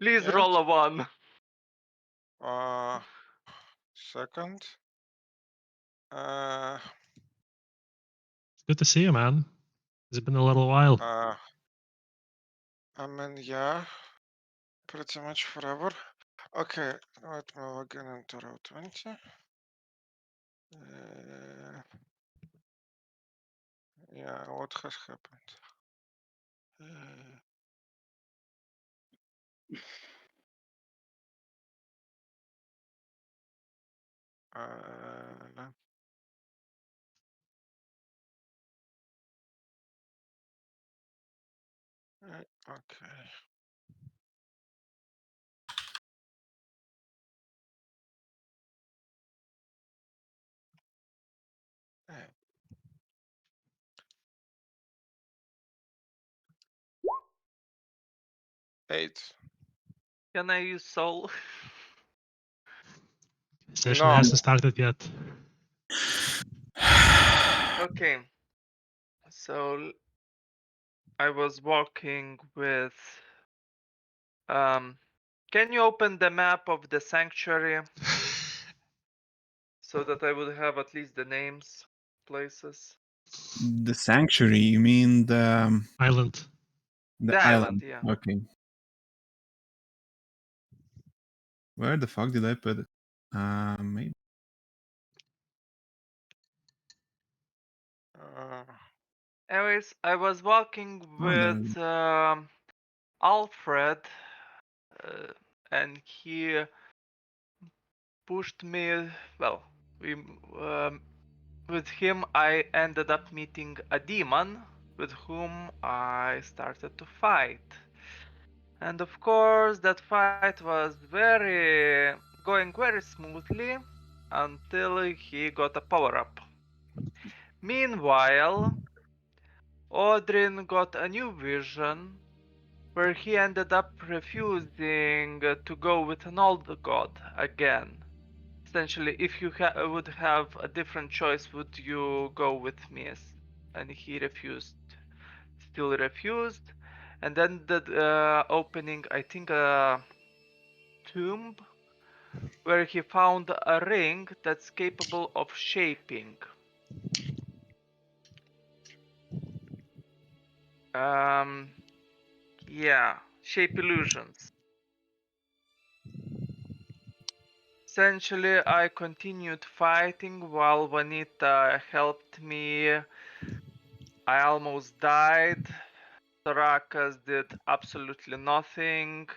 Please Yes. roll a 1. Second. It's good to see you, man. It's been a little while. I mean, yeah, pretty much forever. Okay, let me log in into Roll20. Yeah, what has happened? Okay. Eight. Can I use soul? Session No. hasn't started yet. Okay. So I was walking with can you open the map of the sanctuary so that I would have at least the names, places? The sanctuary, you mean the Island. the The island? yeah. Okay. Where the fuck did I put it? Maybe. Anyways, I was walking Oh, there. with Alfred, and he pushed me. Well, we with him I ended up meeting a demon with whom I started to fight. And of course, that fight was going very smoothly until he got a power up. Meanwhile, Odrin got a new vision where he ended up refusing to go with an old god again. Essentially, if you would have a different choice, would you go with me? And he refused, still refused. And then the opening, I think, a tomb where he found a ring that's capable of shaping. Yeah, shape illusions. Essentially, I continued fighting while Vanita helped me. I almost died. Sarakas did absolutely nothing,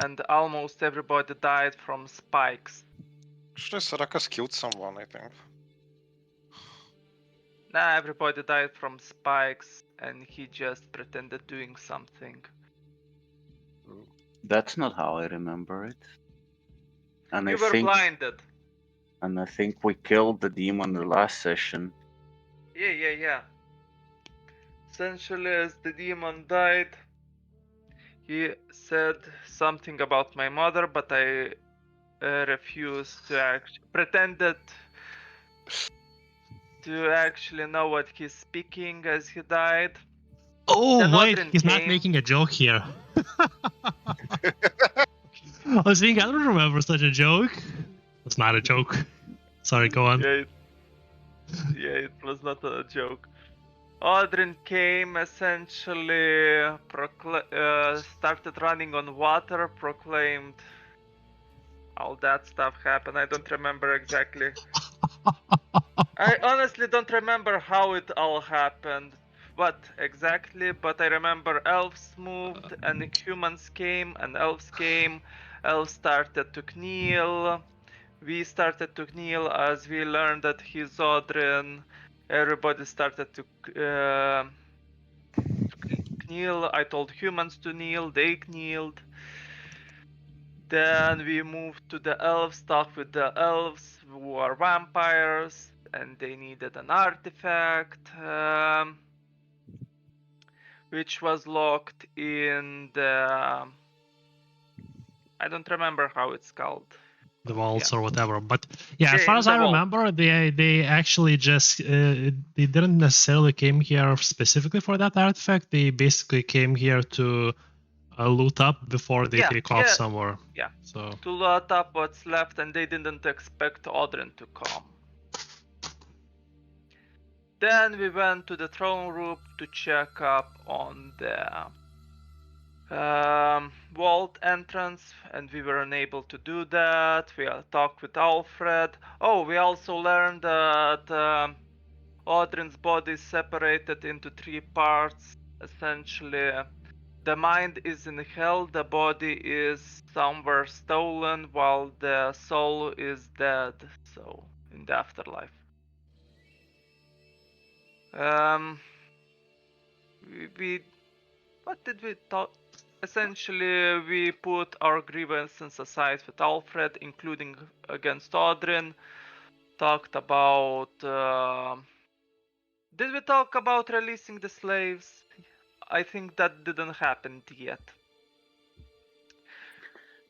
and almost everybody died from spikes. Actually, Sarakas killed someone, I think. Nah, everybody died from spikes, and he just pretended doing something. That's not how I remember it. And You I were think, blinded. and I think we killed the demon the last session. Yeah. Essentially, as the demon died, he said something about my mother, but I refused to pretended to actually know what he's speaking as he died. Oh, Then wait, Odrin he's not came. making a joke here. I was thinking, I don't remember such a joke. It's not a joke. Sorry, go on. Yeah, it was not a joke. Odrin came, essentially started running on water, proclaimed all that stuff happened. I don't remember exactly. I honestly don't remember how it all happened, what exactly, but I remember elves moved and humans came and elves came. Elves started to kneel. We started to kneel as we learned that he's Odrin. Everybody started to kneel. I told humans to kneel, they kneeled. Then we moved to the elves, talked with the elves who are vampires, and they needed an artifact, which was locked in the... I don't remember how it's called. The vaults Yeah. or whatever. But yeah, as Yeah, far in as the I vault. remember, they actually just they didn't necessarily came here specifically for that artifact. They basically came here to loot up before they Yeah, take off yeah, somewhere. yeah. So To load up what's left, and they didn't expect Odrin to come. Then we went to the throne room to check up on the vault entrance, and we were unable to do that. We talked with Alfred. Oh, we also learned that Odrin's body is separated into 3 parts. Essentially, the mind is in hell, the body is somewhere stolen, while the soul is dead, so in the afterlife. We what did we talk? Essentially, we put our grievances aside with Alfred, including against Odrin. Talked about. Did we talk about releasing the slaves? I think that didn't happen yet.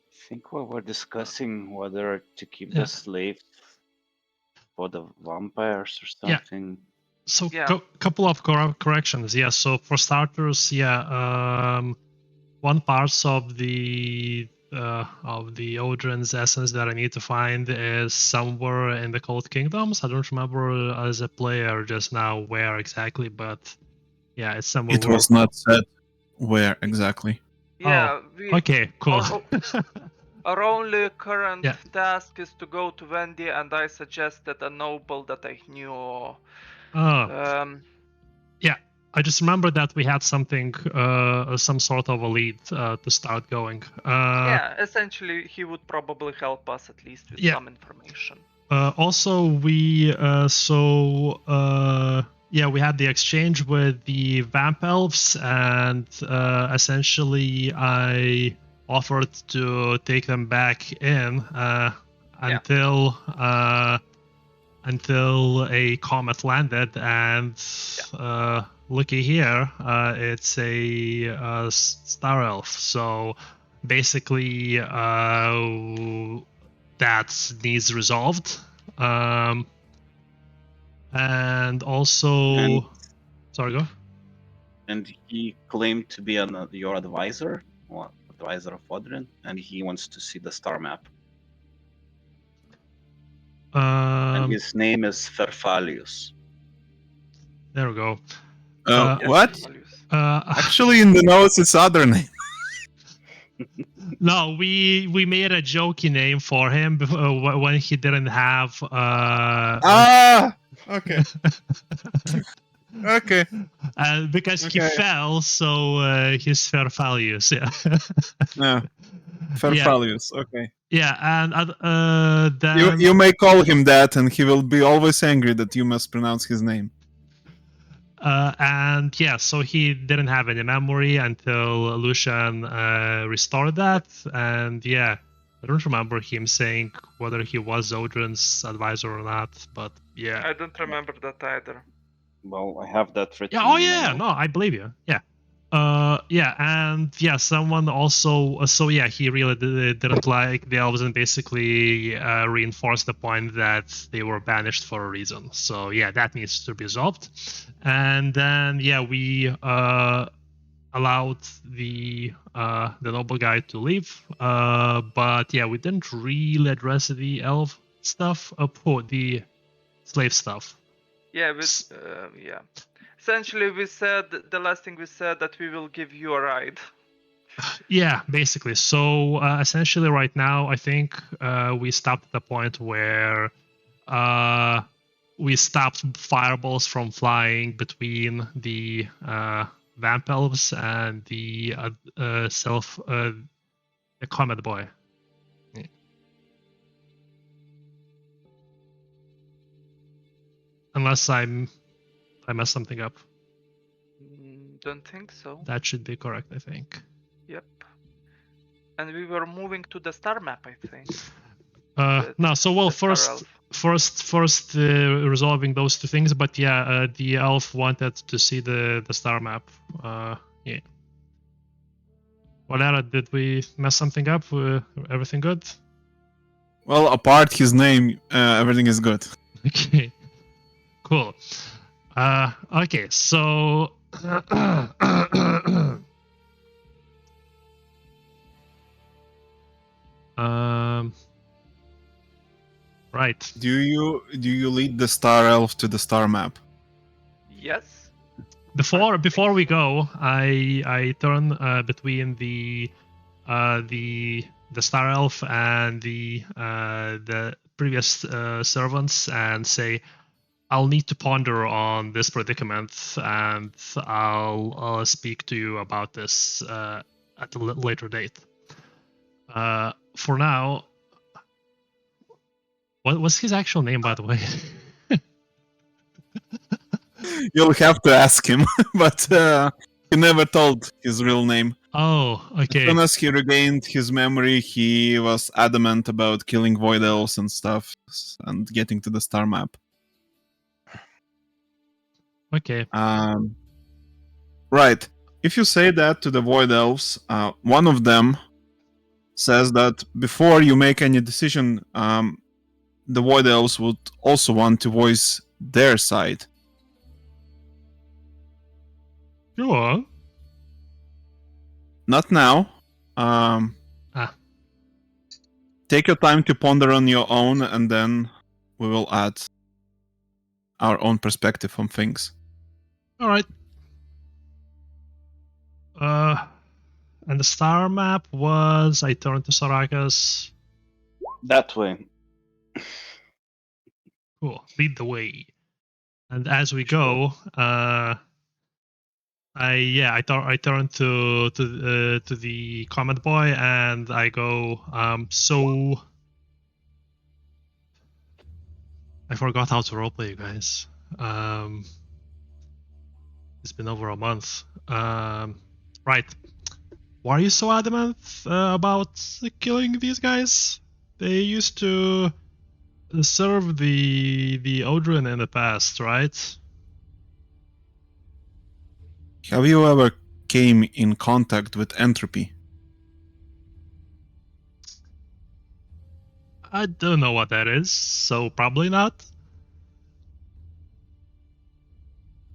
I think we were discussing whether to keep Yeah. the slaves for the vampires or Yeah. something. So Yeah. couple of corrections. Yeah. So for starters, one parts of the Odrin's essence that I need to find is somewhere in the Cold Kingdoms. I don't remember as a player just now where exactly, but yeah, it's somewhere. It was not said where exactly. Yeah, we. Okay, cool. Our only current Yeah. task is to go to Wendia, and I suggested a noble that I knew. Yeah, I just remember that we had something, some sort of a lead to start going. Yeah, essentially, he would probably help us at least with Yeah. some information. Also, we we had the exchange with the vamp elves, and essentially I offered to take them back in until a comet landed, and looky here, it's a star elf. So basically, that needs resolved. And also, sorry, go. And he claimed to be your advisor, or advisor of Odrin, and he wants to see the star map. And his name is Ferfalius. There we go. What? Values. Actually, in the notes, it's other name. No, we made a jokey name for him when he didn't have. Okay. Okay. Because he fell, so his Ferfalius, yeah. Yeah. Ferfalius, okay. Yeah, and then You may call him that, and he will be always angry that you mispronounce his name. And yeah, so he didn't have any memory until Lucian restored that, and yeah, I don't remember him saying whether he was Odrin's advisor or not, but yeah. I don't remember that either. Well, I have that written. Yeah. Oh yeah. No, I believe you. Yeah. Yeah, and yeah, someone also. So yeah, he really didn't like the elves, and basically reinforced the point that they were banished for a reason. So yeah, that needs to be resolved. And then yeah, we allowed the noble guy to leave. But yeah, we didn't really address the elf stuff. The slave stuff. Yeah, yeah. Essentially, we said the last thing we said that we will give you a ride. Yeah, basically. So essentially, right now, I think we stopped at the point where we stopped fireballs from flying between the vamp elves and the comet boy. Yeah. Unless I messed something up. Don't think so. That should be correct, I think. Yep. And we were moving to the star map, I think. No, so well, first resolving those two things, but yeah, the elf wanted to see the star map. Yeah. Valera, did we mess something up? Everything good? Well, apart his name, everything is good. Okay. Cool. Okay, so Right. Do you lead the star elf to the star map? Yes. Before we go, I turn between the star elf and the previous servants and say, I'll need to ponder on this predicament, and I'll speak to you about this at a later date. For now, what was his actual name, by the way? You'll have to ask him, but he never told his real name. Oh, As okay. soon as he regained his memory, he was adamant about killing void elves and stuff and getting to the star map. Okay. Right. If you say that to the void elves, one of them says that before you make any decision, the void elves would also want to voice their side. Sure. Not now. Take your time to ponder on your own, and then we will add our own perspective on things. All right. And the star map was, I turned to Sarakas. That way. Cool. Lead the way. And as we go, I turn to the comment boy and I go, so I forgot how to roleplay, you guys. It's been over a month. Right. Why are you so adamant about killing these guys? They used to serve the Odrin in the past, right? Have you ever came in contact with entropy? I don't know what that is, so probably not.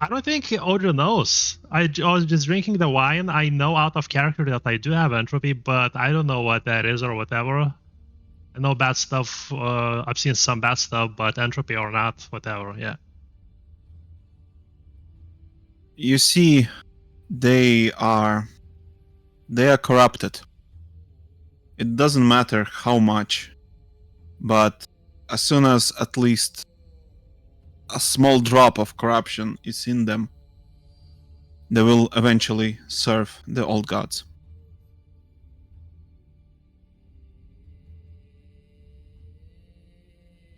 I don't think Odrin knows. I was just drinking the wine. I know out of character that I do have entropy, but I don't know what that is or whatever. I know bad stuff. I've seen some bad stuff, but entropy or not, whatever, yeah. You see, they are corrupted. It doesn't matter how much, but as soon as at least a small drop of corruption is in them, they will eventually serve the old gods.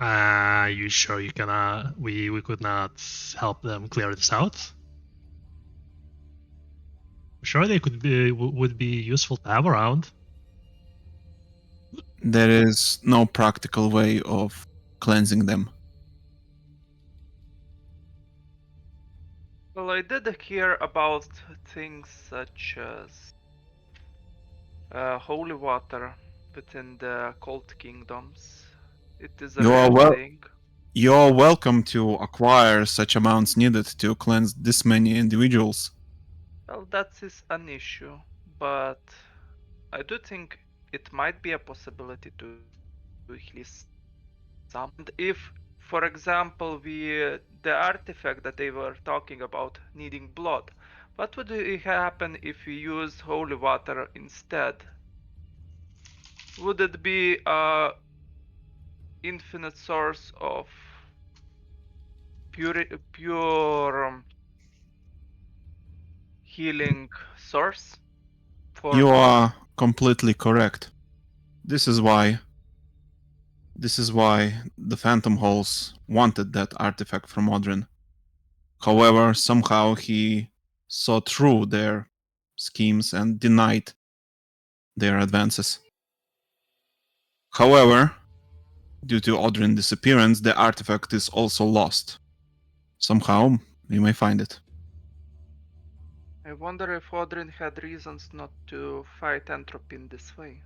You sure you can? We could not help them clear this out. Sure, they would be useful to have around. There is no practical way of cleansing them. Well, I did hear about things such as holy water within the cult kingdoms. It is a You are real thing. You're welcome to acquire such amounts needed to cleanse this many individuals. Well, that is an issue, but I do think it might be a possibility to at least some. And if, for example, the artifact that they were talking about needing blood, what would happen if we used holy water instead? Would it be a infinite source of pure healing source? You are completely correct. This is why the Phantom Halls wanted that artifact from Odrin. However, somehow he saw through their schemes and denied their advances. However, due to Odrin's disappearance, the artifact is also lost. Somehow, we may find it. I wonder if Odrin had reasons not to fight entropy in this way.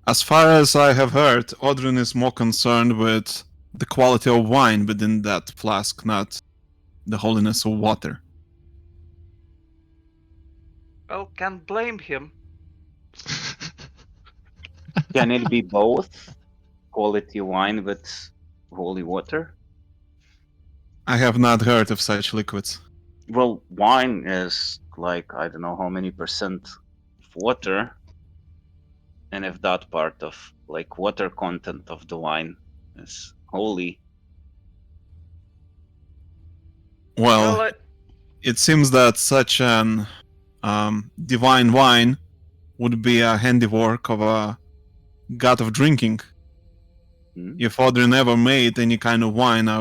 As far as I have heard, Odrin is more concerned with the quality of wine within that flask, not the holiness of water. Well, can't blame him. Can it be both quality wine with holy water? I have not heard of such liquids. Well, wine is like I don't know how many percent of water, and if that part of like water content of the wine is holy, Well, Well, it seems that such an divine wine would be a handiwork of a god of drinking. hmm? If Odrin ever made any kind of wine, I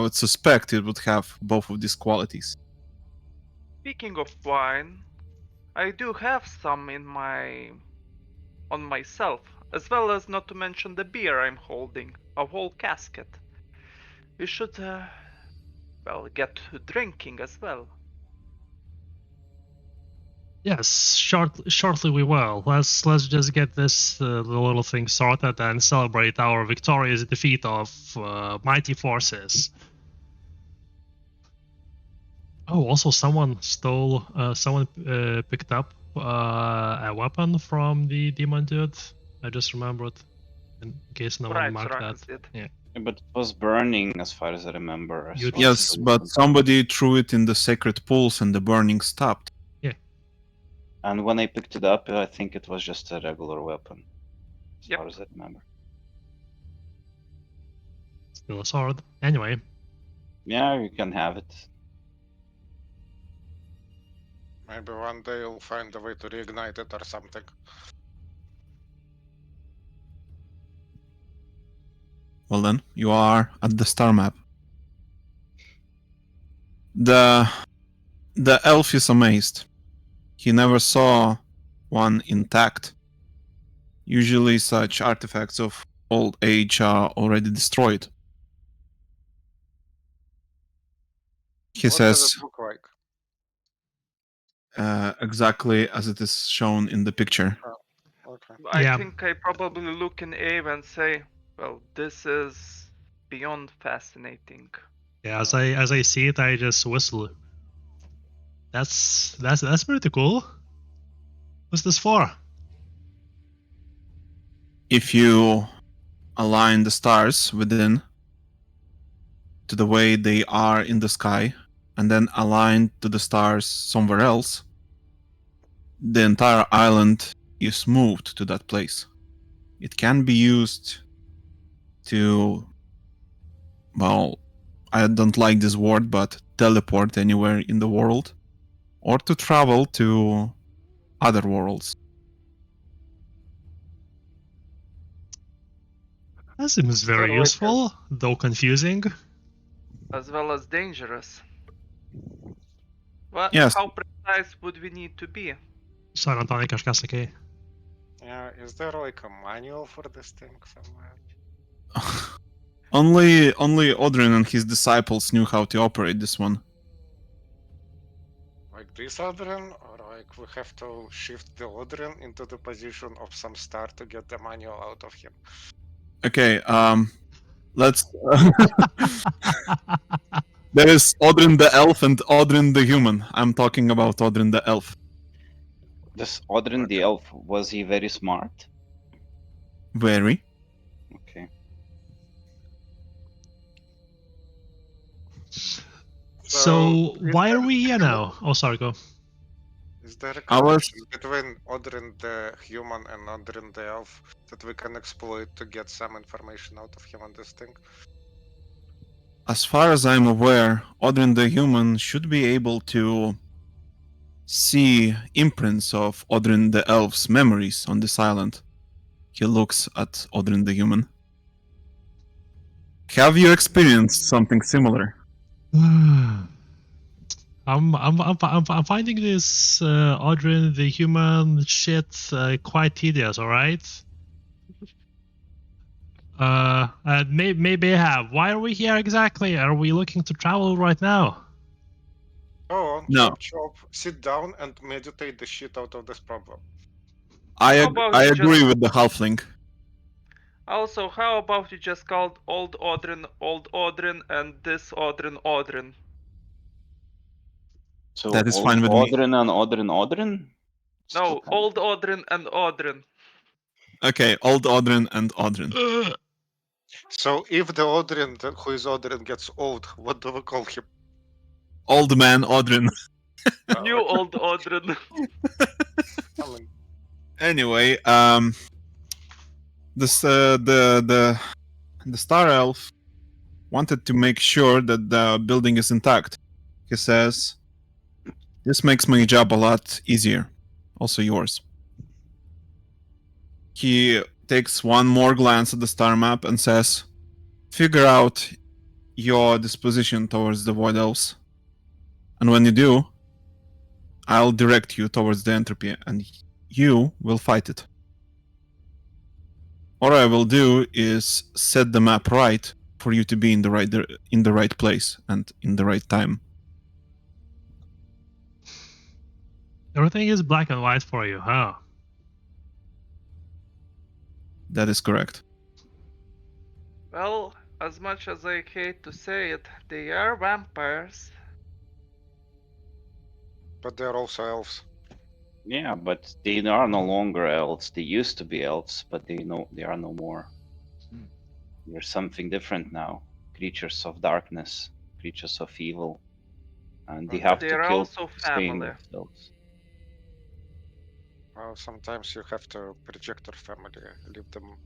would suspect it would have both of these qualities. speaking of wine, I do have some on myself, as well as not to mention the beer I'm holding, a whole casket. We should, well, get to drinking as well. Yes, shortly we will. Let's just get this the little thing sorted and celebrate our victorious defeat of mighty forces. Oh, also someone picked up a weapon from the demon dude. I just remembered, in case no one Right, marked that. Rakas did. Yeah, but it was burning as far as I remember. You- so Yes, but somebody threw it in the sacred pools and the burning stopped. And when I picked it up, I think it was just a regular weapon, as Yep. far as I remember. Still a sword. Anyway, Yeah, you can have it. Maybe one day you'll find a way to reignite it or something. Well then, you are at the star map. The elf is amazed. He never saw one intact. Usually such artifacts of old age are already destroyed. He What says does it look like? exactly as it is shown in the picture. Okay. I Yeah. think I probably look in Ave and say, well, this is beyond fascinating. yeah, as I see it, I just whistle. That's pretty cool. What's this for? If you align the stars within to the way they are in the sky, and then align to the stars somewhere else, the entire island is moved to that place. It can be used to, well, I don't like this word, but teleport anywhere in the world, or to travel to other worlds. That seems very Still useful, though confusing. As well as dangerous. Well, Yes. how precise would we need to be? Sorry, Antonai, kažką sakei. Yeah, is there like a manual for this thing somewhere? Only Odrin and his disciples knew how to operate this one. Like this Odrin? Or like we have to shift the Odrin into the position of some star to get the manual out of him? Okay, let's. There is Odrin the elf and Odrin the human. I'm talking about Odrin the elf. This Odrin the elf, was he very smart? Very. Okay. So is why there are we here now? Oh, sorry, go. Is there a I was- connection between Odrin the human and Odrin the elf that we can exploit to get some information out of him on this thing? As far as I'm aware, Odrin the human should be able to see imprints of Odrin the elf's memories on this island. He looks at Odrin the human. Have you experienced something similar? I'm finding this Odrin the human shit quite tedious. All right. Maybe I have. Why are we here exactly? Are we looking to travel right now? Go on, No. chop, sit down and meditate the shit out of this problem. I How about I you agree just- with the halfling. Also, how about you just called Old Odrin, and this Odrin, Odrin? So That is old fine with me. Odrin and Odrin? Still No, kind old Odrin and Odrin. Okay, old Odrin and Odrin. So if the Odrin who is Odrin gets old, what do we call him? Old man Odrin. New Okay. old Odrin. I mean, Anyway, this the Star Elf wanted to make sure that the building is intact. He says, "This makes my job a lot easier. Also yours." He takes one more glance at the star map and says, "Figure out your disposition towards the Void Elves. And when you do, I'll direct you towards the entropy and you will fight it. What I will do is set the map right for you to be in the right place and in the right time." Everything is black and white for you, huh? That is correct. Well, as much as I hate to say it, they are vampires. but they're also elves. Yeah, but they are no longer elves. They used to be elves, but they are no more. They're something different now. Creatures of darkness, creatures of evil, and they But have to They're kill also to sustain family. themselves. Well, sometimes you have to reject your family, leave them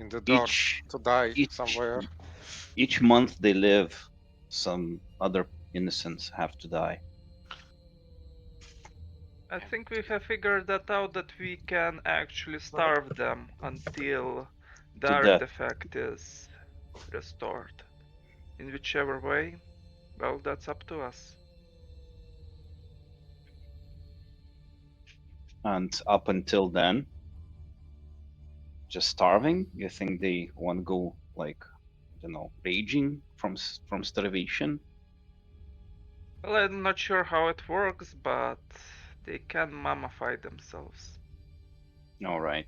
in the dark to die each somewhere. each month they live, some other innocents have to die. I think we have figured that out, that we can actually starve them until the To death. artifact is restored. In whichever way, well, that's up to us. And up until then, just starving. You think they won't go like, I don't know, raging from starvation? Well, I'm not sure how it works, but they can mummify themselves. All right.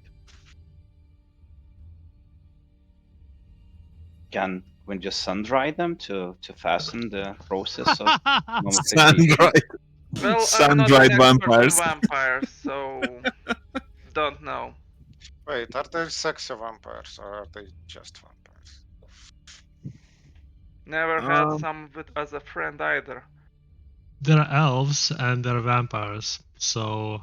Can we just sun dry them to fasten the process of mummification? Sun-dried, Well, I'm sun-dried not an expert vampires. on vampires, so don't know. Wait, are they sexy vampires or are they just vampires? Never had Um, some with as a friend either. There are elves and there are vampires, so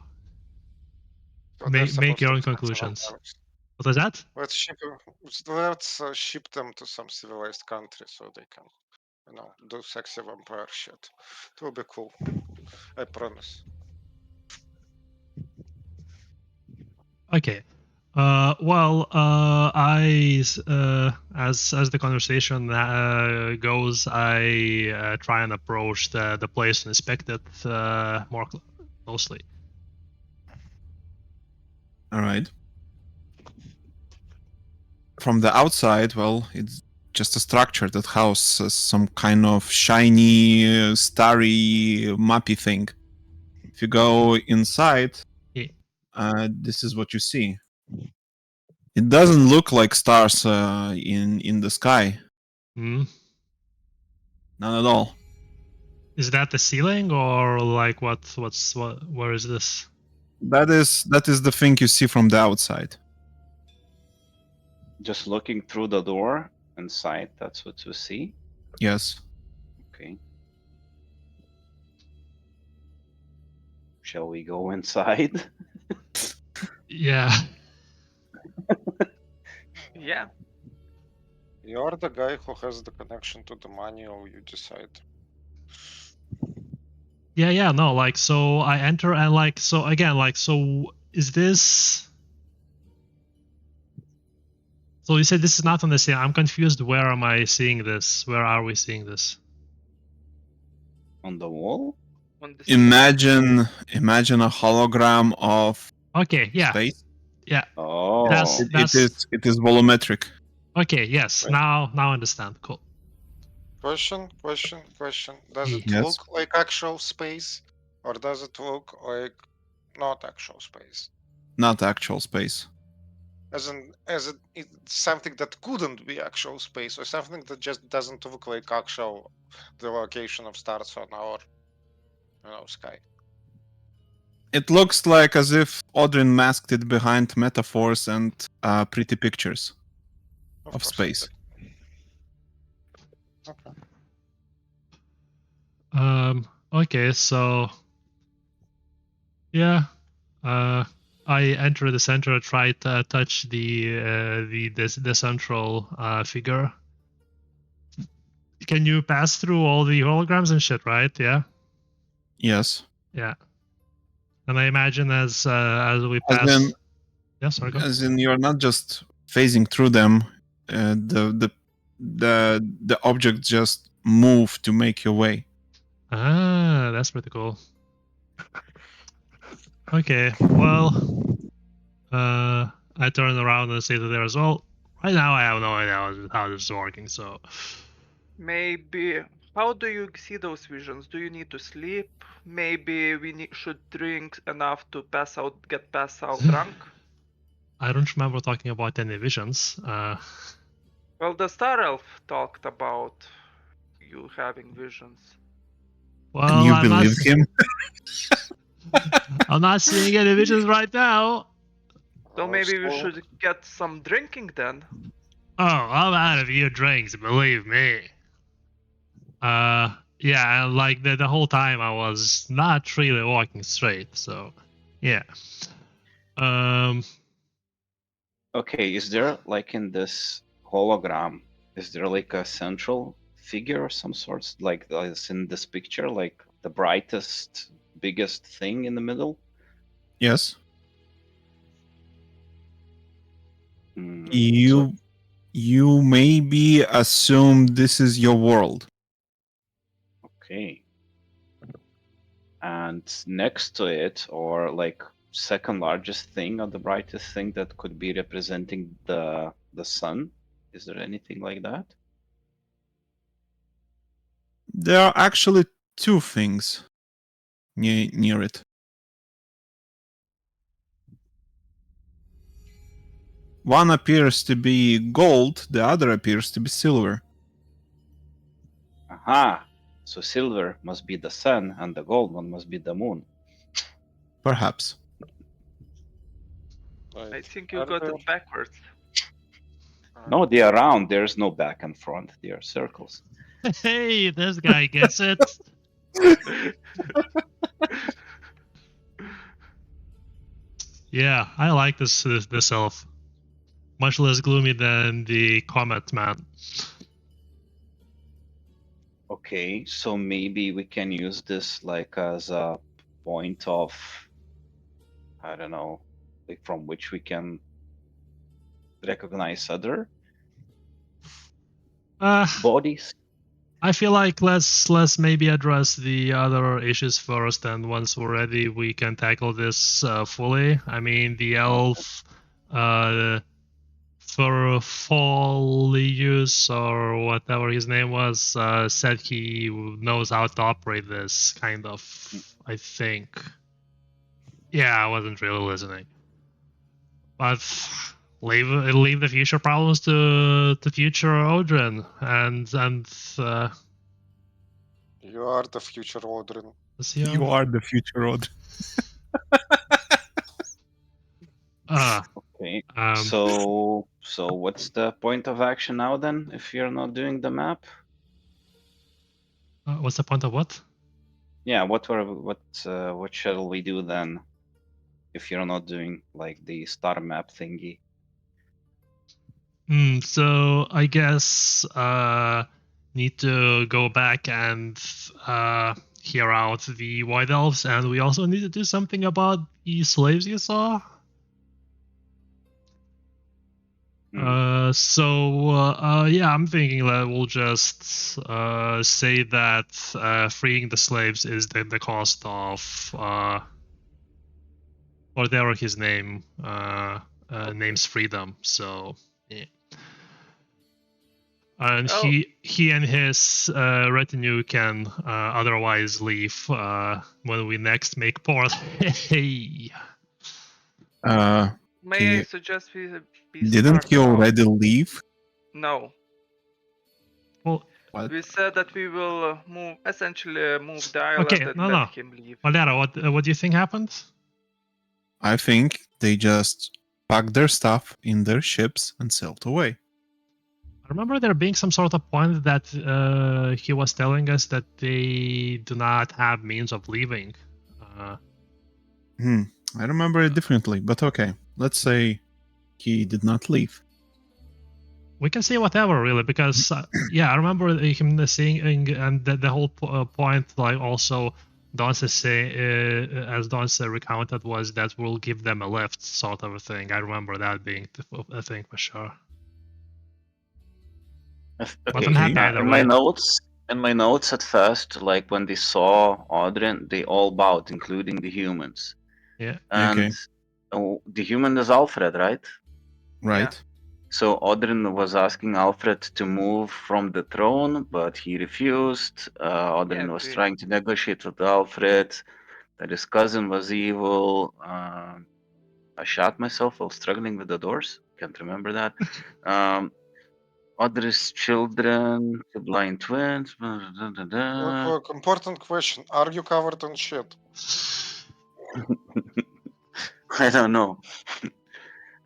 So they're make supposed your to own be sexy conclusions. vampires. What was that? Let's ship them to some civilized country so they can, do sexy vampire shit. It will be cool. I promise. Okay. As the conversation goes, I try and approach the place and inspect it more closely. All right. From the outside, well, it's just a structure that houses some kind of shiny, starry, mappy thing. If you go inside, Yeah. this is what you see. It doesn't look like stars in the sky. Hmm. Not at all. Is that the ceiling or like what? Where is this? That is the thing you see from the outside. Just looking through the door inside, that's what you see? Yes. Okay. Shall we go inside? Yeah. Yeah. You're the guy who has the connection to the manual, you decide. Yeah. No, like so I enter and like so again like so is this? So you said this is not on the ceiling. I'm confused. Where am I seeing this? Where are we seeing this? On the wall? On the ceiling. Imagine a hologram of Okay. Yeah. space. Yeah. Oh, It is volumetric. Okay. Yes. Right. Now I understand. Cool. Question. Does it Yes. look like actual space? Or does it look like not actual space? Not actual space. As it's something that couldn't be actual space, or something that just doesn't look like actual the location of stars on our sky. It looks like as if Odrin masked it behind metaphors and pretty pictures of course it space. did. Okay. Okay, so yeah, I enter the center, try to touch the central figure. Can you pass through all the holograms and shit, right? Yeah. Yes. Yeah. And I imagine as we As pass. in, Yeah, sorry, go. as in, you're not just phasing through them. The objects just move to make your way. Ah, that's pretty cool. Okay, well, I turn around and say to there as well. Right now, I have no idea how this is working, so. Maybe. How do you see those visions? Do you need to sleep? Maybe we should drink enough to get pass out drunk? I don't remember talking about any visions. Well, the Star Elf talked about you having visions. Well, And you I'm believe not, him? I'm not seeing any visions right now. So maybe we So- should get some drinking then. Oh, I'm out of your drinks, believe me. Yeah, like the whole time I was not really walking straight, so yeah. Okay, is there like in this hologram, is there like a central figure of some sorts, like as in this picture, like the brightest, biggest thing in the middle? Yes. Hmm, You maybe assume this is your world. okay. And next to it, or like second largest thing or the brightest thing that could be representing the sun, is there anything like that? There are actually two things near it. One appears to be gold, the other appears to be silver. Aha! So silver must be the sun, and the gold one must be the moon. Perhaps. I Wait, think you are got there- it backwards. No, they are round. There's no back and front. They are circles. Hey, this guy gets it. Yeah, I like this elf. Much less gloomy than the Comet Man. Okay, so maybe we can use this like as a point of, I don't know, like from which we can recognize other bodies. I feel like let's maybe address the other issues first, and once we're ready, we can tackle this fully. I mean, the elf, for Folius or whatever his name was, said he knows how to operate this kind of. I think. Yeah, I wasn't really listening, but leave the future problems to future Odrin and You are the future Odrin. You are the future road. Okay. So what's the point of action now then? If you're not doing the map? What's the point of what? Yeah. What shall we do then? If you're not doing like the star map thingy. So I guess need to go back and hear out the White Elves, and we also need to do something about the slaves you saw. Yeah, I'm thinking that we'll just say that freeing the slaves is the cost of whatever his name name's freedom. So yeah. And Oh. he and his retinue can otherwise leave when we next make port. Hey. May I suggest we be Didn't smart he about- already leave? No. Well, What? We said that we will move the island Okay, and no, let no. him leave. Valera, what do you think happened? I think they just packed their stuff in their ships and sailed away. I remember there being some sort of point that he was telling us that they do not have means of leaving. I remember it differently, but okay. Let's say he did not leave. We can say whatever, really, because yeah, I remember him saying, and the whole point, like also Donce say, as Donce recounted, was that we'll give them a lift, sort of a thing. I remember that being a thing for sure. But I'm happy either in way. my notes at first, like when they saw Odrin, they all bowed, including the humans. Yeah. And Okay. the human is Alfred, right? Right. So Odrin was asking Alfred to move from the throne, but he refused. Odrin was agree. trying to negotiate with Alfred that his cousin was evil. I shot myself while struggling with the doors. Can't remember that. Odrin's children, the blind twins. Look, important question. Are you covered in shit? I don't know.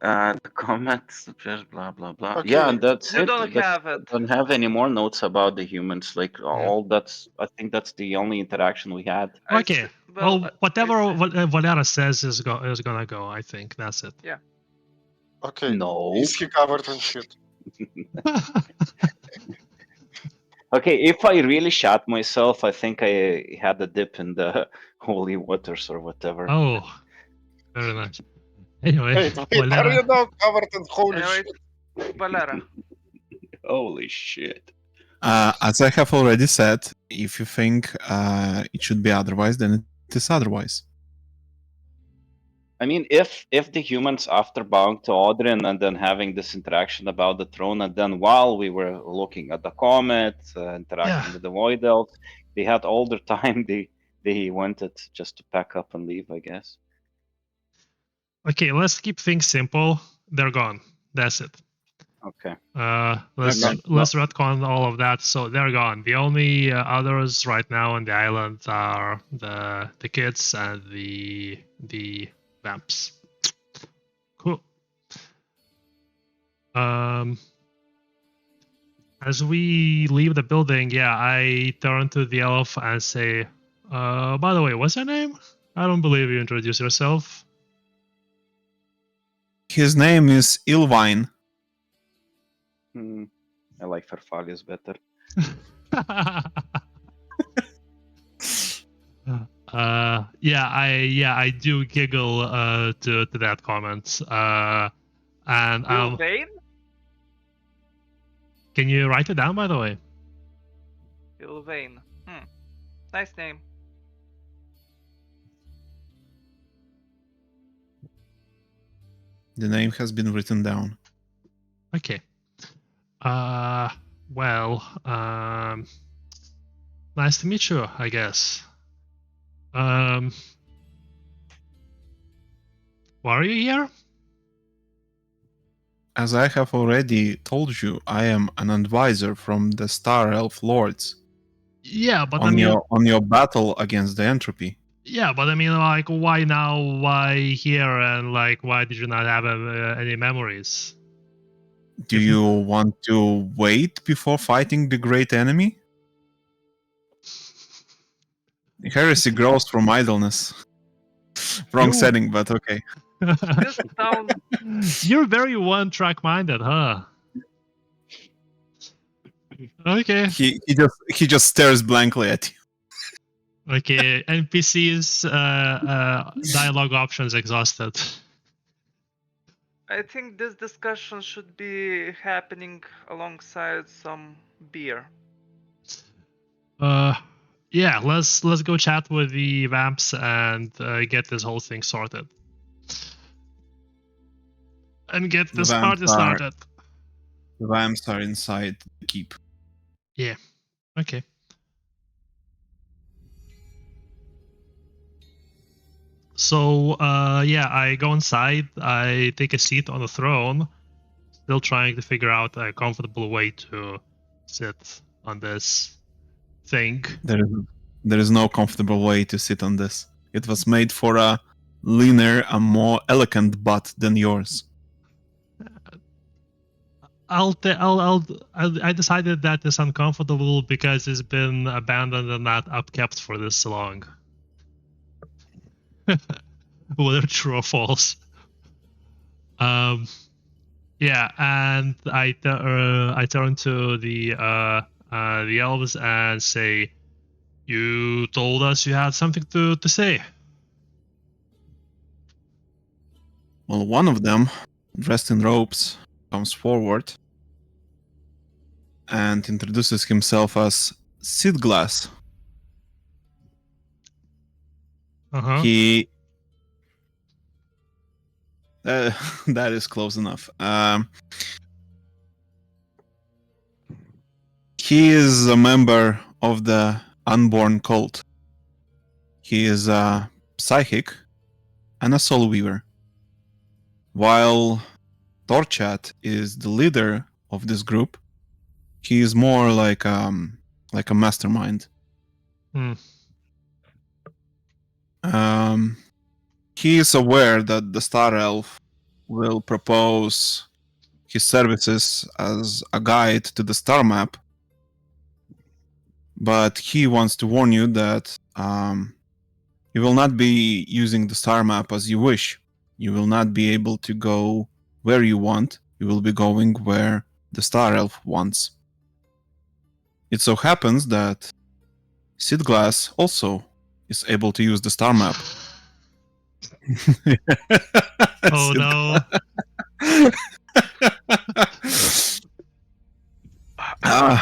The comments, just blah blah blah. Okay. Yeah, and that's You it. don't have it. I don't have any more notes about the humans. Like all that's. I think that's the only interaction we had. Okay. Well, whatever Valera says is gonna go. I think that's it. Yeah. Okay. No. Is he covered in shit? Okay, if I really shot myself, I think I had a dip in the holy waters or whatever. Oh, very nice. Anyway, Wait, are Valera. you now covered in holy Anyway, shit? Valera. Holy shit. As I have already said, if you think it should be otherwise, then it is otherwise. I mean, if the humans, after bowing to Odrin and then having this interaction about the throne, and then while we were looking at the comet, interacting with the Void Elves, they had all their time. They wanted just to pack up and leave, I guess. Okay, let's keep things simple. They're gone. That's it. Okay. Let's retcon all of that. So they're gone. The only others right now on the island are the kids and the vamps. Cool. As we leave the building, yeah, I turn to the elf and say, by the way, what's your name? I don't believe you introduced yourself. His name is Ilvine. I like Farfalius better. I do giggle to that comment. And Ilvain? Can you write it down, by the way? Ilvain. Nice name. The name has been written down. Okay. Nice to meet you, I guess. Why are you here? As I have already told you, I am an advisor from the Star Elf Lords. Yeah, but on your battle against the entropy. Yeah, but I mean, like, why now? Why here? And like, why did you not have any memories? Do you want to wait before fighting the great enemy? Heresy grows from idleness. Wrong setting, but okay. This sounds... You're very one-track minded, huh? Okay. He just stares blankly at you. Okay, NPCs dialogue options exhausted. I think this discussion should be happening alongside some beer. Yeah, let's go chat with the vamps and get this whole thing sorted. And get this party started. The vamps are inside the keep. Yeah. Okay. So, I go inside, I take a seat on the throne, still trying to figure out a comfortable way to sit on this thing. There is no comfortable way to sit on this. It was made for a leaner and more elegant butt than yours. I decided that is uncomfortable because it's been abandoned and not upkept for this long. Whether true or false. Yeah, and I turn to the elves and say, "You told us you had something to say." Well, one of them, dressed in robes, comes forward and introduces himself as Sidglass. Uh-huh. He that is close enough. He is a member of the Unborn cult. He is a psychic and a soul weaver. While Torchat is the leader of this group, he is more like a mastermind. Hmm. He is aware that the Star Elf will propose his services as a guide to the star map, but he wants to warn you that you will not be using the star map as you wish. You will not be able to go where you want. You will be going where the Star Elf wants. It so happens that Sidglass also is able to use the star map. Oh no.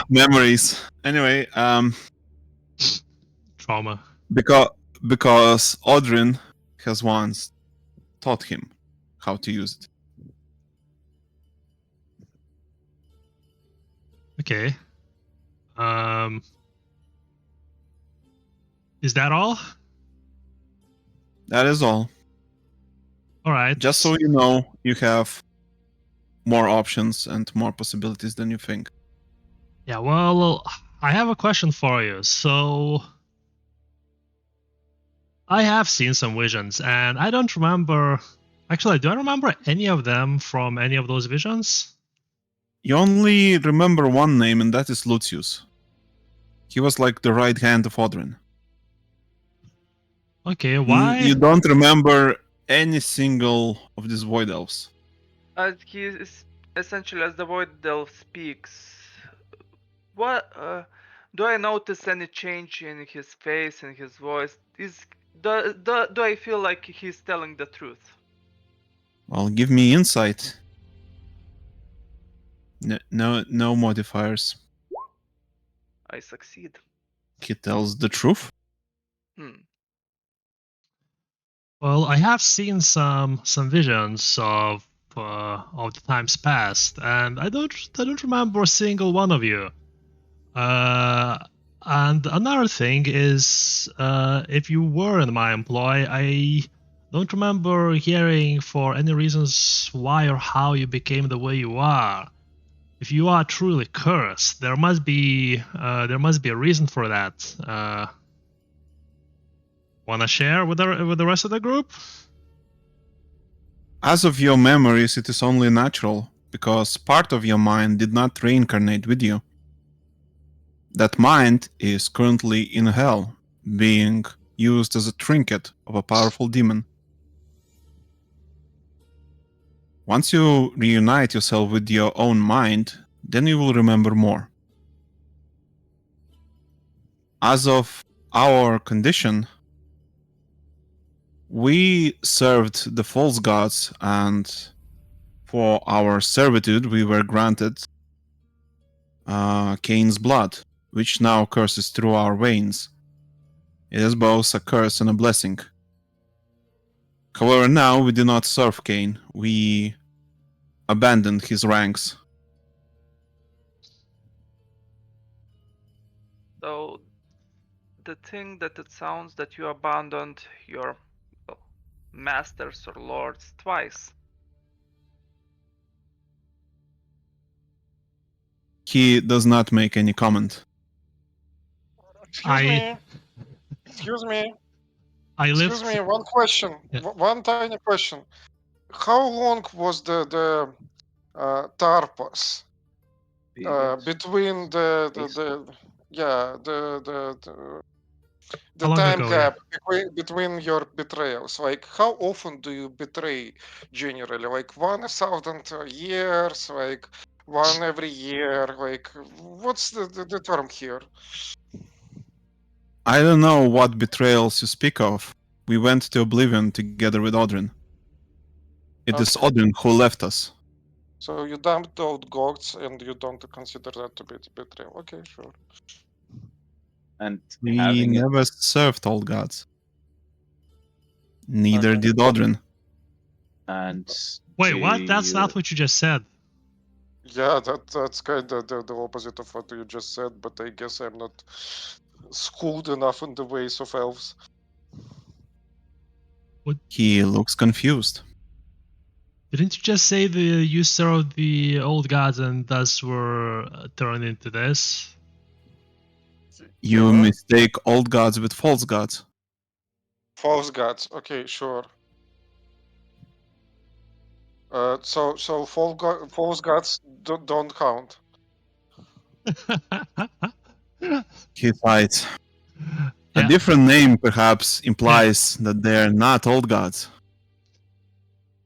Memories. Anyway, Trauma. because Odrin has once taught him how to use it. Okay. Is that all? That is all. All right. Just so you know, you have more options and more possibilities than you think. Yeah, well, I have a question for you. So, I have seen some visions, and I don't remember. Actually, do I remember any of them from any of those visions? You only remember one name, and that is Lucius. He was like the right hand of Odrin. Okay, why? You don't remember any single of these void elves. He is essentially as the void elf speaks. What do I notice any change in his face and his voice? Do I feel like he's telling the truth? Well, give me insight. No modifiers. I succeed. He tells the truth. Well, I have seen some visions of the times past, and I don't remember a single one of you. And another thing is, if you were in my employ, I don't remember hearing for any reasons why or how you became the way you are. If you are truly cursed, there must be a reason for that. Wanna share with the rest of the group? As of your memories, it is only natural, because part of your mind did not reincarnate with you. That mind is currently in hell, being used as a trinket of a powerful demon. Once you reunite yourself with your own mind, then you will remember more. As of our condition, we served the false gods, and for our servitude we were granted Cain's blood, which now courses through our veins. It is both a curse and a blessing. However, now we do not serve Cain. We abandoned his ranks. So the thing that it sounds that you abandoned your masters or lords twice. He does not make any comment. I Excuse me. I Excuse lived. me. One question. Yeah. One tiny question. How long was the tarpas between the How long time ago? Yeah. gap between your betrayals? Like, how often do you betray generally? Like 1,000 years, like one every year, like what's the term here? I don't know what betrayals you speak of. We went to Oblivion together with Odrin. It is Okay. Odrin who left us. So you dumped out gods and you don't consider that to be betrayal. Okay, sure. And We having it, never served old gods. Neither Okay. did Odrin. and Wait, do what? That's you not what you just said. Yeah, that's kind of the opposite of what you just said, but I guess I'm not schooled enough in the ways of elves. He looks confused. Didn't you just say you served the old gods and thus were turned into this? You Sure. mistake old gods with false gods. False gods. Okay, sure. So false gods don't count. He fights. A Yeah. different name perhaps implies that they're not old gods.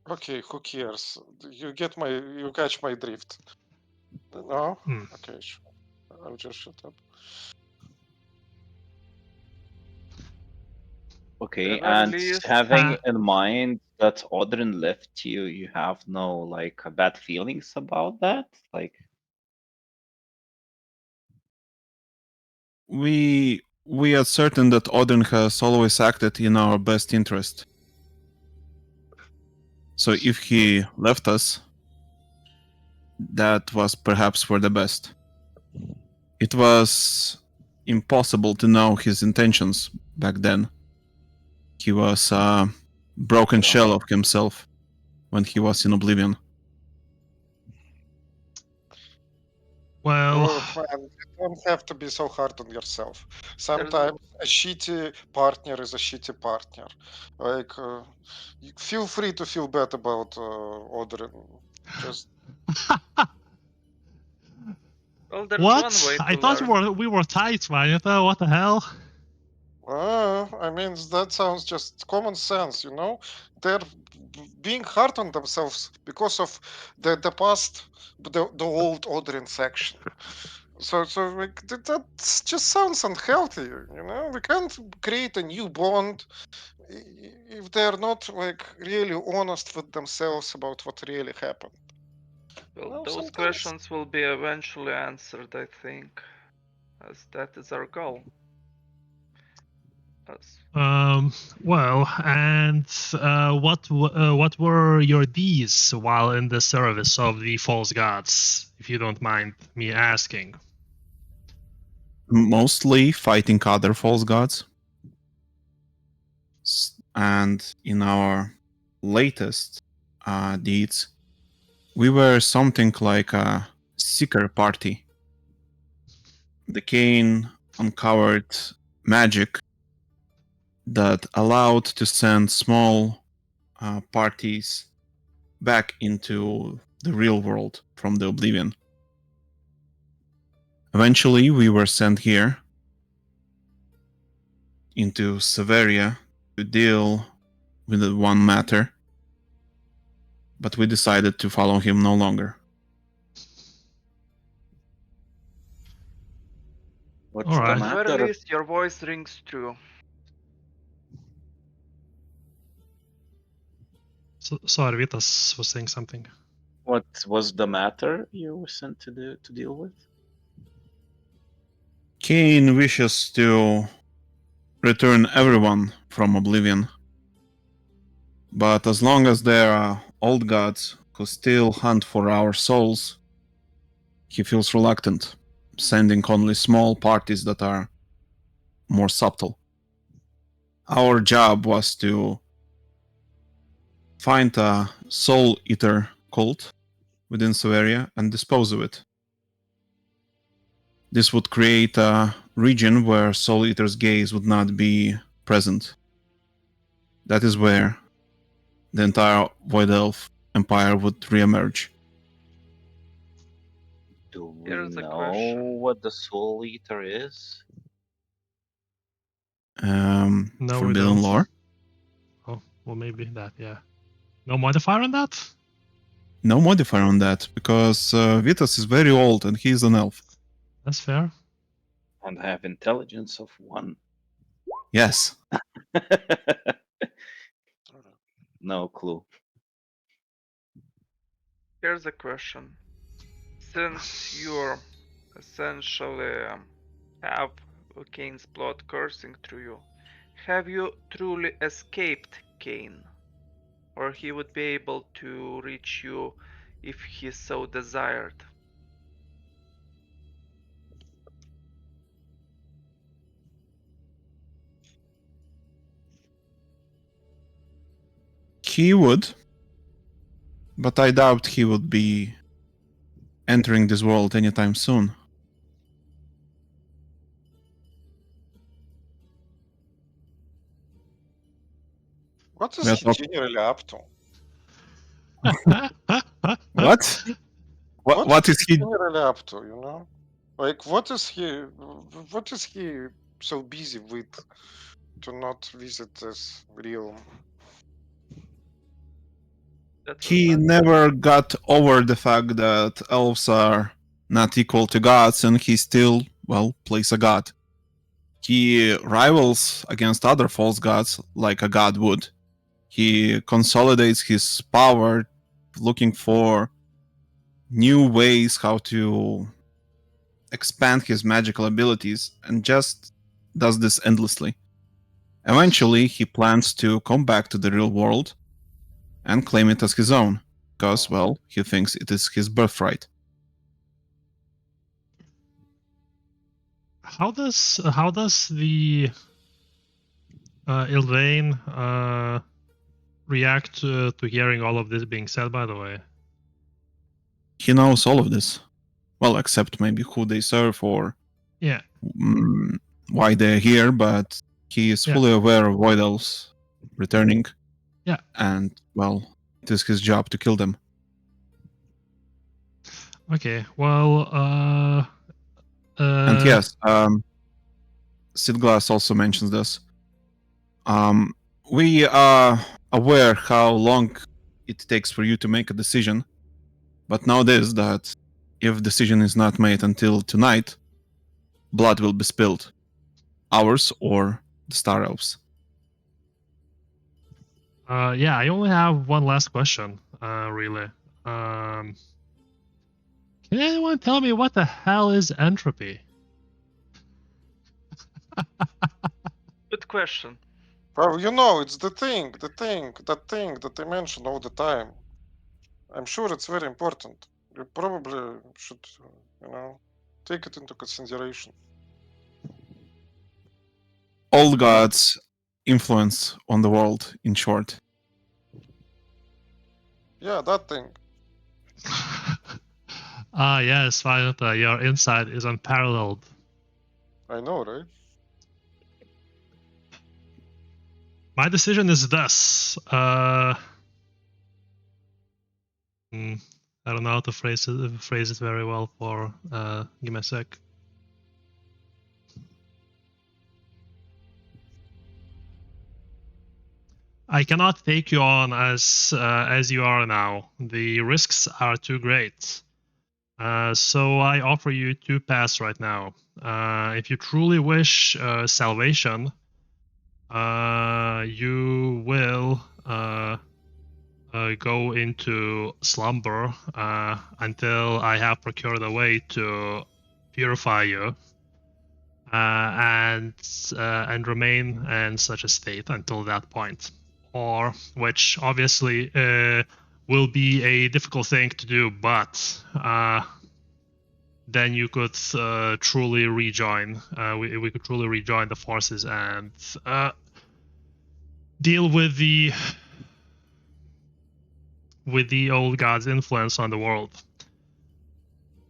Okay, who cares? You catch my drift. No? Hmm. Okay, sure. I'll just shut up. okay? The very And least, having in mind that Odrin left you, you have no like bad feelings about that? Like, We are certain that Odin has always acted in our best interest. So if he left us, that was perhaps for the best. It was impossible to know his intentions back then. He was a broken shell of himself when he was in Oblivion. Well, Look, man, you don't have to be so hard on yourself. there's Sometimes a shitty partner is a shitty partner. Like, feel free to feel bad about Odrin. Just well, there's one what? way I to thought learn. we were tight, man. You thought, what the hell? I mean, that sounds just common sense, you know? They're being hard on themselves because of the past, the old Odrin section. So like that just sounds unhealthy, you know? We can't create a new bond if they're not like really honest with themselves about what really happened. Well, Well, those sometimes. questions will be eventually answered, I think, as that is our goal. Well, and what were your deeds while in the service of the false gods, if you don't mind me asking? Mostly fighting other false gods. And in our latest deeds, we were something like a seeker party. The Cain uncovered magic that allowed to send small parties back into the real world from the Oblivion. Eventually, we were sent here into Severia to deal with the one matter, but we decided to follow him no longer. what's All the right. At the very matter? least, your voice rings true. So Arvitas was saying something. What was the matter you were sent to deal with? Cain wishes to return everyone from Oblivion, but as long as there are old gods who still hunt for our souls, he feels reluctant, sending only small parties that are more subtle. Our job was to find a soul eater cult within Severia and dispose of it. This would create a region where Soul Eater's gaze would not be present. That is where the entire Void Elf Empire would reemerge. Do we Here's a know question. what the Soul Eater is? No, we Forbidden don't. Lore? Oh, well, maybe that. Yeah. No modifier on that. No modifier on that, because Vitas is very old and he's an elf. That's fair. And have intelligence of 1. Yes. No clue. Here's a question. Since you're essentially have Kane's blood coursing through you, have you truly escaped Kane? Or he would be able to reach you if he so desired? He would, but I doubt he would be entering this world anytime soon. What is We are he talk- generally up to? What? What is he? generally up to? You know, like what is he so busy with to not visit this realm? That was He not never got over the fact that elves are not equal to gods, and he still, well, plays a god. He rivals against other false gods like a god would. He consolidates his power, looking for new ways how to expand his magical abilities, and just does this endlessly. Eventually, he plans to come back to the real world and claim it as his own, because, well, he thinks it is his birthright. How does the Ilvain react to hearing all of this being said? By the way, He knows all of this. Well, except maybe who they serve or yeah, why they're here, but he is Yeah. fully aware of Void Elves returning. Yeah. And, well, it is his job to kill them. okay. Well, And yes, Sidglass also mentions this. We are aware how long it takes for you to make a decision, but know this, that if decision is not made until tonight, blood will be spilled. Ours or the Star Elves. yeah, I only have one last question, really. Can anyone tell me what the hell is entropy? good question. Well, you know, it's that thing that I mention all the time. I'm sure it's very important. You probably should, take it into consideration. All gods' influence on the world, in short. Yeah, that thing. Ah, yes, Valentina, your insight is unparalleled. I know, right? My decision is thus. I don't know how to phrase it very well. Give me a sec. I cannot take you on as you are now. The risks are too great. So I offer you 2 paths right now. If you truly wish salvation, you will go into slumber until I have procured a way to purify you, and remain in such a state until that point. Or, which obviously will be a difficult thing to do, but then you could truly rejoin. We could truly rejoin the forces and deal with the old god's influence on the world.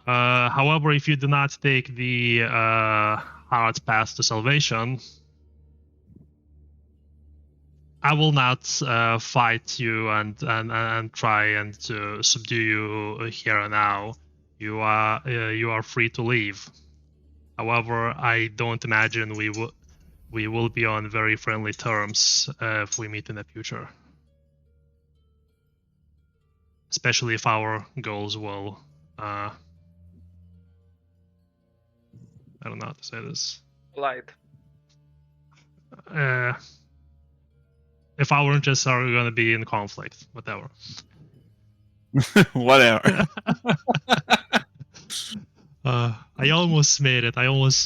However, if you do not take the hard path to salvation, I will not fight you and try and to subdue you here and now. You are free to leave. However, I don't imagine we will be on very friendly terms if we meet in the future. Especially if our goals will I don't know how to say this. Light. If our interests are going to be in conflict, whatever. Whatever. I almost made it. I almost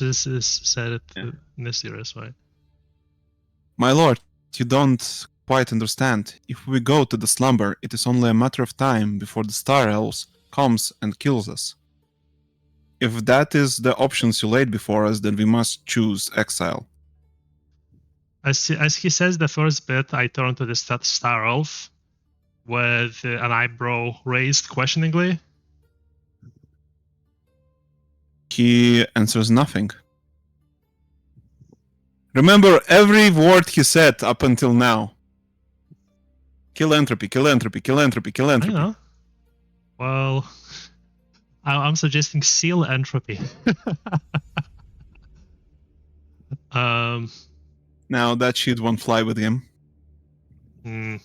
said it Yeah. in a serious way. My lord, you don't quite understand. If we go to the slumber, it is only a matter of time before the Star Elves comes and kills us. If that is the options you laid before us, then we must choose exile. As he says the first bit, I turn to the Star Elf with an eyebrow raised questioningly. He answers nothing. Remember every word he said up until now. Kill entropy, kill entropy, kill entropy, kill I entropy. know. Well, I'm suggesting seal entropy. Now that shit won't fly with him. Hmm.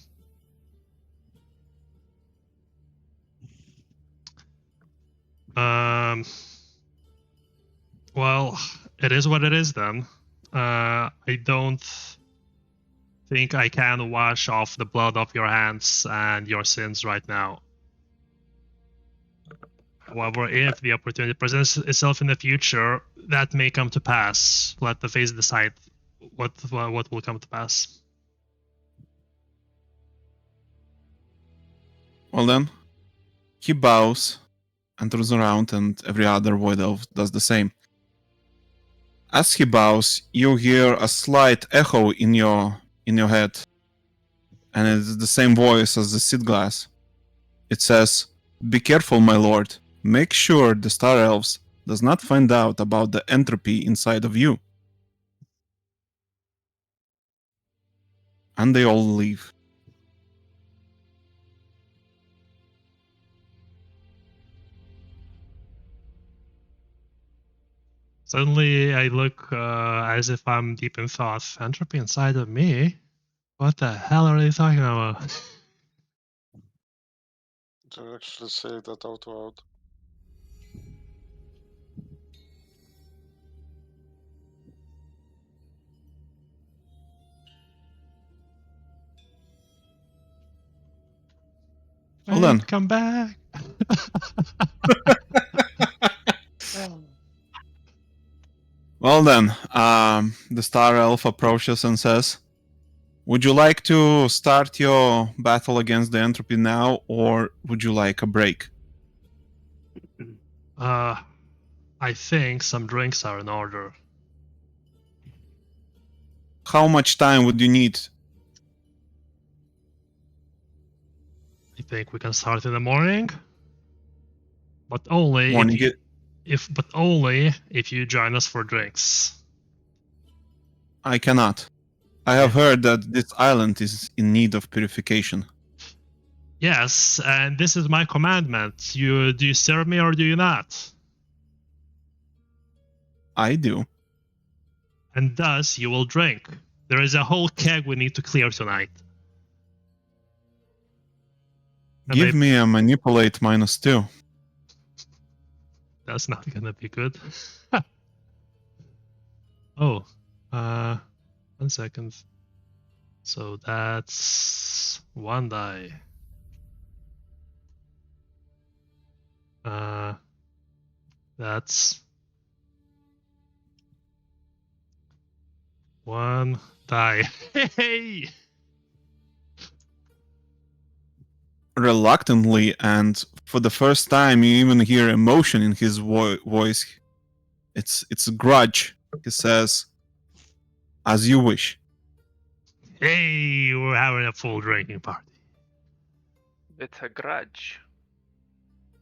Well, it is what it is then. I don't think I can wash off the blood off your hands and your sins right now. However, if the opportunity presents itself in the future, that may come to pass. Let the fates decide what will come to pass. Well then, he bows and turns around, and every other Void Elf does the same. As he bows, you hear a slight echo in your head, and it's the same voice as the seed glass. It says, "Be careful, my lord. Make sure the Star Elves does not find out about the entropy inside of you." And they all leave. Suddenly, I look as if I'm deep in thought. Entropy inside of me? What the hell are they talking about? To actually say that out loud. Hold on. Come back. Well then, the Star Elf approaches and says, "Would you like to start your battle against the entropy now, or would you like a break?" I think some drinks are in order. How much time would you need? I think we can start in the morning, but only Morning if you join us for drinks. I cannot. I have heard that this island is in need of purification. Yes, and this is my commandment. Do you serve me or do you not? I do. And thus you will drink. There is a whole keg we need to clear tonight. And Give me a manipulate -2. That's not gonna be good. Oh, 1 second. So that's 1 die. That's 1 die. Hey! Reluctantly, and for the first time, you even hear emotion in his voice. It's a grudge. He says, "As you wish." Hey, we're having a full drinking party. It's a grudge.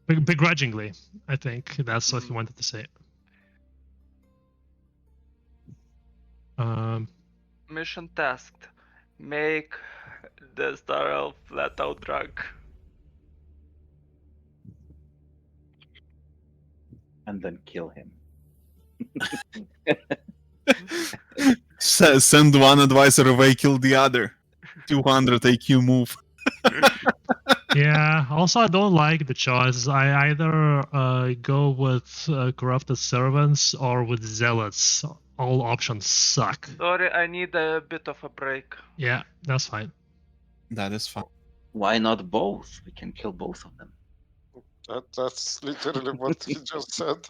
Begrudgingly, I think that's what he wanted to say. Um, Mission tasked. Make the Star Elf flat out drunk. And then kill him. Send one advisor away, kill the other. 200 AQ move. yeah. Also, I don't like the choices. I either go with corrupted servants or with zealots. All options suck. Sorry, I need a bit of a break. Yeah, that's fine. That is fine. Why not both? We can kill both of them. That's literally what he just said.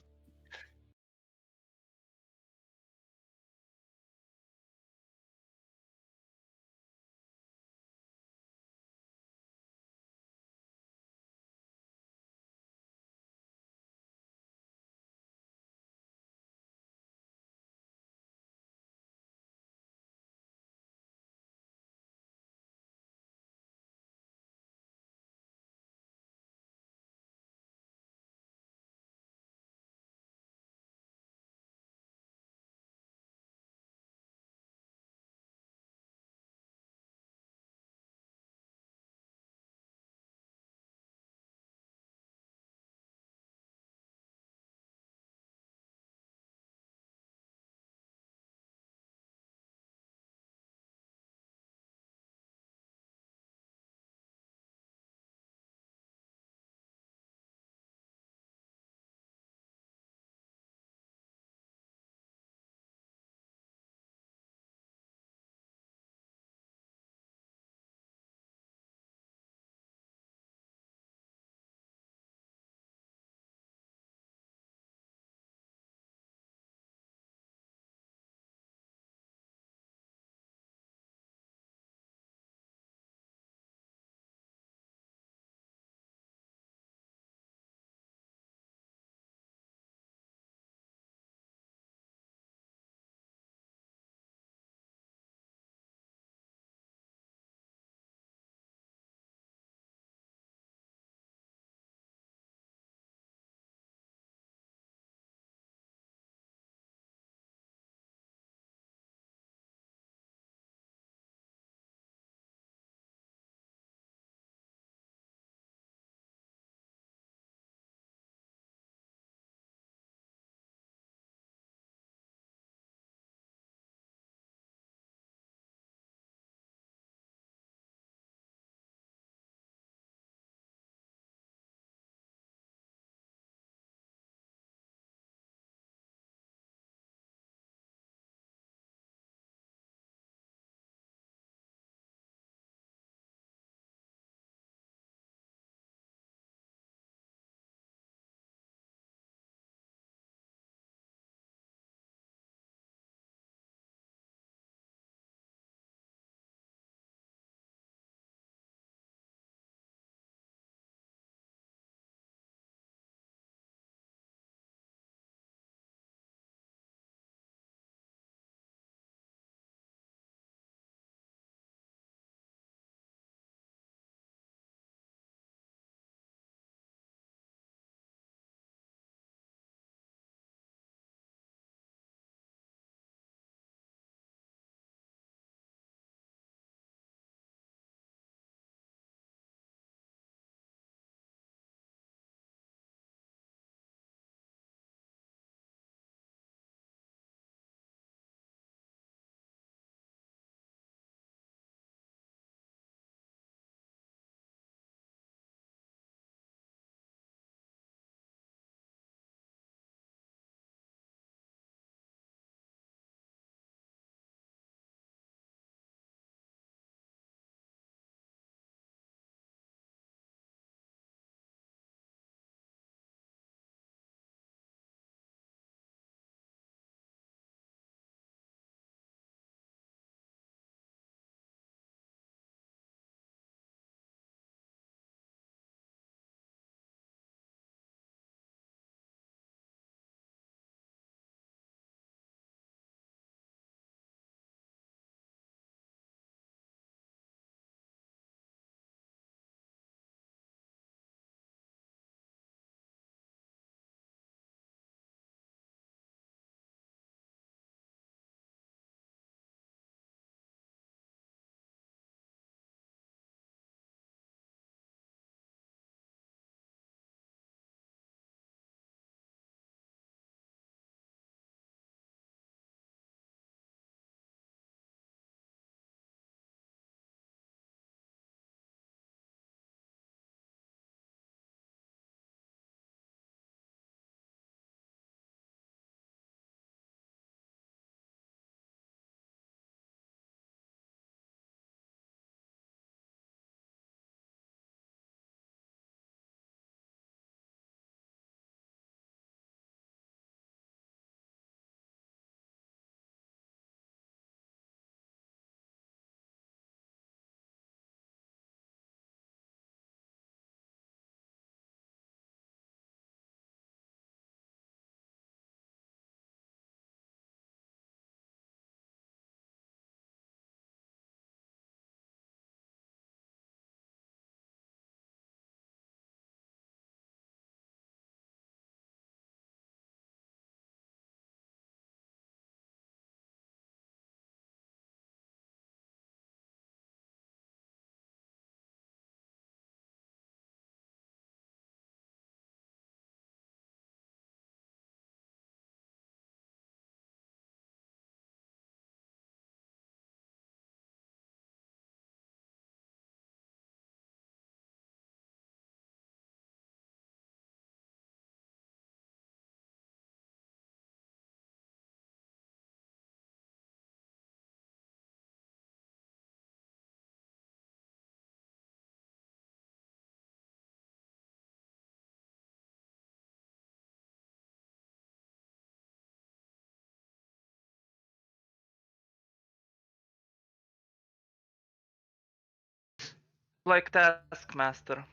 like Taskmaster.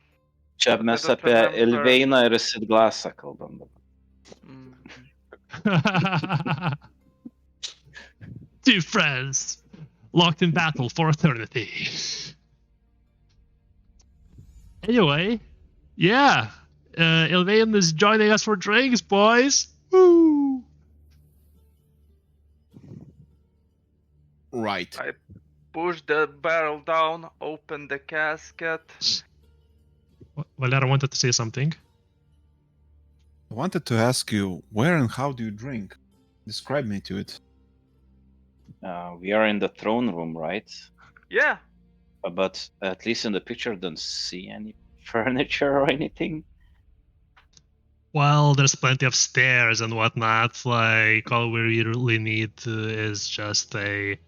Čia But I mes don't apie remember. Ilveiną ir Sidglasą kalbam dabar. Mm. Two friends locked in battle for eternity. Anyway, yeah, Ilvain is joining us for drinks, boys. Woo! Right. I push the barrel down, open the casket. Valera wanted to say something. I wanted to ask you, where and how do you drink? Describe me to it. We are in the throne room, right? Yeah, But at least in the picture, don't see any furniture or anything. Well, there's plenty of stairs and whatnot. Like all we really need is just a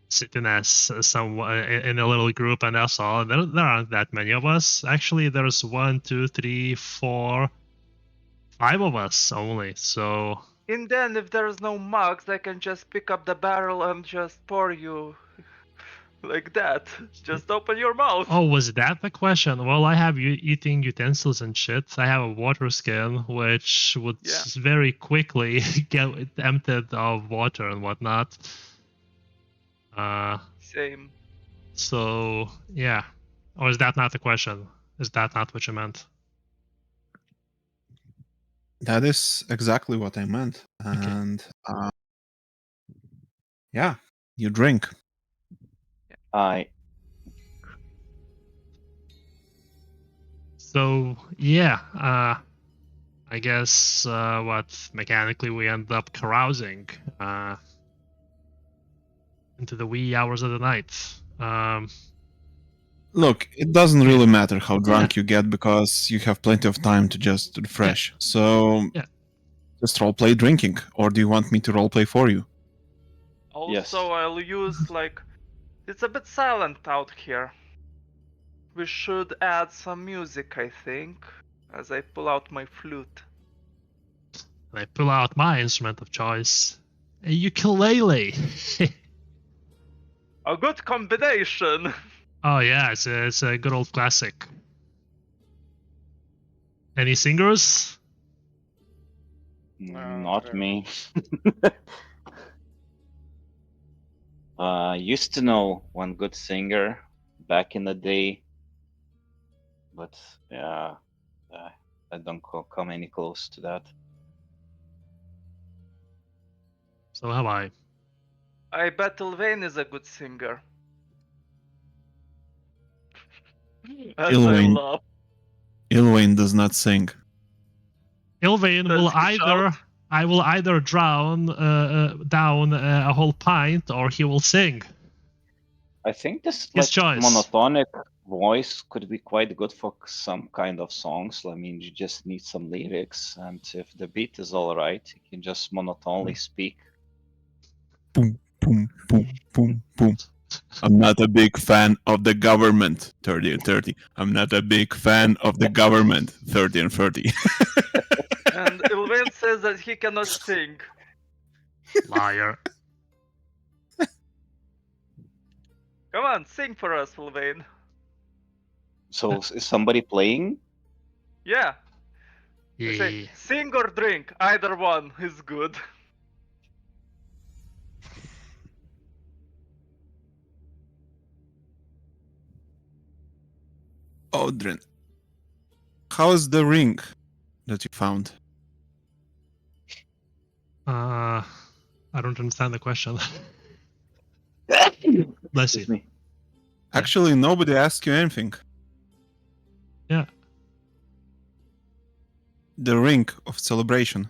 sitting as someone in a little group, and that's all. There aren't that many of us. Actually, there's 1, 2, 3, 4, 5 of us only. So and then if there's no mugs, I can just pick up the barrel and just pour you like that. Just open your mouth. oh, was that the question? Well, I have eating utensils and shit. I have a water skin, which would Yeah. very quickly get emptied of water and whatnot. Same. So yeah. Or is that not the question? Is that not what you meant? That is exactly what I meant. And yeah, you drink. So yeah, I guess what mechanically we end up carousing into the wee hours of the night. Look, it doesn't really matter how drunk you get because you have plenty of time to just refresh. So Yeah. just roleplay drinking, or do you want me to roleplay for you? Also, Yes. I'll use like it's a bit silent out here. We should add some music, I think, as I pull out my flute. And I pull out my instrument of choice, a ukulele. A good combination. Oh yeah, it's a good old classic. Any singers? Not Okay. me. Used to know one good singer back in the day, but yeah, I don't come any close to that. So have I. I bet Ilvain is a good singer. As I Ilvain. laugh. Ilvain does not sing. Ilvain Does will he either shout? I will either drown down a whole pint, or he will sing. I think this His like choice. monotonic voice could be quite good for some kind of songs. I mean, you just need some lyrics, and if the beat is all right, you can just monotonely speak. Boom, boom, boom, boom, boom. I'm not a big fan of the government. 30 and 30. I'm not a big fan of the government. 30 and 30. And Ilvain says that he cannot sing. Liar. Come on, sing for us, Ilvain. So is somebody playing? Yeah. I say, Yeah. sing or drink, either one is good. Odrin, how's the ring that you found? I don't understand the question. Bless you. Excuse me. Actually, nobody asked you anything. Yeah. The ring of celebration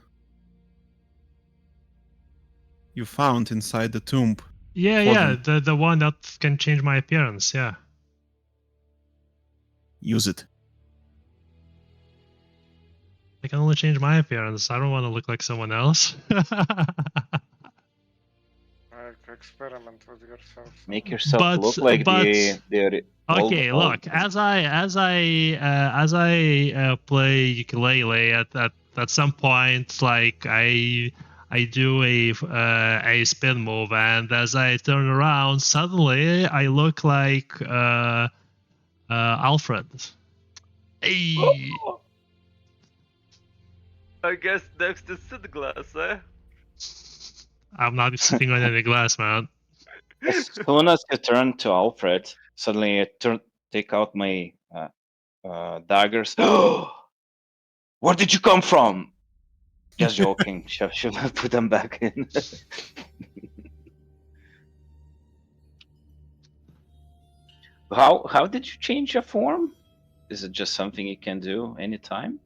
you found inside the tomb. Yeah, For yeah, them. the one that can change my appearance, yeah. Use it. I can only change my appearance. I don't want to look like someone else. Like, experiment with yourself. Make yourself But- look like but- the old- Okay, old- look, as I play ukulele at some point, like I do a spin move, and as I turn around, suddenly I look like Alfred. Hey, I guess next is Sid Glass, eh? I'm not sitting on any glass, man. As soon as you turn to Alfred, suddenly I take out my daggers. Where did you come from? Just joking. Should I put them back in? How did you change your form? Is it just something you can do anytime?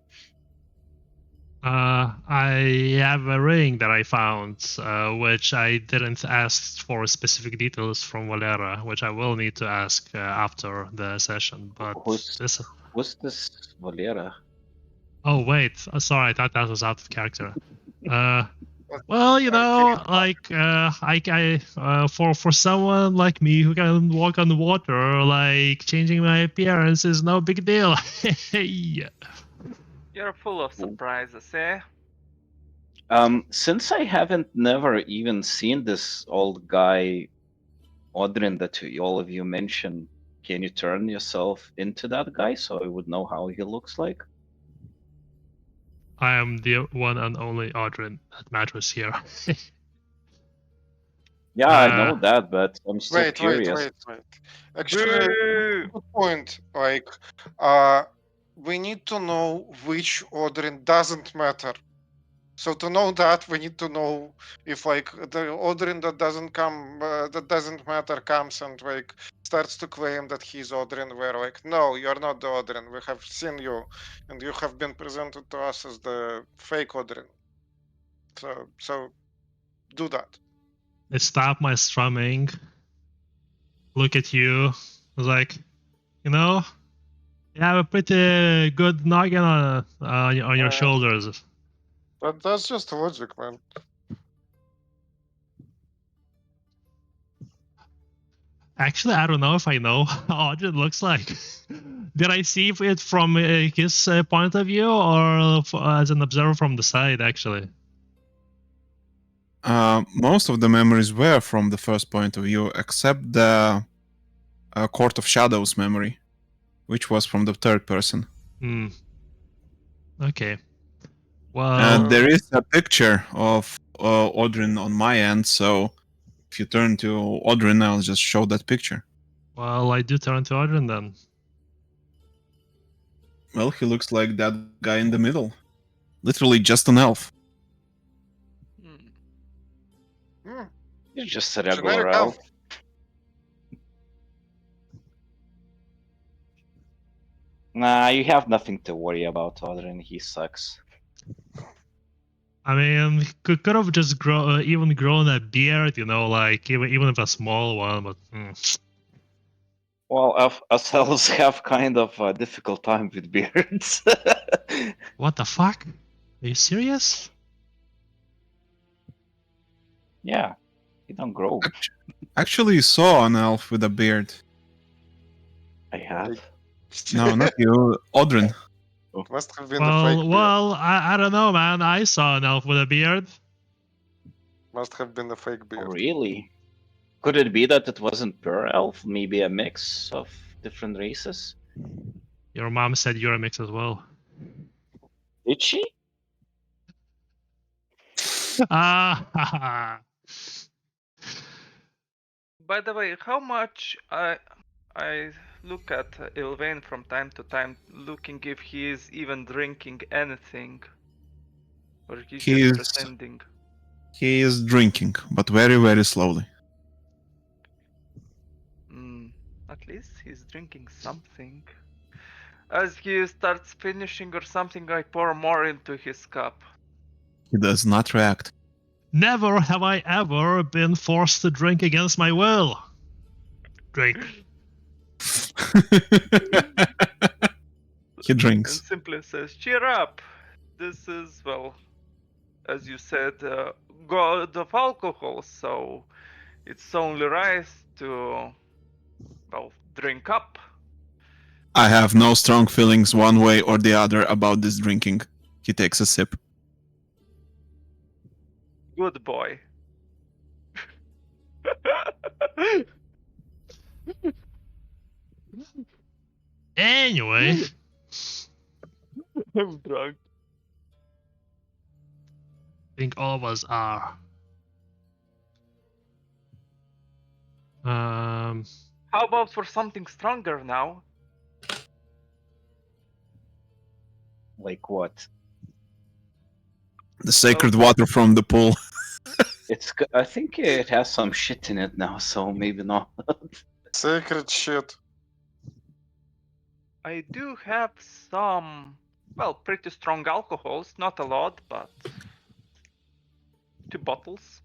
I have a ring that I found, which I didn't ask for specific details from Valera, which I will need to ask after the session. But Who's this. this Valera? Oh wait, sorry, I thought that was out of character. Well, you I think know, like for someone like me who can walk on the water, like changing my appearance is no big deal. Hey. You're full of surprises, eh? Since I haven't never even seen this old guy, Odrin, that all of you mentioned, can you turn yourself into that guy so I would know how he looks like? I am the one and only Audrin that matters here. Yeah, I know that, but I'm still wait. curious. Actually, Boo! good point. Like, we need to know which Odrin doesn't matter. So to know that, we need to know if like the Odrin that doesn't matter comes and like starts to claim that he's Odrin. We're like, no, you're not the Odrin. We have seen you, and you have been presented to us as the fake Odrin. So do that. I stop my strumming, look at you, I was like, you know, you have a pretty good noggin on your Uh, shoulders. But that's just logic, man. Actually, I don't know if I know how Audrin looks like. Did I see it from his point of view or as an observer from the side, actually? Most of the memories were from the first point of view, except the Court of Shadows memory, which was from the third person. Hmm. Okay. Well, And there is a picture of Odrin on my end, so if you turn to Odrin, I'll just show that picture. well, I do turn to Audrin then. Well, he looks like that guy in the middle. Literally just an elf. Hmm, You're just a regular generic elf. elf. Nah, you have nothing to worry about, Odrin. He sucks. I mean, could have just even grown a beard, you know, like even if a small one, but Well, us elves have kind of a difficult time with beards. what the fuck? Are you serious? Yeah, you don't grow. Actually saw an elf with a beard. I have. No, not you, Odrin. Must have been the fake beard. Well, I don't know, man. I saw an elf with a beard. Must have been the fake Oh, beard. really? Could it be that it wasn't pure elf? Maybe a mix of different races? Your mom said you're a mix as well. Did she? Ah, By the way, how much I look at Ilvain from time to time, looking if he is even drinking anything, or he's He just is pretending. he is drinking, but very, very slowly. At least he's drinking something. As he starts finishing or something, I pour more into his cup. He does not react. never have I ever been forced to drink against my will. Drink. He And drinks. simply says, "Cheer up! This is, well, as you said, god of alcohol, so it's only right to, well, drink up." I have no strong feelings one way or the other about this drinking. He takes a sip. Good boy. Anyway, I'm drunk. I think all of us are. How about for something stronger now? Like what? The sacred water from the pool. I think it has some shit in it now, so maybe not. Sacred shit. I do have some, well, pretty strong alcohols. Not a lot, but 2 bottles.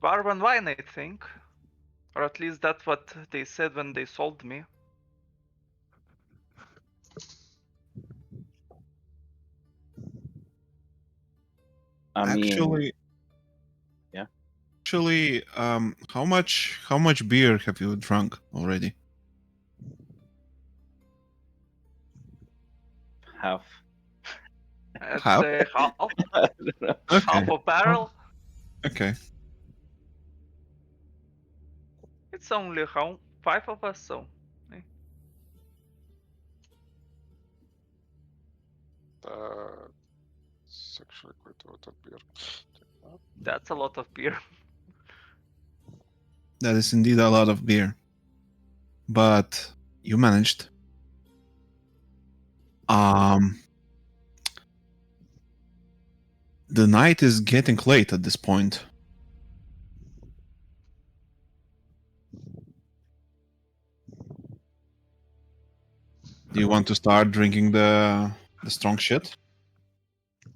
Dwarven wine, I think. Or at least that's what they said when they sold me. I mean, Actually, Actually, how much beer have you drunk already? half. I'd Half? say half, I don't know. Okay. half a barrel. Okay. It's only 5 of us, so It's actually quite a lot of beer. that's a lot of beer. That is indeed a lot of beer. But you managed. The night is getting late at this point. Do you want to start drinking the strong shit?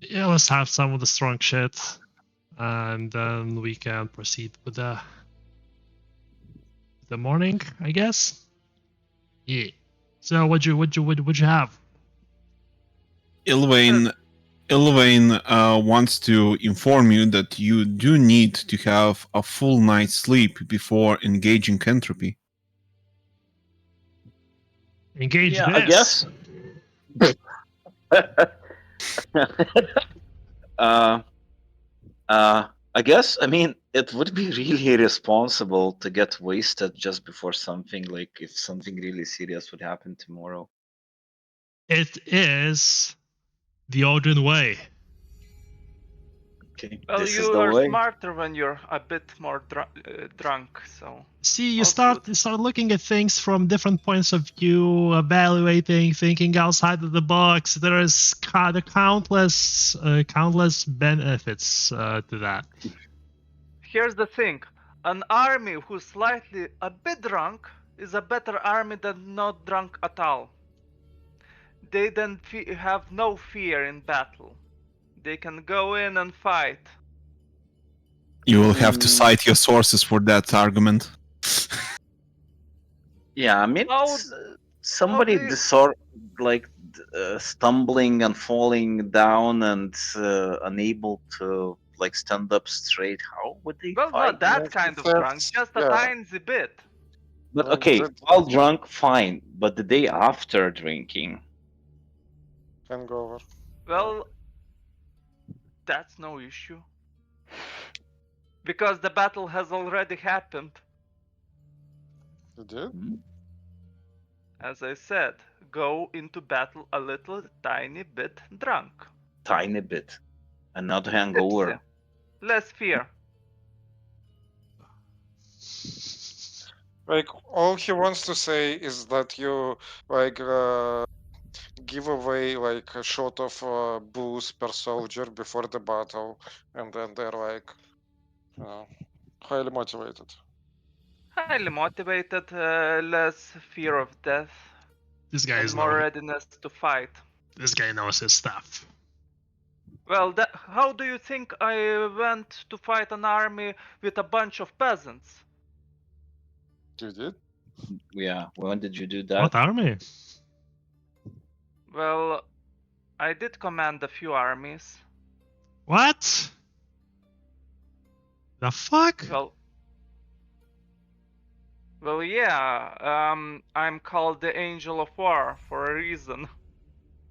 yeah, let's have some of the strong shit, and then we can proceed with the morning, I guess. Yeah. So what'd you have? Ilvain wants to inform you that you do need to have a full night's sleep before engaging entropy. Engage Yeah, I this. guess. I guess. I mean, it would be really irresponsible to get wasted just before something, like if something really serious would happen tomorrow. It is the Odrin way. Okay, Well, this is you the are way. smarter when you're a bit more drunk, so. See, you All start good. looking at things from different points of view, evaluating, thinking outside of the box. There is countless benefits to that. Here's the thing. An army who's slightly a bit drunk is a better army than not drunk at all. They then have no fear in battle. They can go in and fight. You will have to Mm. cite your sources for that argument. Yeah, I mean, How- somebody how do you- stumbling and falling down and unable to like stand up straight. How would they Well, fight? not that Yes, kind of that's- drunk, just a yeah. tiny bit. But Like okay, that- while drunk, fine. But the day after drinking, Hangover. Well, that's no issue. Because the battle has already happened. You did? As I said, go into battle a little tiny bit drunk. tiny bit, and not hangover. Tipsy. Less fear. Like all he wants to say is that you like give away like a shot of booze per soldier before the battle, and then they're like, you know, highly motivated. Highly motivated, less fear of death, This guy and is more readiness to fight. This guy knows his stuff. Well, how do you think I went to fight an army with a bunch of peasants? You did? Yeah, when did you do that? What army? Well, I did command a few armies. What? The fuck? Well, yeah. I'm called the Angel of War for a reason.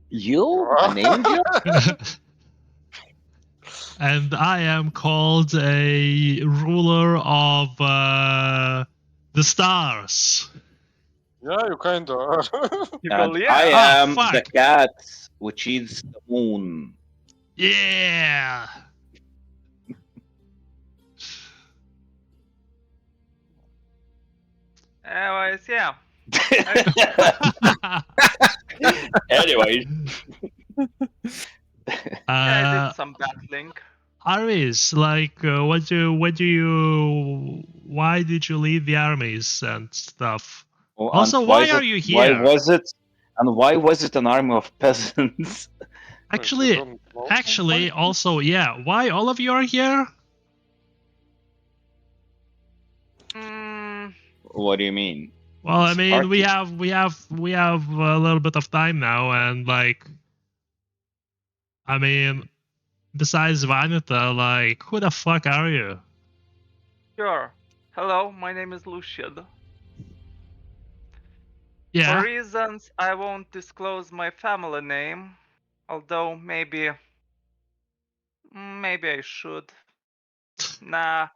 You, an angel? And I am called a ruler of the stars. Yeah, you kinda are. Well, And yeah. I Ah, am the fuck. cat which eats the moon. Yeah. Anyways, yeah. Anyways, I did uh, some battling. armies, like, why did you leave the armies and stuff? Also, and why are you here? why was it an army of peasants? Wait, you Actually, don't know actually, somebody? also, yeah, why all of you are here? Mm, What do you mean? Well, I It's a mean, we party. have a little bit of time now, and like, I mean, besides Vanita, like, who the fuck are you? sure. Hello, my name is Lucian. For Yeah. reasons I won't disclose my family name, although maybe I should. Nah,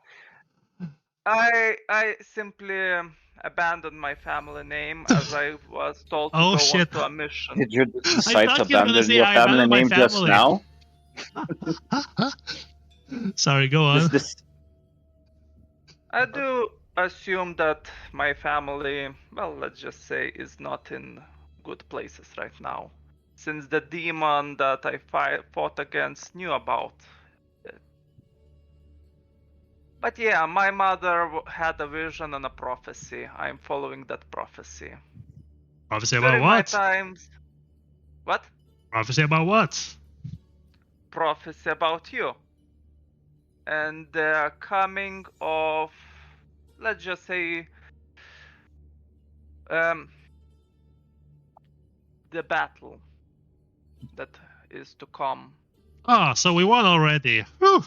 I simply abandoned my family name as I was told to Oh go shit! onto a mission. Did you I decide to thought you were gonna abandon say your I family abandoned my name just family. now? Sorry, go on. This I do assume that my family, well, let's just say, is not in good places right now, since the demon that I fought against knew about it. But yeah, my mother had a vision and a prophecy. I'm following that prophecy. Prophecy about During my what? times, what? Prophecy about what? Prophecy about you. And the coming of, let's just say, um, the battle that is to come. Oh, so we won already. Whew.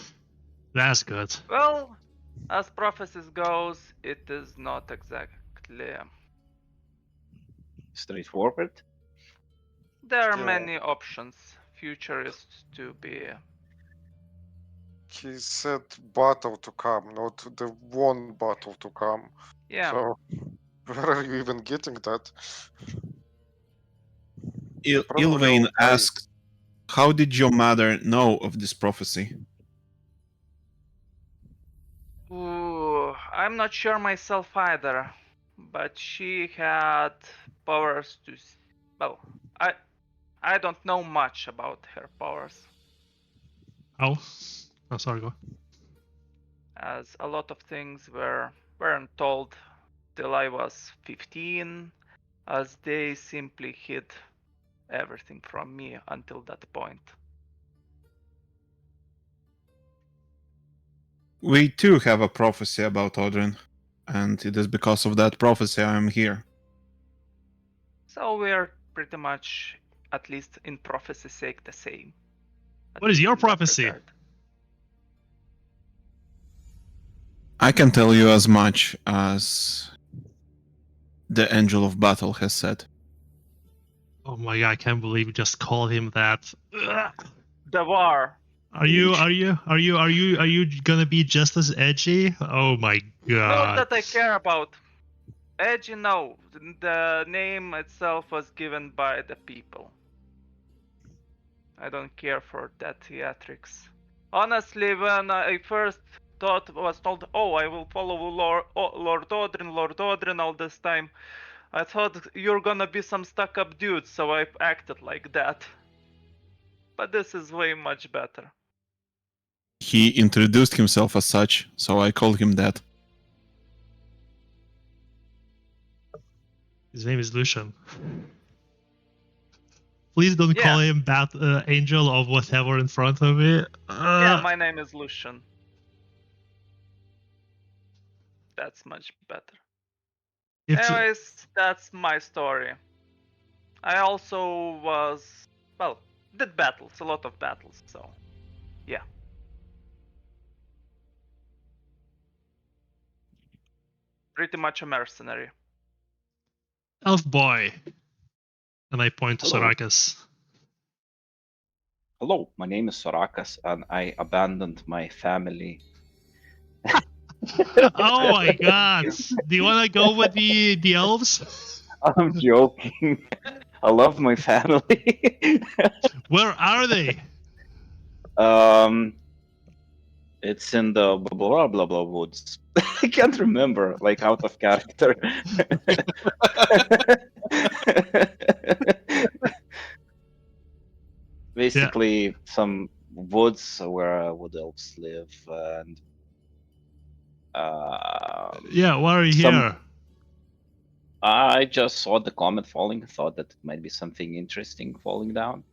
That's good. Well, as prophecies goes, it is not exactly. straightforward. There are Yeah. many options. Future is to be. He said battle to come, not the one battle to come. Yeah. So where are you even getting that? Probably Ilvain all right. asks, how did your mother know of this prophecy? Ooh, I'm not sure myself either, but she had powers to. Well, I don't know much about her powers, Oh, oh, sorry, go. as a lot of things weren't told till I was 15, as they simply hid everything from me until that point. We too have a prophecy about Odrin, and it is because of that prophecy I am here. So we're pretty much, at least in prophecy's sake, the same. At What is least your in that prophecy? regard. I can tell you as much as the Angel of Battle has said. Oh my god, I can't believe you just called him that. Ugh. The war. Are you gonna be just as edgy? Oh my Not god. that I care about. Edgy, no. The name itself was given by the people. I don't care for that theatrics. Honestly, when I first was told, oh, I will follow Lord Odrin all this time, I thought you're gonna be some stuck-up dude, so I acted like that. But this is way much better. He introduced himself as such, so I call him that. His name is Lucian. Please don't Yeah. call him Angel of whatever in front of me. Yeah, my name is Lucian. That's much better. Anyways, that's my story. I also did battles, a lot of battles, so yeah. Pretty much a mercenary. Elf boy. And I point to Hello. Sorakas. Hello, my name is Sorakas, and I abandoned my family. Oh my god. Do you wanna go with the elves? I'm joking. I love my family. Where are they? It's in the blah blah blah woods. I can't remember, like out of character. Basically, some woods where wood elves live, and Yeah, why are you some. here? I just saw the comet falling, thought that it might be something interesting falling down,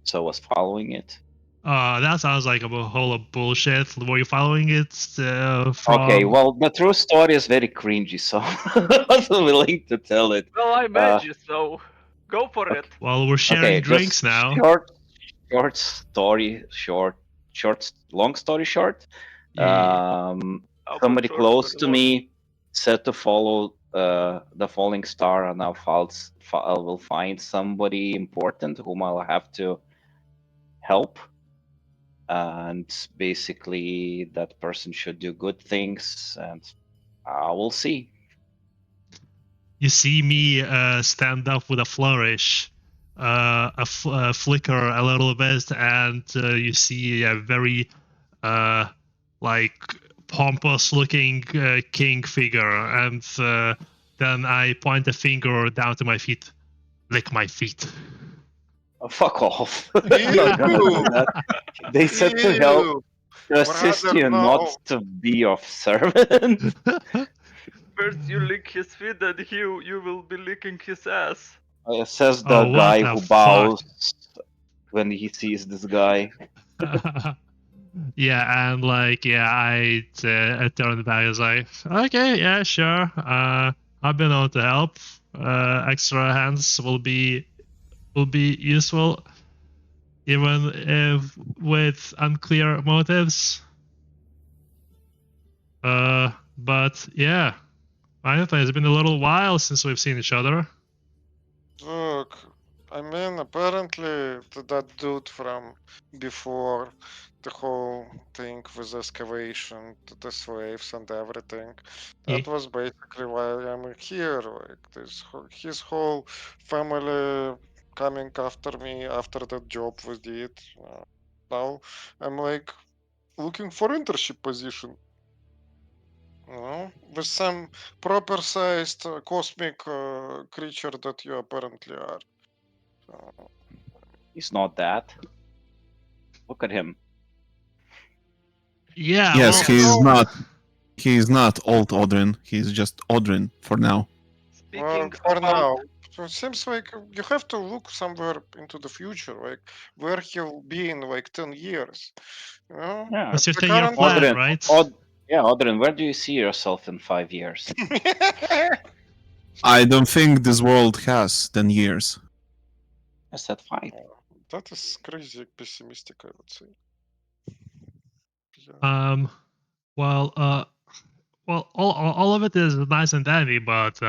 so I was following it. That sounds like a whole of bullshit. Were you following it from? Okay, well, the true story is very cringy, so I wasn't willing to tell it. Well, I made you, so go for it. Well, we're sharing Okay, drinks just now. long story short. Yeah. Somebody Short, close very to long. me said to follow the falling star, and I will find somebody important whom I'll have to help. And basically, that person should do good things, and I will see. You see me stand up with a flourish, flicker a little bit, and you see a very like pompous-looking king figure, and then I point a finger down to my feet. Lick my feet. Oh, fuck off! I'm not gonna do that. They said to help, to assist Brother, you, no. not to be of servant. First you lick his feet, and you will be licking his ass. Says the Oh, what guy the who fuck? bows when he sees this guy. Yeah, and like, yeah, I turned back. I was like, okay, yeah, sure. I've been on to help. Extra hands will be useful, even if with unclear motives. But yeah, honestly, it's been a little while since we've seen each other. Look, I mean, apparently that dude from before the whole thing with excavation, the slaves and everything, that Yeah. was basically why I'm here. Like his whole family coming after me after the job we did. Now I'm like looking for internship position. With some proper sized cosmic creature that you apparently are. He's not that. Look at him. Yeah. Yes, well, he's No. not. He's not old Odrin. He's just Odrin for now. Speaking For about now, so it seems like you have to look somewhere into the future, like where he'll be in like 10 years. You know? Yeah. what's your The 10-year current- plan, Odrin, right? Odrin, where do you see yourself in 5 years? I don't think this world has 10 years. I said 5. That is crazy pessimistic, I would say. Yeah. Well, all of it is nice and dandy, but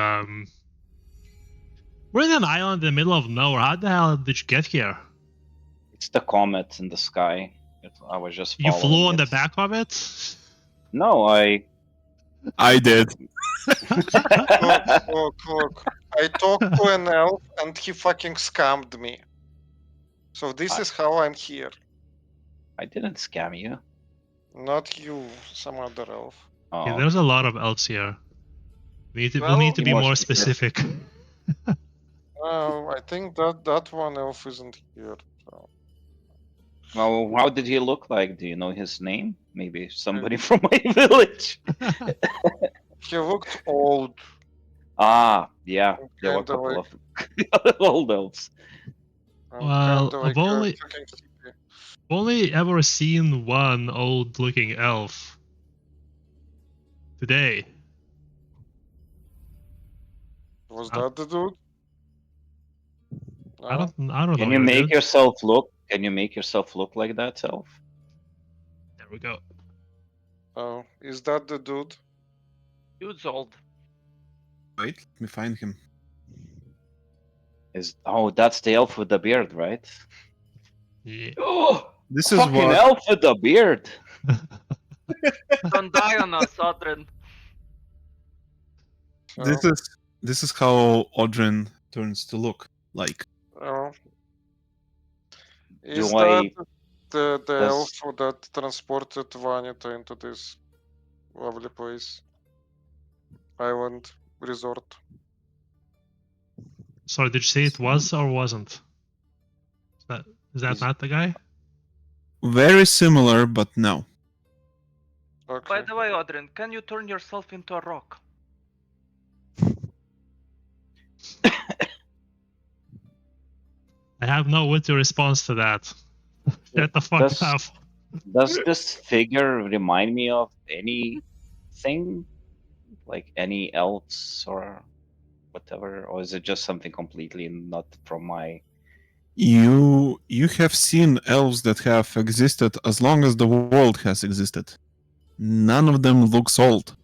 we're in an island in the middle of nowhere. How the hell did you get here? It's the comet in the sky. I was just You following flew on it. the back of it? No, I. I did. Look. I talked to an elf and he fucking scammed me. So this is how I'm here. I didn't scam you. Not you, some other elf. Oh, Yeah, there's a lot of elves here. We Well, need to be more more specific. specific. I think that one elf isn't here. So. well, how did he look like? Do you know his name? Maybe somebody from my village. He looked old. Ah, yeah, there were a Kinda couple of old elves. Well, Kinda I've only- fucking hippie. Only ever seen one old-looking elf. Today. Was Oh. that the dude? No? I don't know. Can you your make dude. yourself look? Can you make yourself look like that elf? There we go. Oh, is that the dude? dude's old. Wait, let me find him. That's the elf with the beard, right? Yeah. Oh, This is fucking what elf with the beard. Don't die on us, Odrin. So, this is This is how Odrin turns to look like. Oh. Do Is I- that the does- elf that transported Vanita into this lovely place? Island resort. Sorry, did you say it was or wasn't? Is that Is- not the guy? Very similar, but no. Okay. By the way, Odrin, can you turn yourself into a rock? I have no witty response to that. Shut the fuck Does- up. Does this figure remind me of anything? Like any elves or whatever? Or is it just something completely not from my... You have seen elves that have existed as long as the world has existed. None of them looks old.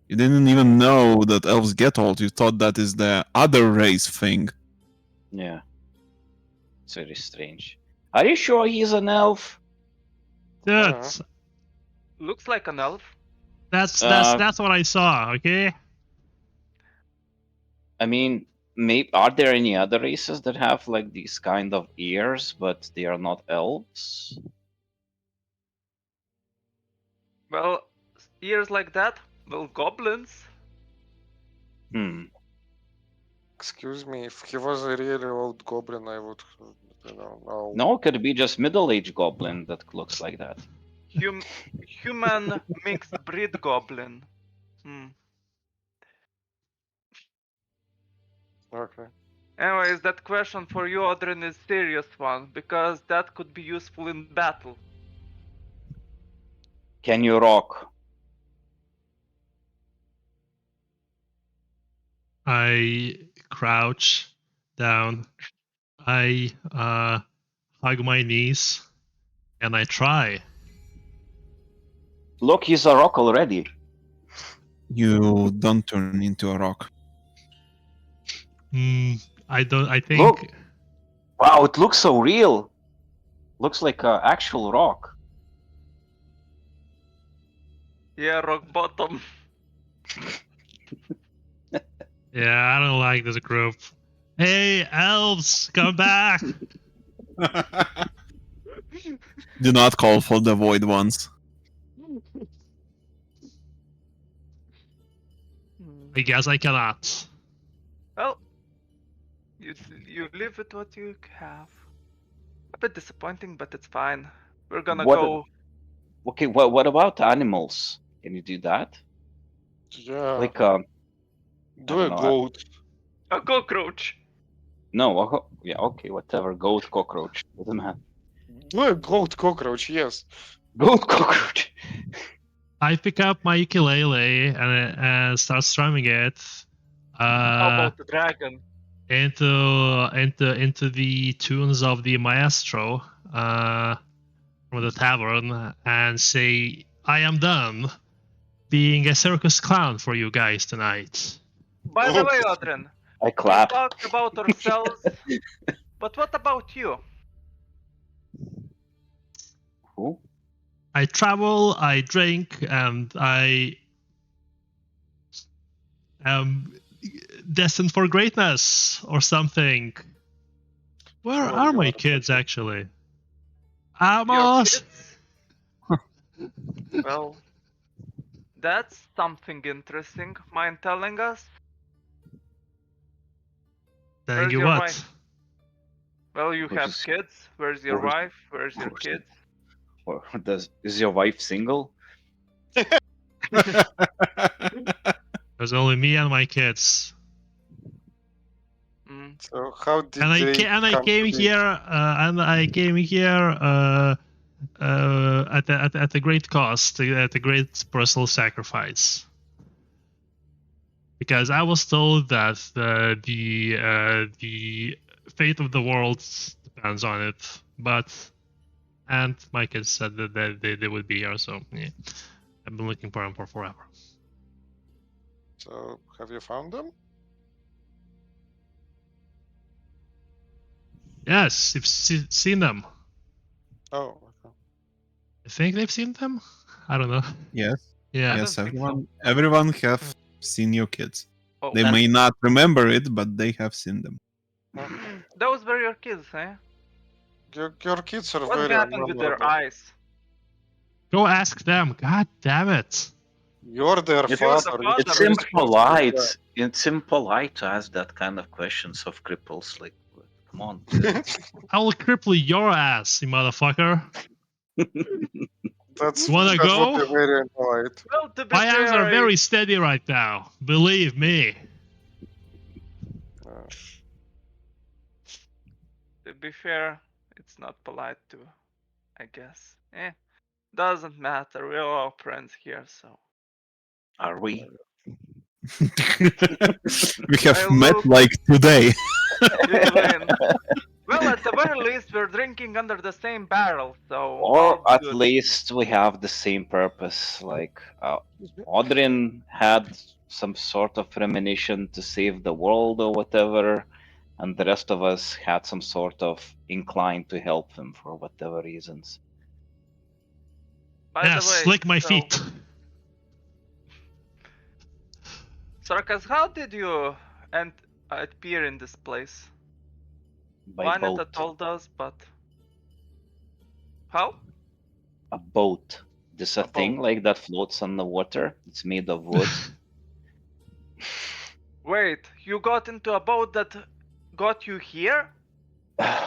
You didn't even know that elves get old. You thought that is the other race thing. Yeah. It's very strange. Are you sure he's an elf? Dude, Looks like an elf. that's Uh, what I saw, okay? I mean, are there any other races that have like these kind of ears, but they are not elves? Well, ears like that? Well, goblins. Hmm. Excuse me, if he was a really old goblin, I would, know. No, it could be just middle-aged goblin that looks like that. Human mixed breed goblin. Hmm. Okay. Anyways, that question for you, Odrin, is serious one, because that could be useful in battle. Can you rock? I crouch down. I hug my knees, and I try. Look, he's a rock already. You don't turn into a rock. I don't. I think. Look. Wow, it looks so real. Looks like an actual rock. Yeah, rock bottom. Yeah, I don't like this group. Hey, elves, come back! Do not call for the void ones. I guess I cannot. Well, you live with what you have. A bit disappointing, but it's fine. We're gonna What- go. Okay, what about animals? Can you do that? Yeah. Like do I a don't know, goat. A cockroach. No, yeah, okay, whatever. Goat, cockroach, doesn't matter. Do a goat cockroach, yes. Goat, cockroach. I pick up my ukulele and start strumming it. How about the dragon? Into the tunes of the maestro from the tavern and say, I am done being a circus clown for you guys tonight. By the way, Odrin, I we clap. talked about ourselves, but what about you? Who? I travel, I drink, and I am destined for greatness or something. Where Sure, are you my are. kids actually? Your Amos! kids? Well, that's something interesting. Mind telling us? Telling Where's you your what? wife? Well, you Which have is- kids. Where's your Where's- wife? Where's your where's- kids? Or is your wife single? There's only me and my kids. Mm. So how did And they I come came to be? here at a great cost, at a great personal sacrifice. Because I was told that the fate of the world depends on it, and my kids said that they would be here, so yeah, I've been looking for them for forever. So have you found them? Yes, you've seen them. Oh, okay. I think they've seen them. I don't know. Yes, Yeah. I yes, don't think so. everyone have seen your kids. Oh, They And- may not remember it, but they have seen them. those were your kids, eh? Your kids are What very happened with their unmemorable. eyes? Go ask them. God damn it. You're their It's- You're the father. father. It's It's impolite. It's impolite to ask that kind of questions of cripples. Like, come on. I will cripple your ass, you motherfucker. That's Wanna that would go? be very impolite. Well, to be My hands fair, are very steady right now. Believe me. to be fair, it's not polite to, I guess. Doesn't matter. We're all friends here, so. Are we? We have I met look- like today. You win. Well, at the very least, we're drinking under the same barrel, so. Or all's at good. least we have the same purpose. Like, Odrin had some sort of premonition to save the world or whatever, and the rest of us had some sort of incline to help him for whatever reasons. By Yes, the way, lick my so, feet. Sarkas, how did you appear in this place? By Vanetta boat. told us, but. How? A boat. This a A thing boat. like that floats on the water. It's made of wood. Wait, you got into a boat that got you here?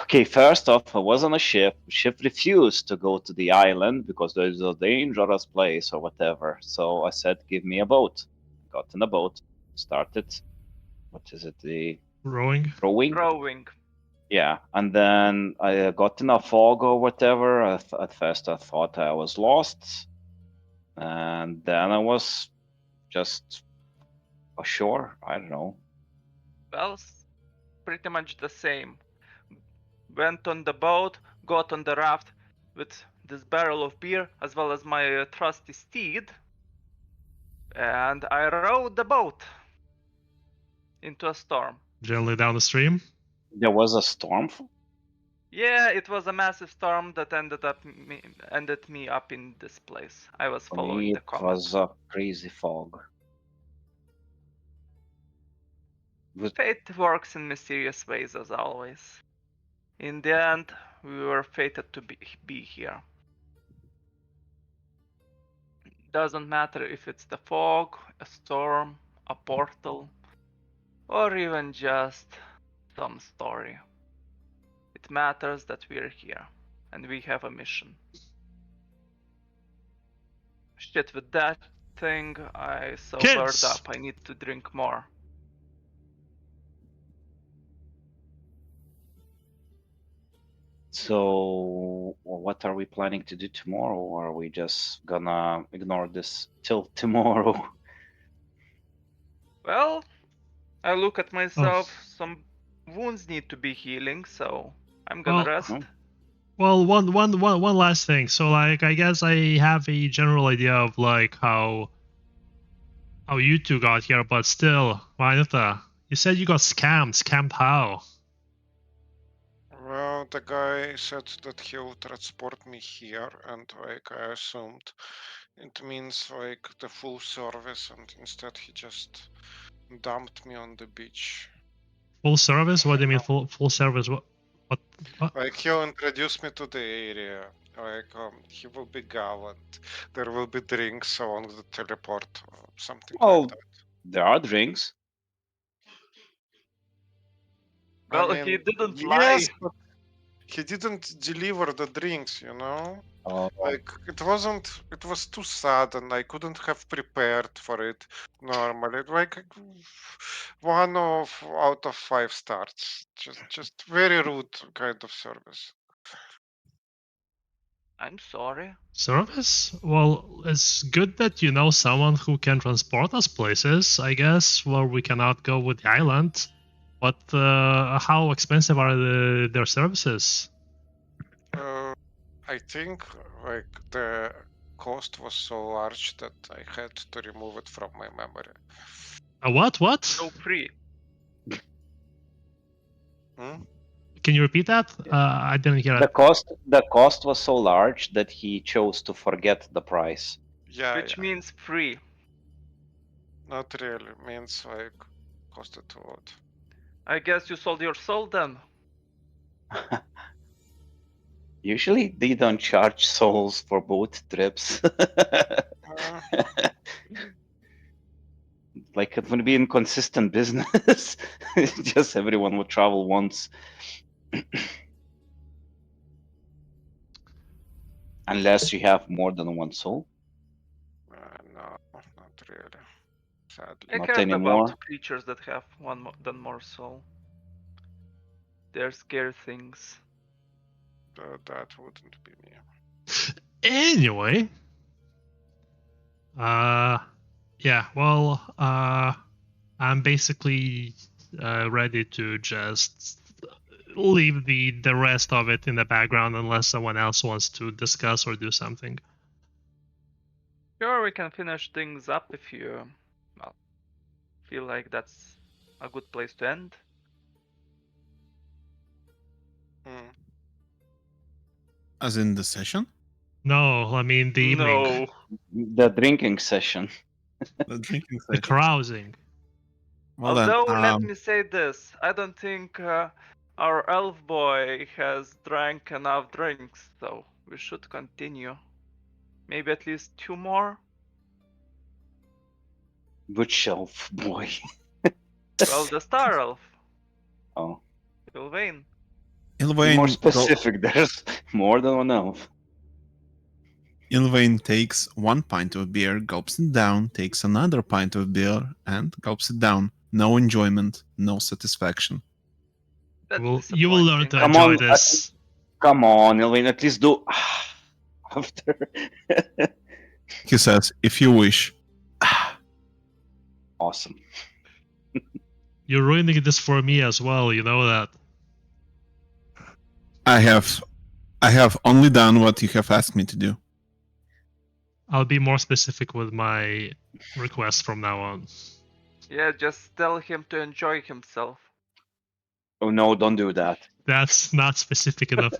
Okay, first off, I was on a ship. Ship refused to go to the island because there's a dangerous place or whatever. So I said, "Give me a boat." Got in a boat, started. What is it? The Rowing. rowing. Rowing. Yeah, and then I got in a fog or whatever. At first, I thought I was lost, and then I was just ashore. I don't know. Well, pretty much the same. Went on the boat, got on the raft with this barrel of beer as well as my trusty steed, and I rowed the boat into a storm. Gently down the stream. There was a storm. Yeah, it was a massive storm that ended me up in this place. I was For following me, the it comet. was a crazy fog. Fate works in mysterious ways as always. In the end, we were fated to be here. Doesn't matter if it's the fog, a storm, a portal, or even just some story. It matters that we're here, and we have a mission. Shit, with that thing, I sobered Kids! up. I need to drink more. So, what are we planning to do tomorrow? Or are we just gonna ignore this till tomorrow? Well, I look at myself, some wounds need to be healing, so I'm gonna Well, rest. Well, one last thing. So, like, I guess I have a general idea of like how you two got here, but still, Vanetta, you said you got scammed. Scammed how? Well, the guy said that he will transport me here, and like I assumed it means like the full service, and instead he just dumped me on the beach. Full service? What do you mean full service? What? Like he'll introduce me to the area. Like he will be gallant. There will be drinks along the teleport or something Oh, like that. there are drinks. Well, I he mean, didn't yes, lie. but he didn't deliver the drinks, you know? Oh, Like it was too sudden. I couldn't have prepared for it normally. Like 1 out of 5 stars. Just very rude kind of service. I'm sorry. Service? Well, it's good that you know someone who can transport us places, I guess, where we cannot go with the island. But how expensive are their services? I think like the cost was so large that I had to remove it from my memory. What? So free. Hmm? Can you repeat that? I didn't hear the it. cost was so large that he chose to forget the price. Yeah, Which yeah. means free. Not really. Means like Costed to what? I guess you sold your soul then. Usually they don't charge souls for boat trips. Uh, Like it would be inconsistent business. Just everyone would travel once. Unless you have more than one soul. no, not really. Sadly. I Not heard anymore. about creatures that have than more soul. They're scary things. That wouldn't be me. Anyway, yeah. Well, I'm basically ready to just leave the rest of it in the background unless someone else wants to discuss or do something. Sure, we can finish things up if you well, feel like that's a good place to end. Hmm. As in the session? No, I mean the evening, No. The drinking session. The drinking the session. carousing. Well then, Although, let me say this, I don't think our elf boy has drank enough drinks, so we should continue. Maybe at least 2 more? Which shelf, boy? Well, the star elf, Oh, Sylvain. be more Ilvain, specific. There's more than one elf. Ilvain takes 1 pint of beer, gulps it down, takes another pint of beer, and gulps it down. No enjoyment, no satisfaction. That's You will learn to disappointing. Come enjoy on, this. Come on, Elvin, at least do after. He says, if you wish. Awesome. You're ruining this for me as well. You know that. I have only done what you have asked me to do. I'll be more specific with my request from now on. Yeah, just tell him to enjoy himself. Oh no, don't do that. That's not specific enough.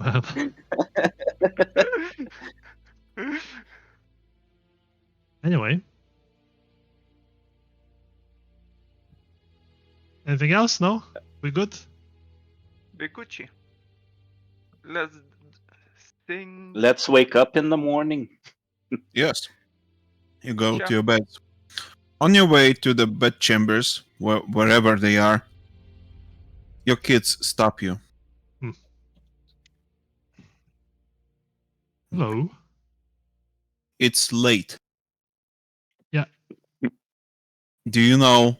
Anyway. Anything else? No? We good? Biguchi. Let's sing. Let's wake up in the morning. Yes. You go Sure. to your beds. On your way to the bed chambers, wherever they are, your kids stop you. Hello. It's late. Yeah. Do you know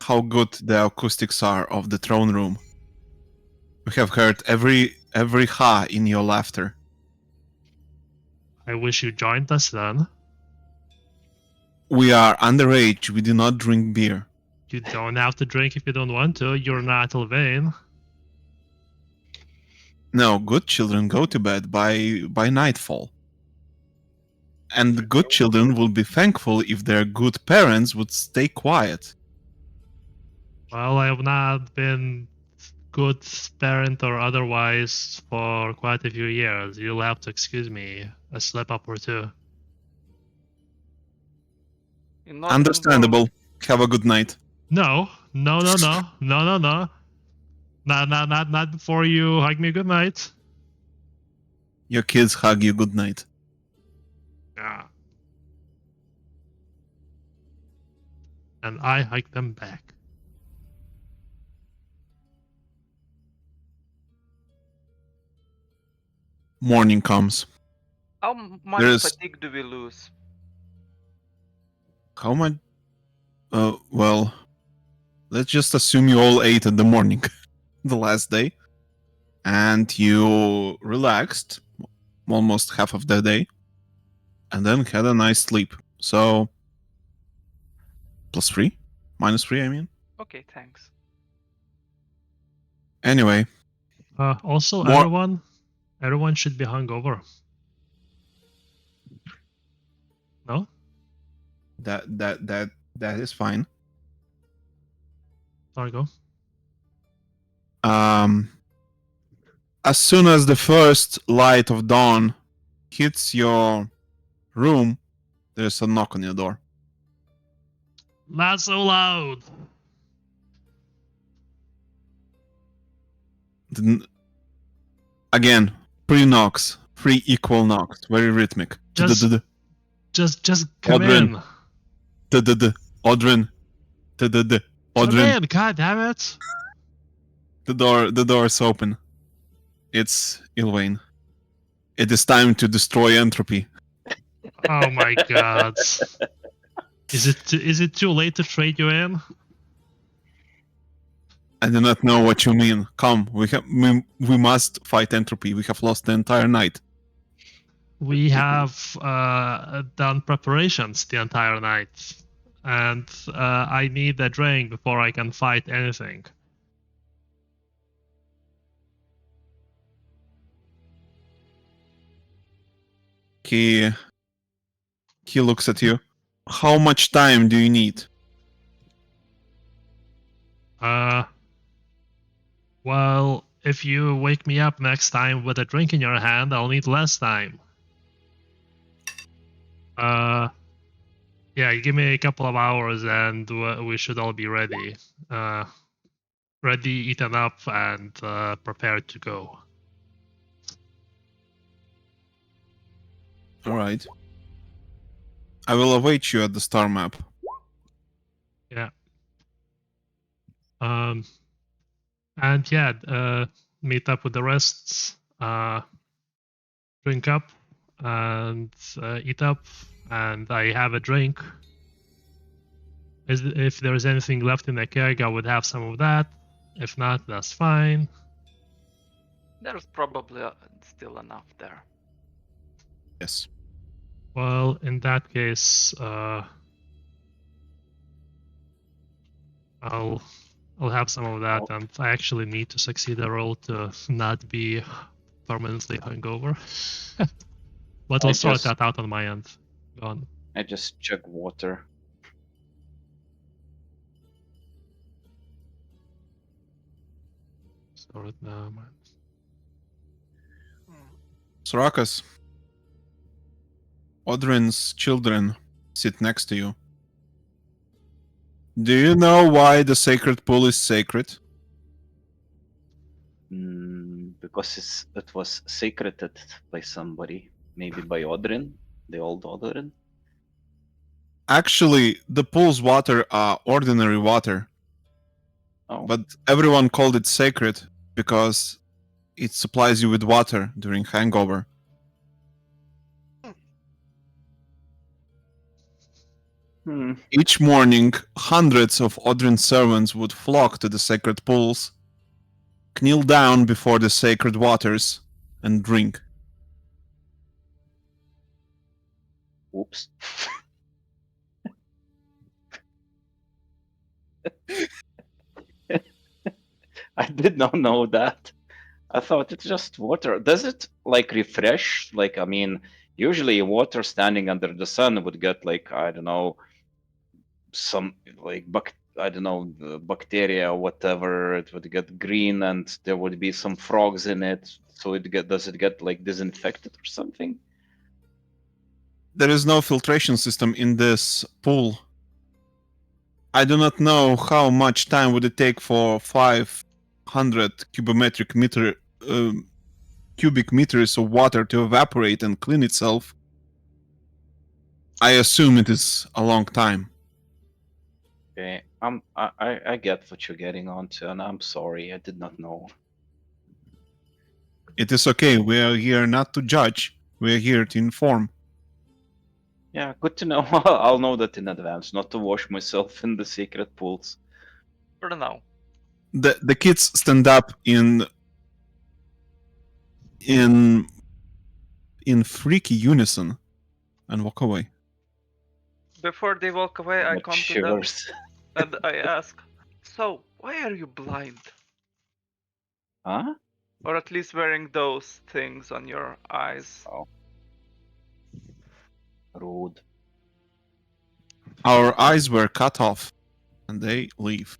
how good the acoustics are of the throne room? We have heard every ha in your laughter. I wish you joined us then. We are underage. We do not drink beer. You don't have to drink if you don't want to. You're not Elvain. No, good children go to bed by nightfall. And the good children will be thankful if their good parents would stay quiet. Well, I have not been good parent or otherwise for quite a few years. You'll have to excuse me a slip up or two. In Northern Understandable. Have a good night. No. Not before you hug me good night. Your kids hug you good night. Yeah. And I hug them back. Morning comes. How much There's- fatigue do we lose? How much? Well, let's just assume you all ate in the morning, the last day, and you relaxed almost half of the day, and then had a nice sleep. So, +3? -3, I mean. Okay, thanks. Anyway, Also, More- everyone should be hungover. No? that is fine. Sorry, go. As soon as the first light of dawn hits your room, there's a knock on your door. Not so loud. Again, 3 knocks, 3 equal knocks, very rhythmic. Just come Odrin. in. Odrin. Come Odrin. in, god damn it. The door is open. It's Ilvain. It is time to destroy entropy. Oh my god. Is it too late to trade you in? I do not know what you mean. Come, we must fight entropy. We have lost the entire night. We have done preparations the entire night, and I need a drink before I can fight anything. He looks at you. How much time do you need? Well, if you wake me up next time with a drink in your hand, I'll need less time. Yeah, give me a couple of hours and we should all be ready. Ready, eaten up, and prepared to go. Alright. I will await you at the star map. Yeah. And yeah, meet up with the rest, drink up, and eat up, and I have a drink. If there's anything left in the keg, I would have some of that. If not, that's fine. There's probably still enough there. Yes. Well, in that case, I'll have some of that, and I actually need to succeed a roll to not be permanently hungover. But I'll sort that out on my end. Go on. I just chug water. Sort it now, man. Sorakas. Odrin's children sit next to you. Do you know why the sacred pool is sacred? Because it was secreted by somebody. Maybe by Odrin, the old Odrin. Actually, the pool's water are ordinary water. Oh. But everyone called it sacred because it supplies you with water during hangover. Each morning, hundreds of Odrin servants would flock to the sacred pools, kneel down before the sacred waters, and drink. Oops. I did not know that. I thought it's just water. Does it like refresh? Like, I mean, usually water standing under the sun would get like, I don't know, some like the bacteria or whatever. It would get green and there would be some frogs in it. So does it get like disinfected or something? There is no filtration system in this pool. I do not know how much time would it take for 500 cubic meters of water to evaporate and clean itself. I assume it is a long time. Okay, I get what you're getting onto, and I'm sorry, I did not know. It is okay. We are here not to judge. We are here to inform. Yeah, good to know. I'll know that in advance, not to wash myself in the secret pools. For now. The kids stand up in freaky unison and walk away. Before they walk away, I But come to them shivers. and I ask, so, why are you blind? Huh? Or at least wearing those things on your eyes. Oh. Rude. Our eyes were cut off, and they leave.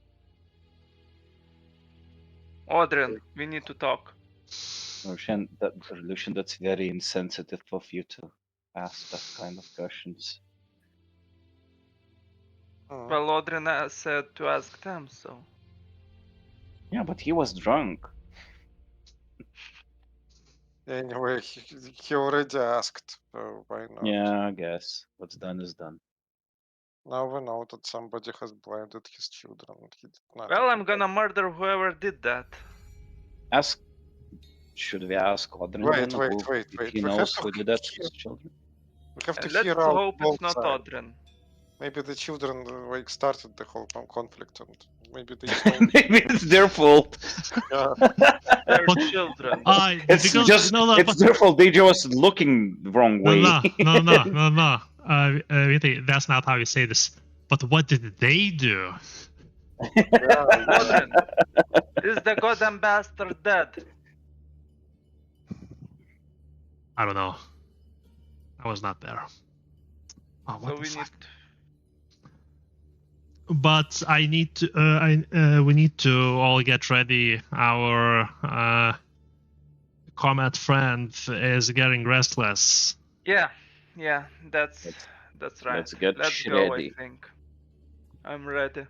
Odrin, we need to talk. Lucian, that's very insensitive of you to ask that kind of questions. Well, Odrin said to ask them, so. Yeah, but he was drunk. Anyway, he already asked, so why not? Yeah, I guess what's done is done. Now we know that somebody has blinded his children. He did nothing Well, I'm about gonna murder whoever did that. Ask. Should we ask Odrin Wait, then, wait, who, wait, if wait. he We have knows to who did that to hear, his children? we have to And let's hear out hope both it's not sides. Odrin. Maybe the children like started the whole conflict, and maybe they stole. Maybe it's their fault. Yeah. They're But- children. It's because just no, it's their fault. They just looking the wrong way. no. Really, that's not how you say this. But what did they do? Odrin, is the goddamn bastard dead? I don't know. I was not there. Oh, what So the we fuck? need. But I need to. We need to all get ready. Our combat friend is getting restless. Yeah, that's right. Let's get Let's go. ready. I think. I'm ready.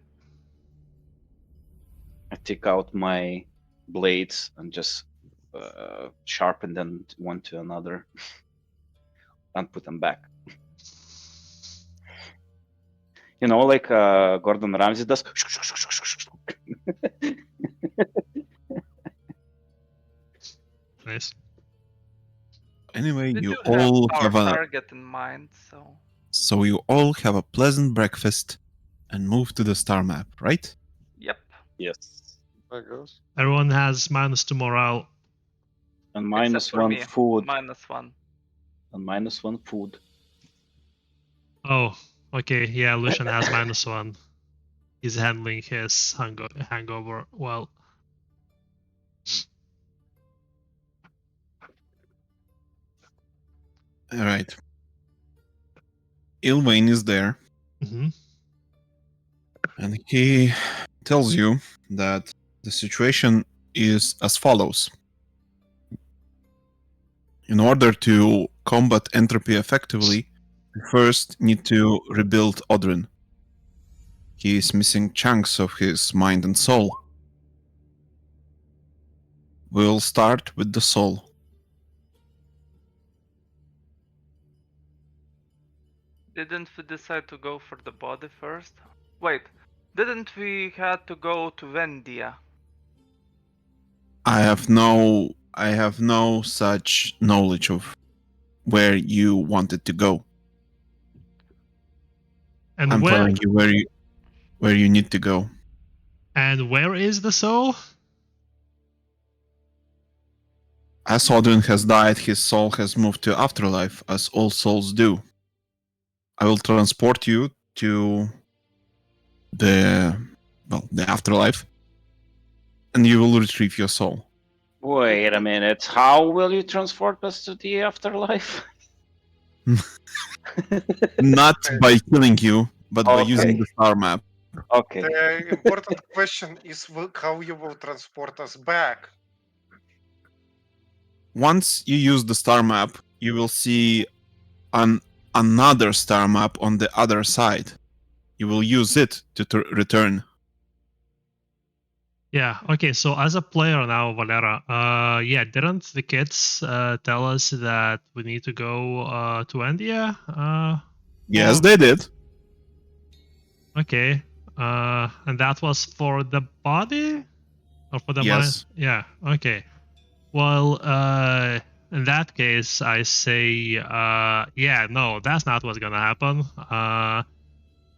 I take out my blades and just sharpen them one to another and put them back. You know, like Gordon Ramsay does. Nice. Anyway, We you do have all our have a target in mind, so. so you all have a pleasant breakfast and move to the star map, right? Yep. Yes. I guess. Everyone has -2 morale. And Except minus for one me. food. -1. And minus one food. Oh, okay. Yeah, Lucian has -1. He's handling his hangover well. All right. Ilvain is there, Hmm. and he tells you that the situation is as follows. In order to combat entropy effectively, we first need to rebuild Odrin. He is missing chunks of his mind and soul. We'll start with the soul. Didn't we decide to go for the body first? Wait, didn't we had to go to Wendia? I have no such knowledge of where you wanted to go. And I'm where telling you where you need to go. and where is the soul? As Odin has died, his soul has moved to afterlife, as all souls do. I will transport you to the afterlife, and you will retrieve your soul. Wait a minute. How will you transport us to the afterlife? Not by killing you, but by Okay. using the star map. Okay. The important question is how you will transport us back. Once you use the star map, you will see another star map on the other side. You will use it to return. Yeah. Okay. So as a player now, Valera, yeah, didn't the kids tell us that we need to go to India? Yes, Well- they did. Okay. And that was for the body, or for the Yes. mind? Yeah. Okay. Well, in that case, I say, yeah, no, that's not what's gonna happen.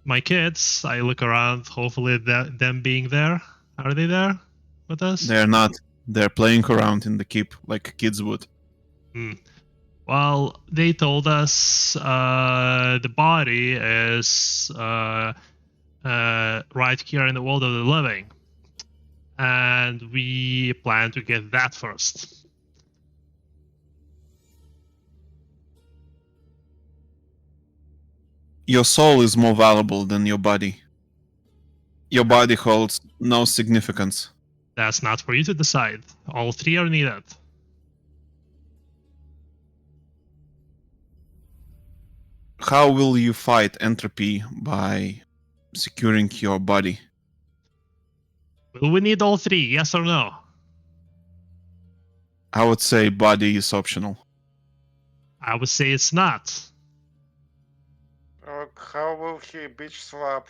My kids, I look around. Hopefully, them being there. Are they there with us? They're not. They're playing around in the keep like kids would. Well, they told us the body is right here in the world of the living, and we plan to get that first. Your soul is more valuable than your body. Your body holds no significance. That's not for you to decide. All three are needed. How will you fight entropy by securing your body? Will we need all three? Yes or no? I would say body is optional. I would say it's not. How will he bitch slap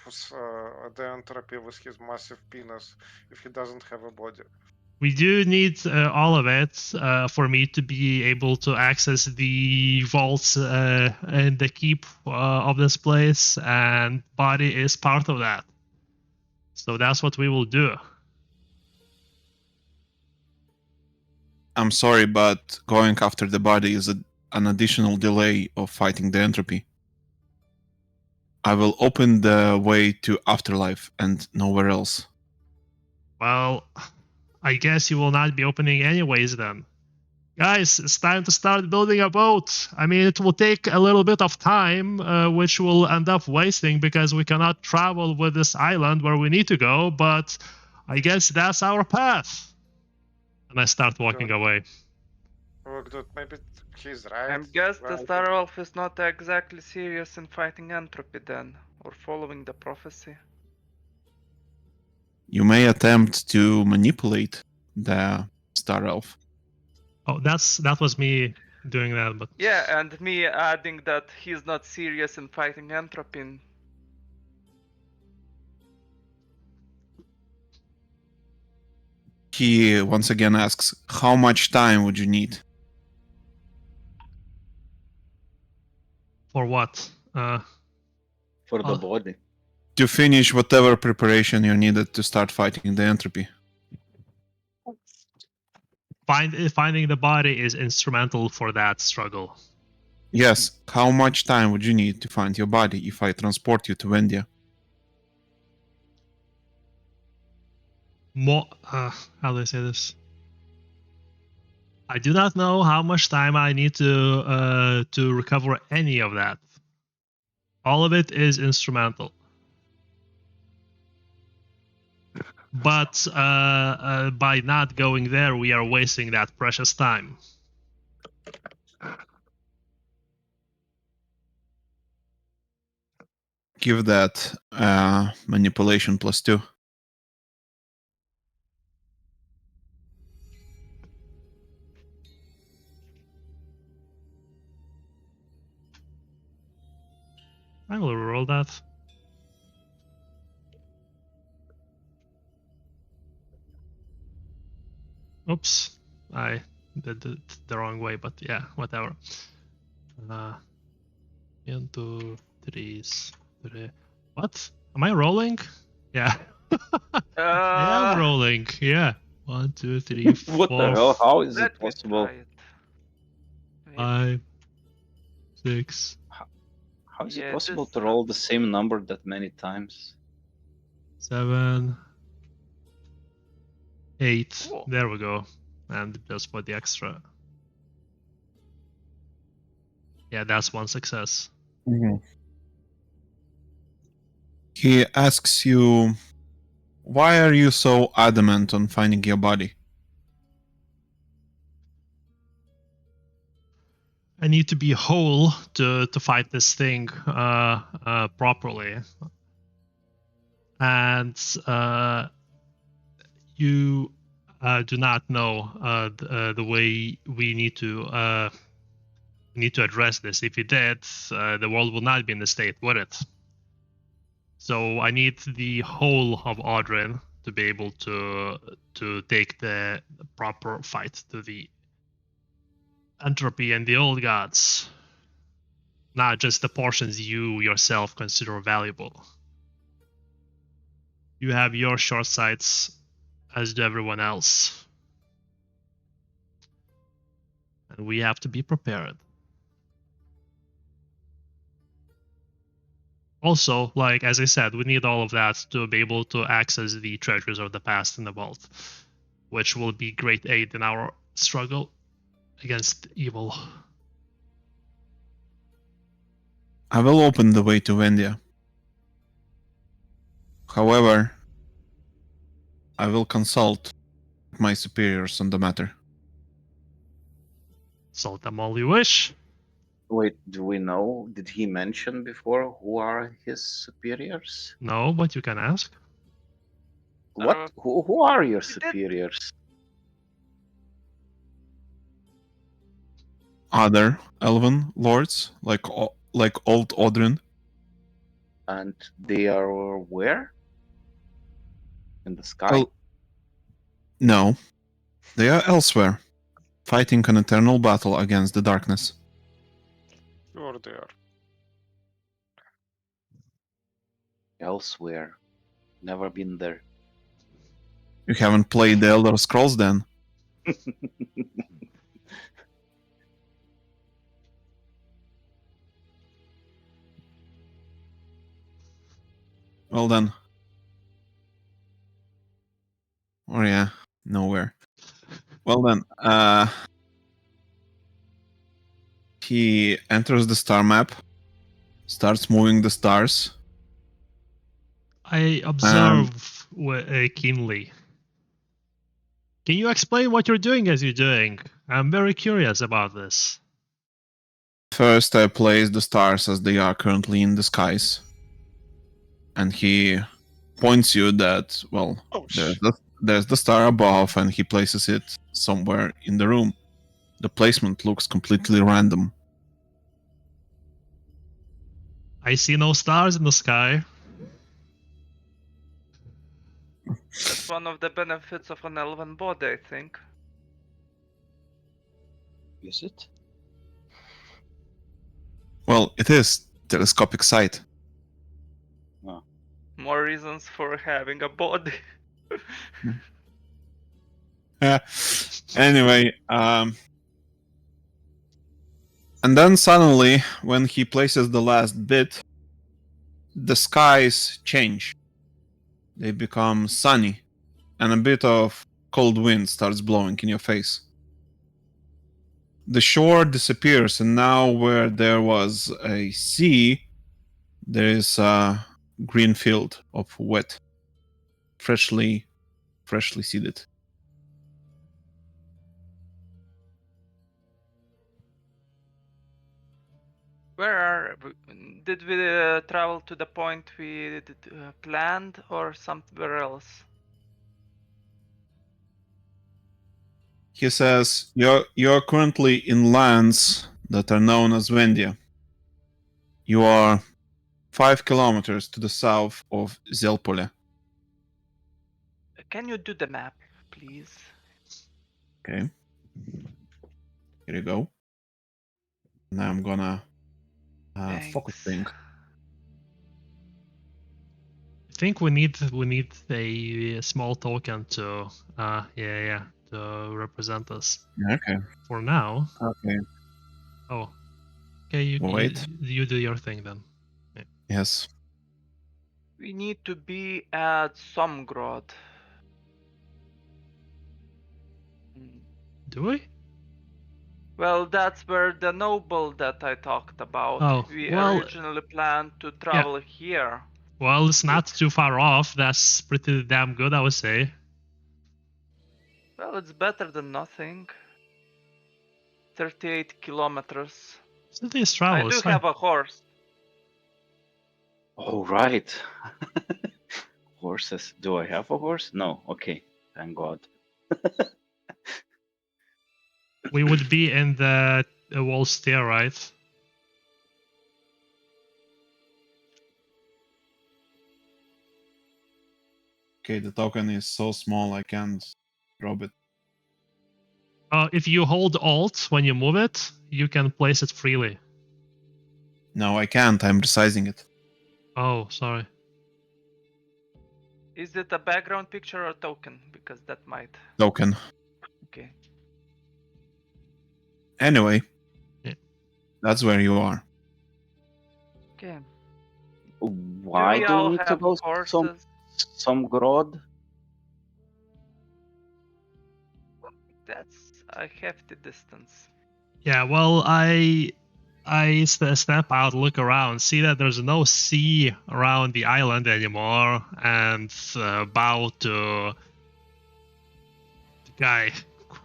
the entropy with his massive penis if he doesn't have a body? We do need all of it for me to be able to access the vaults and the keep of this place, and body is part of that. So that's what we will do. I'm sorry, but going after the body is an additional delay of fighting the entropy. I will open the way to afterlife and nowhere else. Well, I guess you will not be opening anyways then. Guys, it's time to start building a boat. I mean, it will take a little bit of time, which will end up wasting because we cannot travel with this island where we need to go, but I guess that's our path. And I start walking away. Look, dude, maybe he's right. I guess the right? Star Elf is not exactly serious in fighting entropy then, or following the prophecy. You may attempt to manipulate the Star Elf. Oh, that was me doing that, but Yeah, and me adding that he's not serious in fighting entropy. He once again asks, how much time would you need? for what? For the Oh. body. To finish whatever preparation you needed to start fighting the entropy. Finding the body is instrumental for that struggle. Yes, how much time would you need to find your body if I transport you to Wendia? How do I say this? I do not know how much time I need to recover any of that. All of it is instrumental. But by not going there, we are wasting that precious time. Give that manipulation +2. I will roll that. Oops, I did it the wrong way, but yeah, whatever. 1, 2, 3. What? Am I rolling? Yeah. I am rolling. Yeah. 1, 2, 3, 4. What the hell? How is Let it me possible? try it. Wait, 5, 6. How is it Yeah, possible this to roll the same number that many times? 7, 8. Whoa. There we go. And just for the extra. Yeah, that's one success. He asks you, why are you so adamant on finding your body? I need to be whole to fight this thing properly. And you do not know the way we need to address this. If you did, the world will not be in the state, would it? So I need the whole of Odrin to be able to take the proper fight to the entropy and the old gods, not just the portions you yourself consider valuable. You have your short sights, as do everyone else. And we have to be prepared. Also, like as I said, we need all of that to be able to access the treasures of the past in the vault, which will be great aid in our struggle against evil. I will open the way to Wendia. However, I will consult my superiors on the matter. Salt them all you wish. Wait, do we know? Did he mention before who are his superiors? No, but you can ask. What? Who are your did. superiors? other elven lords, like old Odrin. And they are where? In the sky? Well, no, they are elsewhere, fighting an eternal battle against the darkness. Sure they are. Elsewhere. Never been there. You haven't played the Elder Scrolls then? Well then. Or yeah, nowhere. Well then, he enters the star map, starts moving the stars. I observe keenly. Can you explain what you're doing as you're doing? I'm very curious about this. First, I place the stars as they are currently in the skies. And he points you that, well, Oh, there's the star above, and he places it somewhere in the room. The placement looks completely random. I see no stars in the sky. That's one of the benefits of an elven body, I think. Is it? Well, it is telescopic sight. More reasons for having a body. Anyway, and then suddenly, when he places the last bit, the skies change. They become sunny, and a bit of cold wind starts blowing in your face. The shore disappears, and now where there was a sea, there is a green field of wet, freshly seeded. Did we travel to the point we planned or somewhere else? He says, you're currently in lands that are known as Wendia. You are 5 kilometers to the south of Zelpole. Can you do the map, please? Okay. Here you go. Now I'm gonna focus Thanks. thing. I think we need a small token to to represent us. Okay. For now. Okay. Oh. Okay, you Wait. you do your thing then. Yes. We need to be at Somgrod. Do we? Well, that's where the noble that I talked about. Oh, We well, originally planned to travel here. Well, it's not too far off. That's pretty damn good, I would say. Well, it's better than nothing. 38 kilometers. Cities travel. I do have a horse. Oh, right. Horses. Do I have a horse? No. Okay. Thank God. We would be in the wall stair, right? Okay, the token is so small I can't drop it. If you hold Alt when you move it, you can place it freely. No, I can't. I'm resizing it. Oh, sorry. Is it a background picture or token? Because that might. Token. Okay. Anyway, Yeah. That's where you are. Okay. Why we do all we need to have go horses? some grod? That's a hefty distance. Yeah, well, I step out, look around, see that there's no sea around the island anymore, and bow to the guy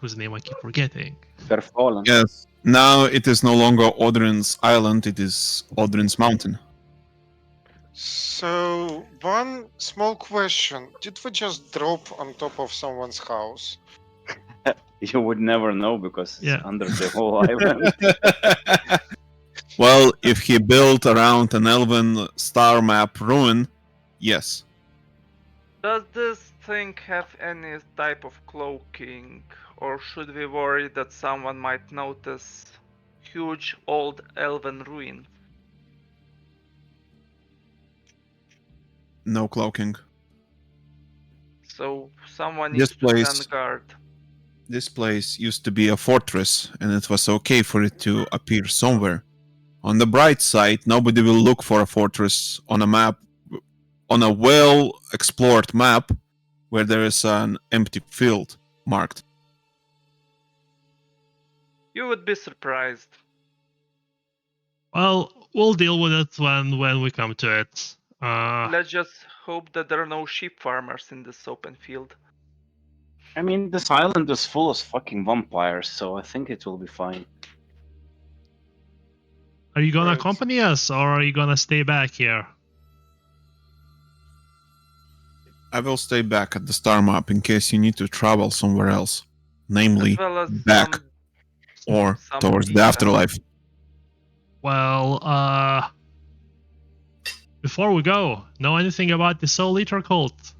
whose name I keep forgetting. Verfallen. Yes. Now it is no longer Odrin's Island, it is Odrin's Mountain. So, one small question. Did we just drop on top of someone's house? You would never know because it's Yeah. under the whole island. Well, if he built around an elven star map ruin, yes. Does this thing have any type of cloaking, or should we worry that someone might notice huge old elven ruin? No cloaking. So someone This needs to place- stand guard. This place used to be a fortress, and it was okay for it to appear somewhere. On the bright side, nobody will look for a fortress on a map, on a well-explored map, where there is an empty field marked. You would be surprised. Well, we'll deal with it when we come to it. Let's just hope that there are no sheep farmers in this open field. I mean, this island is full of fucking vampires, so I think it will be fine. Are you gonna Right. accompany us, or are you gonna stay back here? I will stay back at the star map in case you need to travel somewhere else, namely As well as back or some towards the defense. afterlife. Well, before we go, know anything about the Soul Eater cult?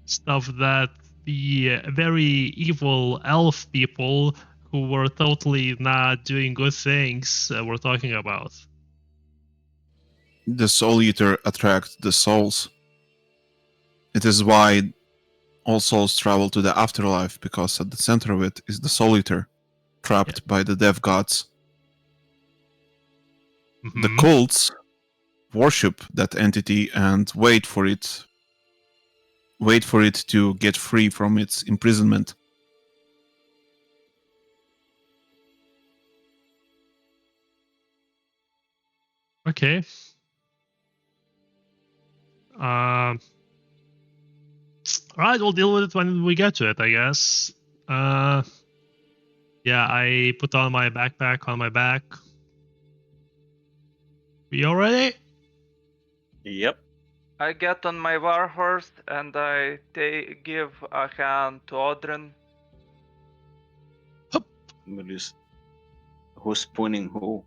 Stuff that the very evil elf people who were totally not doing good things were talking about. The Soul Eater attracts the souls. It is why all souls travel to the afterlife, because at the center of it is the Soul Eater, trapped by the death gods. The Mhm. cults worship that entity and wait for it to get free from its imprisonment. Okay. Alright, we'll deal with it when we get to it, I guess. Yeah, I put on my backpack on my back. We all ready? Yep. I get on my warhorse and I give a hand to Odrin. Who's spooning who?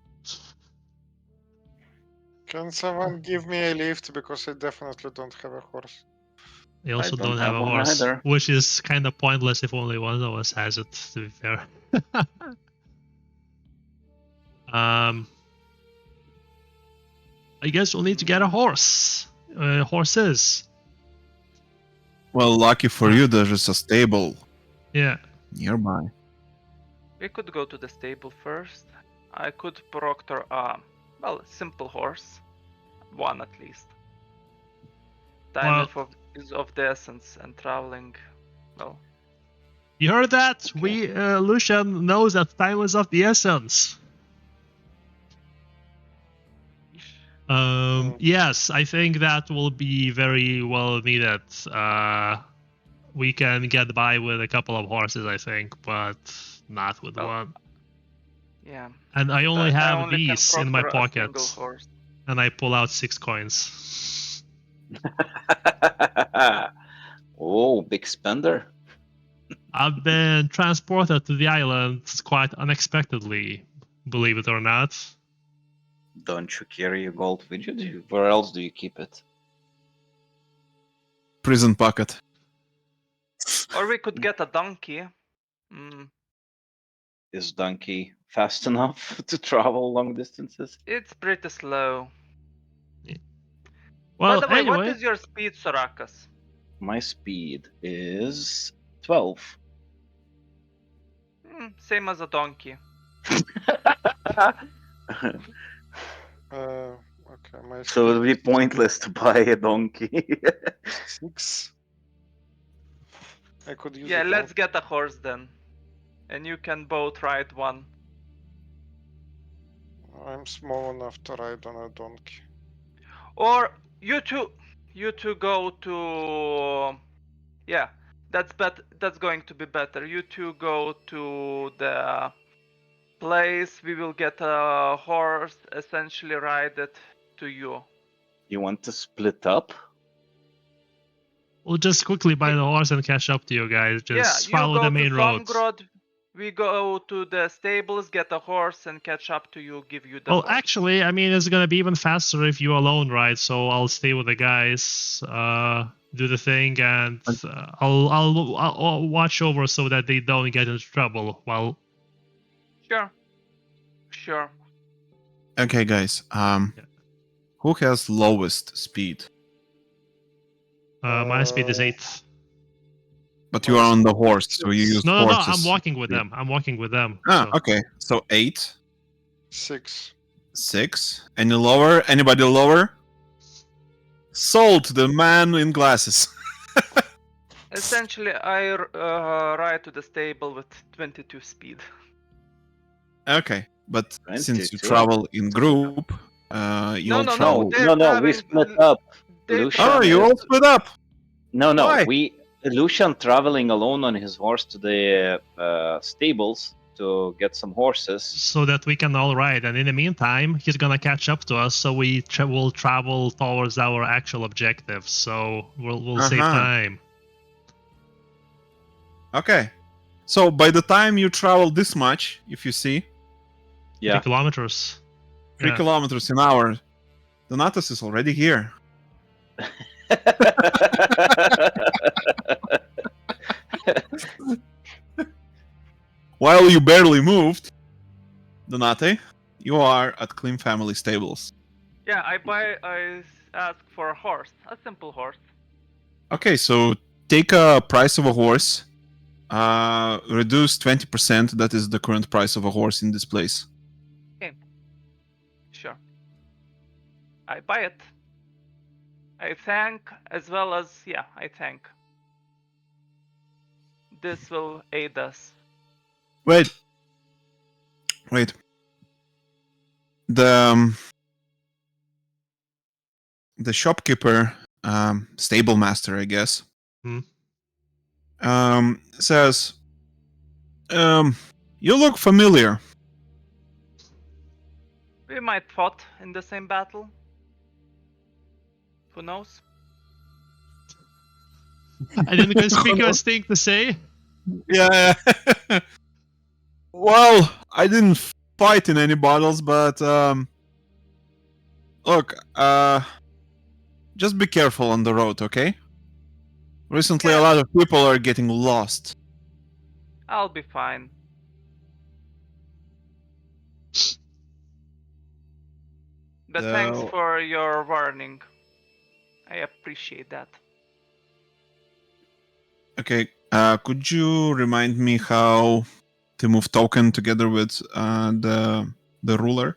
Can someone give me a lift because I definitely don't have a horse. I also don't don't have have a one horse, either. which is kind of pointless if only one of us has it, to be fair. I guess we'll need to get a horse. Horses. Well, lucky for you, there is a stable Yeah. nearby. We could go to the stable first. I could proctor a, simple horse. One at least. Time is of the essence, and traveling, well... You heard that? Lucian knows that time is of the essence. Yes, I think that will be very well needed. We can get by with a couple of horses, I think, but not with one. Yeah. And I only have only can these in my proctor a pocket. single horse. And I pull out 6 coins. Oh, big spender. I've been transported to the island quite unexpectedly, believe it or not. Don't you carry your gold with you? Where else do you keep it? Prison pocket. Or we could get a donkey. Is donkey fast enough to travel long distances? It's pretty slow. Well, By the way, anyway, what is your speed, Sorakas? My speed is 12. Same as a donkey. Okay, my So it would be speed is pointless to buy a donkey. 6. I could use Yeah, a let's donkey. get a horse then. And you can both ride one. I'm small enough to ride on a donkey. Or you two go to... Yeah, that's going to be better. You two go to the place, we will get a horse, essentially ride it to you. You want to split up? we'll just quickly buy the horse and catch up to you guys. Just Yeah, you follow go the to main road. Somgrod, We go to the stables, get a horse, and catch up to you. Give you the Well, horse. actually, I mean, it's gonna be even faster if you're alone, right? So I'll stay with the guys, do the thing, and I'll watch over so that they don't get into trouble. While Sure. Okay, guys. Yeah. Who has lowest speed? my speed is Uh, 8. But you are on the horse, so you use No, horses. I'm walking with them. I'm walking with them. Ah, so. okay. So 8, 6. 6. Any lower? Anybody lower? Sold, the man in glasses. Essentially, I ride to the stable with 22 speed. Okay, but since you 22. travel in group, you'll no, travel. they're No, we traveling- split up. They Lucian Oh, you is- all split up. No, Why? Lucian traveling alone on his horse to the stables to get some horses. So that we can all ride, and in the meantime, he's gonna catch up to us, so we will travel towards our actual objective. So we'll save Uh-huh. time. Okay. So by the time you travel this much, if you see, 3 kilometers. 3 Yeah. kilometers an hour, Donatus is already here. While you barely moved, Donate, you are at Klim Family Stables. Yeah, I ask for a horse, a simple horse. Okay, so take a price of a horse, reduce 20%, that is the current price of a horse in this place. Sure. I buy it. I thank as well as I thank. This will aid us. Wait. The shopkeeper, stable master, I guess, says, you look familiar. We might fought in the same battle. Who knows? I didn't conspicuous thing to say. Yeah. Well, I didn't fight in any battles, but look, just be careful on the road, okay? Recently, a lot of people are getting lost. I'll be fine. But thanks So- for your warning. I appreciate that. Okay, could you remind me how to move token together with the ruler?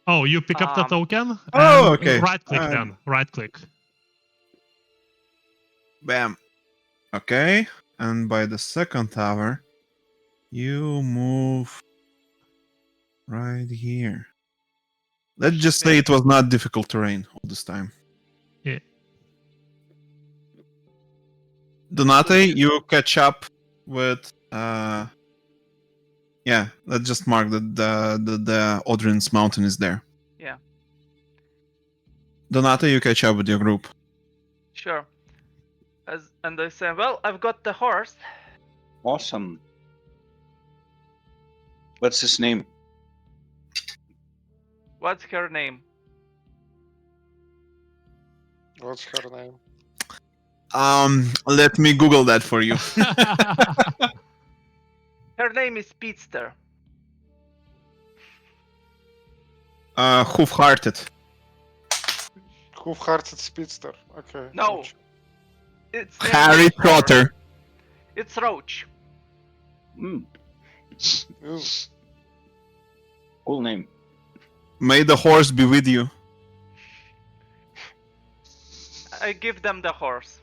Oh, you pick up the Um, token? Oh, and okay. Right click then. Right click. Bam. Okay, and by the second tower, you move right here. Let's just say it was not difficult terrain all this time. Yeah. Donate, you catch up with yeah, let's just mark that the Odrin's mountain is there. Yeah. Donate, you catch up with your group. Sure. And I say, well, I've got the horse. Awesome. What's his name? What's her name? What's her name? Let me Google that for you. Her name is Speedster. Hoof-hearted. Hoof-hearted speedster. Okay. No. gotcha. It's Harry Trotter. It's Roach. Mm, Ooh. cool name. May the horse be with you. I give them the horse.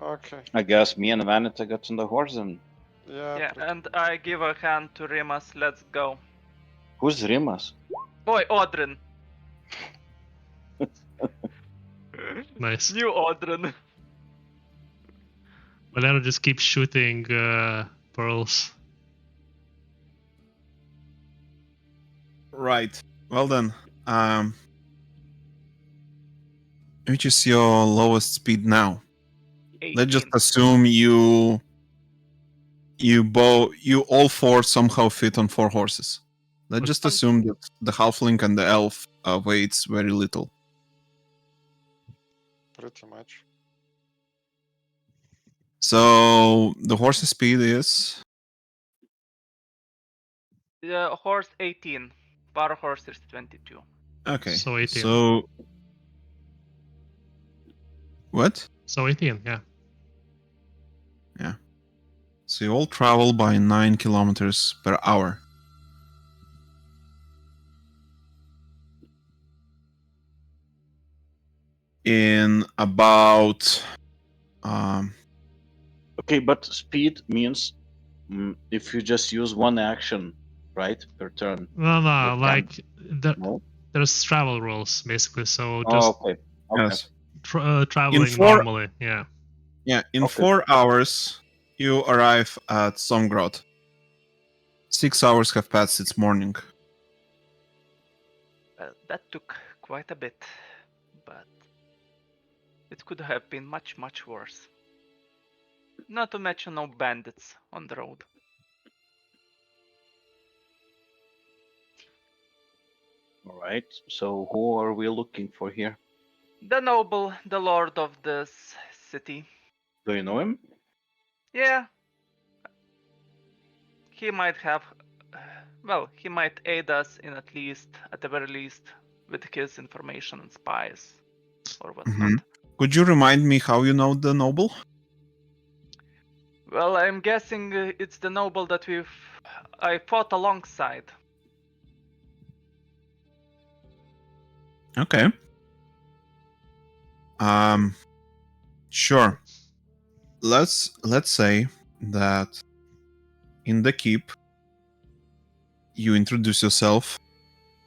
Okay. I guess me and Vanita got on the horse and Yeah, pretty- and I give a hand to Rimas. Let's go. who's Rimas? Boy, Odrin. Nice. New Odrin. Valero just keeps shooting pearls. Right. Well then. Which is your lowest speed now? Let's just 18. assume you you all four somehow fit on 4 horses. Let's Which just one? assume that the halfling and the elf weighs very little. Pretty much. So the horse's speed is The horse 18. Power horse is 22. okay. So 18. So what? So 18, yeah. So you all travel by 9 kilometers per hour. In about Okay, but speed means if you just use one action, right, per turn. No, You like No? there's travel rules basically. So just Oh, okay. Okay. yes. traveling four- normally, yeah. Yeah, in Okay. 4 hours you arrive at Somgrot. 6 hours have passed since morning. That took quite a bit, but it could have been much, much worse. Not to mention no bandits on the road. All right. So who are we looking for here? The noble, the lord of this city. Do you know him? Yeah. He might have. Well, he might aid us in at the very least, with his information and spies or whatnot. Mhm. Could you remind me how you know the noble? Well, I'm guessing it's the noble that I fought alongside. Okay. Sure. Let's say that in the keep you introduce yourself,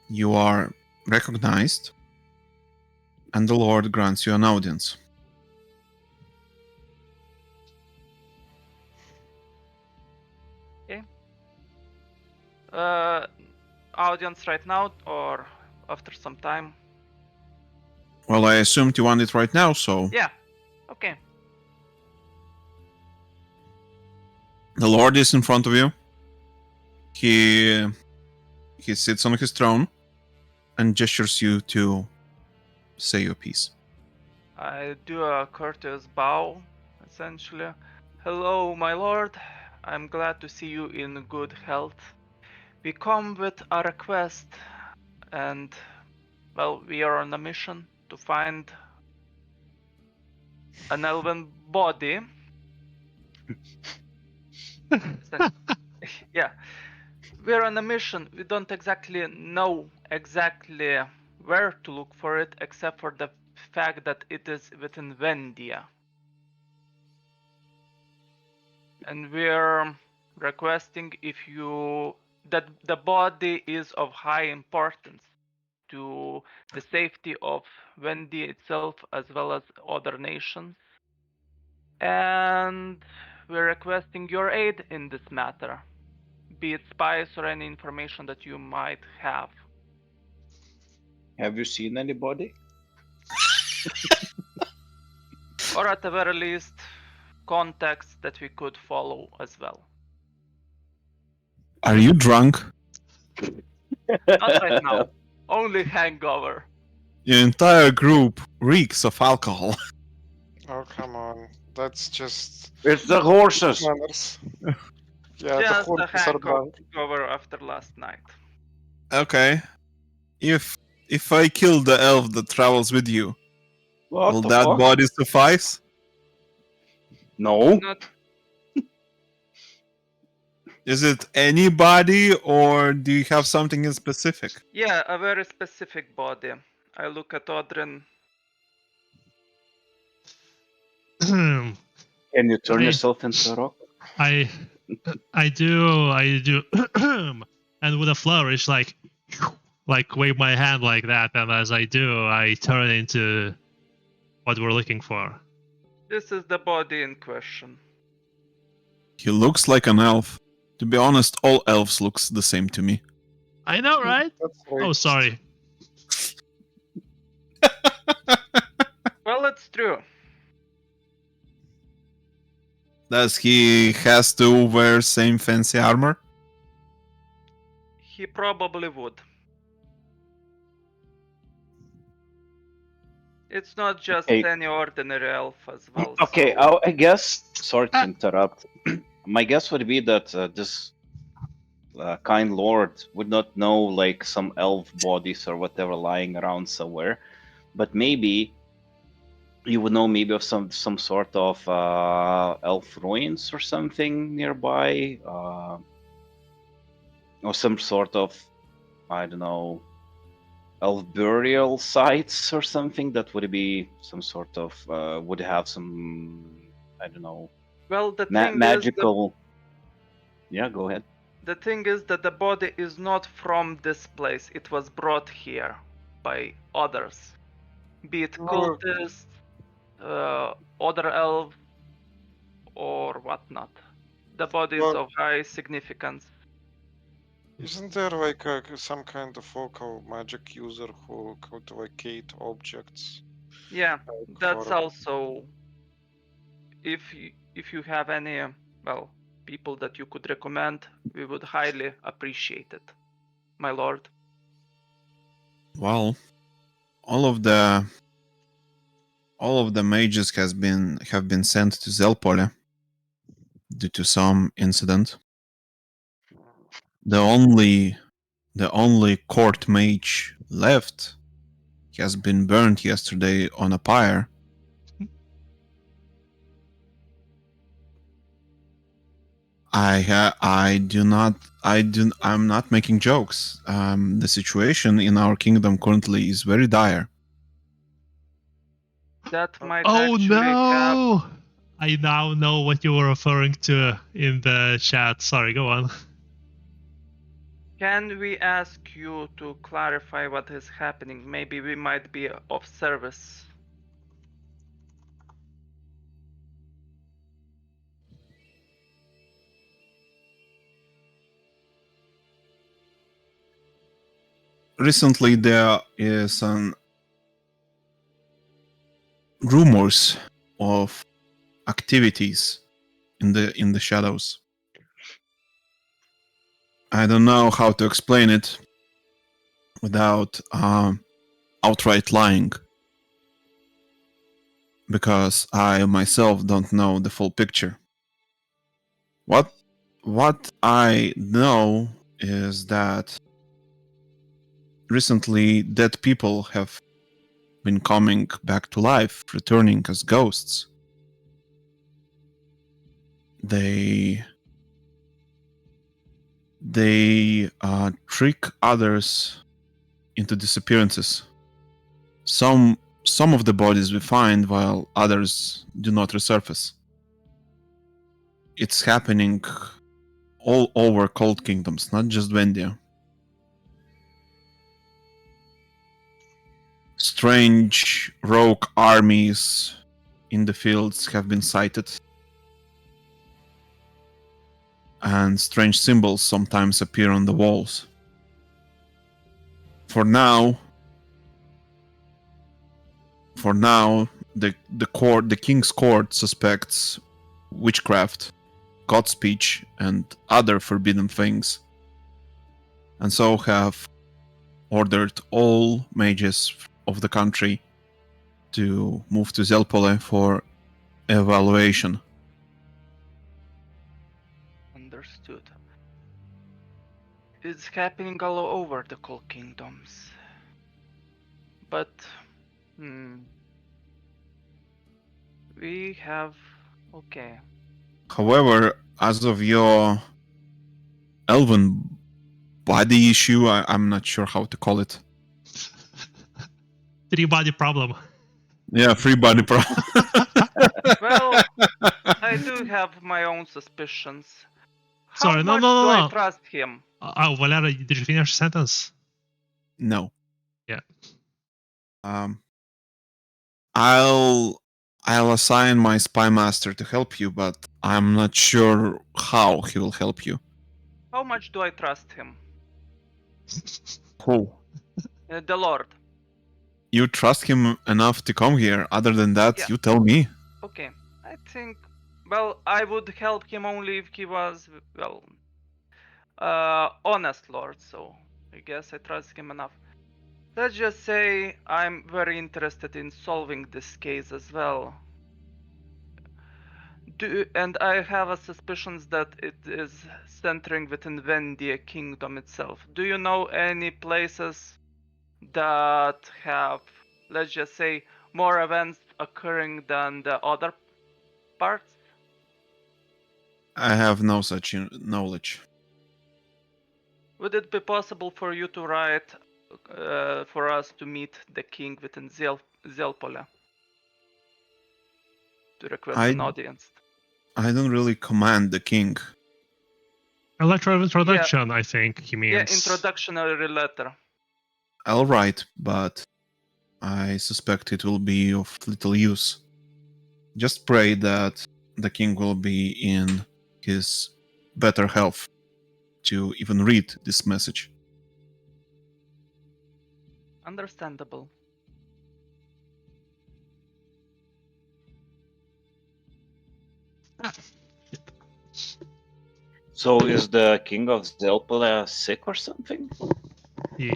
you are recognized, and the Lord grants you an audience. Audience right now or after some time? Well, I assumed you want it right now, so Yeah. Okay. the Lord is in front of you. He sits on his throne and gestures you to say your piece. I do a courteous bow, essentially. Hello, my lord. I'm glad to see you in good health. We come with a request, and, well, we are on a mission to find an elven body. Yeah. We're on a mission. We don't exactly know exactly where to look for it, except for the fact that it is within Wendia. And we're requesting that the body is of high importance to the safety of Wendia itself as well as other nations. And we're requesting your aid in this matter, be it spies or any information that you might have. Have you seen anybody? Or at the very least, contacts that we could follow as well. Are you drunk? Not right now. Only hangover. Your entire group reeks of alcohol. Oh, come on. That's just It's the horses. manners. Yeah, the Just a horses are drunk. hangover after last night. Okay. If I kill the elf that travels with you, What will the that fuck? body suffice? No. Not Is it anybody, or do you have something in specific? Yeah, a very specific body. I look at Odrin. Can you turn I- yourself into a rock? I do, and with a flourish, like wave my hand like that, and as I do, I turn into what we're looking for. This is the body in question. He looks like an elf. To be honest, all elves looks the same to me. I know, right? That's Oh, racist. sorry. Well, it's true. Does he has to wear same fancy armor? He probably would. It's not just Okay. any ordinary elf as well. Okay, So I guess. Sorry to interrupt. My guess would be that this kind lord would not know like some elf bodies or whatever lying around somewhere, but maybe you would know maybe of some sort of elf ruins or something nearby, or some sort of, I don't know, elf burial sites or something that would be some sort of would have some, I don't know, well, the thing is magical. Yeah, go ahead. the thing is that the body is not from this place. It was brought here by others, be it cultists, other elf, or whatnot. The body is Well- of high significance. Isn't there like some kind of local magic user who could locate objects? Yeah, Like that's for- also if you have any well people that you could recommend, we would highly appreciate it, my lord. Well, all of the mages have been sent to Zelpole due to some incident. The only court mage left has been burned yesterday on a pyre. I'm not making jokes. The situation in our kingdom currently is very dire. That might Oh actually have. no! I now know what you were referring to in the chat. Sorry, go on. Can we ask you to clarify what is happening? Maybe we might be of service. Recently, there is some rumors of activities in the shadows. I don't know how to explain it without outright lying, because I myself don't know the full picture. What I know is that recently dead people have been coming back to life, returning as ghosts. They trick others into disappearances. Some of the bodies we find, while others do not resurface. It's happening all over Cold Kingdoms, not just Wendia. Strange rogue armies in the fields have been sighted, and strange symbols sometimes appear on the walls. For now, the king's court suspects witchcraft, god speech, and other forbidden things, and so have ordered all mages of the country to move to Zelpole for evaluation. Understood. It's happening all over the Cold Kingdoms. But we have okay. However, as of your elven body issue, I'm not sure how to call it. 3-body problem. Yeah, free body problem. Well, I do have my own suspicions. How Sorry, no, much no, no, do I no. trust him? Oh, Valera, did you finish the sentence? No. Yeah. I'll assign my spy master to help you, but I'm not sure how he will help you. How much do I trust him? Who? The Lord. You trust him enough to come here. Other than that, Yeah. you tell me. Okay. I think Well, I would help him only if he was, well, honest lord, so I guess I trust him enough. Let's just say I'm very interested in solving this case as well. And I have a suspicion that it is centering within Wendia kingdom itself. Do you know any places that have, let's just say, more events occurring than the other parts? I have no such knowledge. Would it be possible for you to write for us to meet the king within Zelpola? To request I an audience? I don't really command the king. A letter of introduction, I think he means. Yeah, introductory letter. I'll write, but I suspect it will be of little use. Just pray that the king will be in his better health to even read this message. Understandable. So is the king of Zelpala sick or something? He,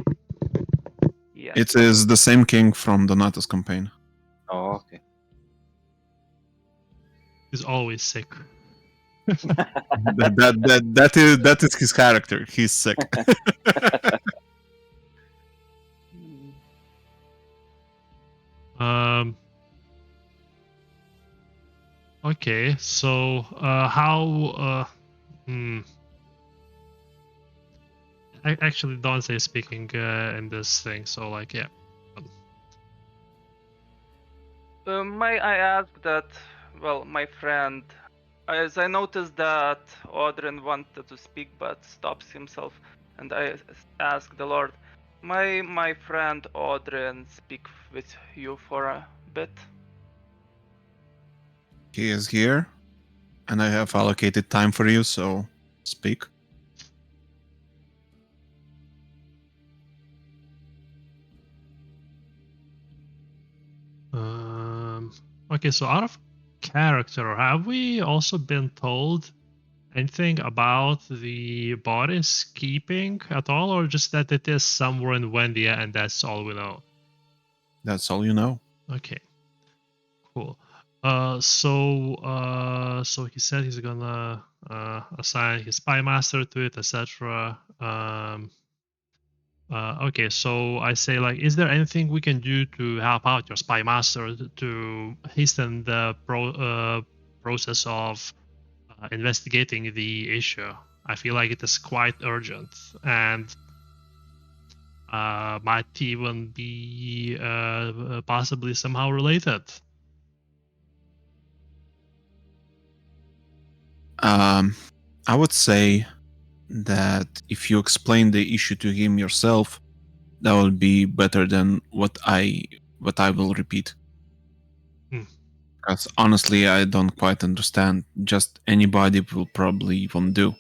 Yes. It is the same king from Donato's campaign. Oh, okay. he's always sick. That is his character. He's sick. Okay, so how? I actually don't say speaking in this thing, so like yeah. May I ask that, well, my friend, as I noticed that Odrin wanted to speak but stops himself, and I ask the Lord, may my friend Odrin speak with you for a bit? He is here, and I have allocated time for you, so speak. Okay, so out of character, have we also been told anything about the body's keeping at all, or just that it is somewhere in Wendia and that's all we know? That's all you know. Okay, cool. So he said he's gonna assign his spy master to it, etc. Okay, so I say like, is there anything we can do to help out your spy master to hasten the process of investigating the issue? I feel like it is quite urgent and might even be possibly somehow related. I would say that if you explain the issue to him yourself, that will be better than what I will repeat. Because honestly, I don't quite understand. Just anybody will probably even do.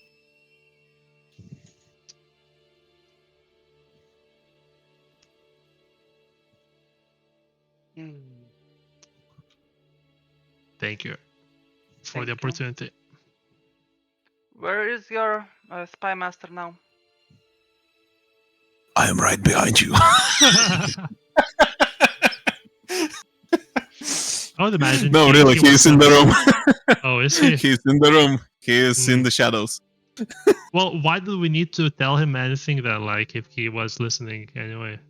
Thank you for Thank the you. opportunity. Where is your spy master now? I am right behind you. I would imagine. No, really, he's in the room. Oh, is he? He's in the room. He is in the shadows. Well, why do we need to tell him anything then? Like, if he was listening anyway.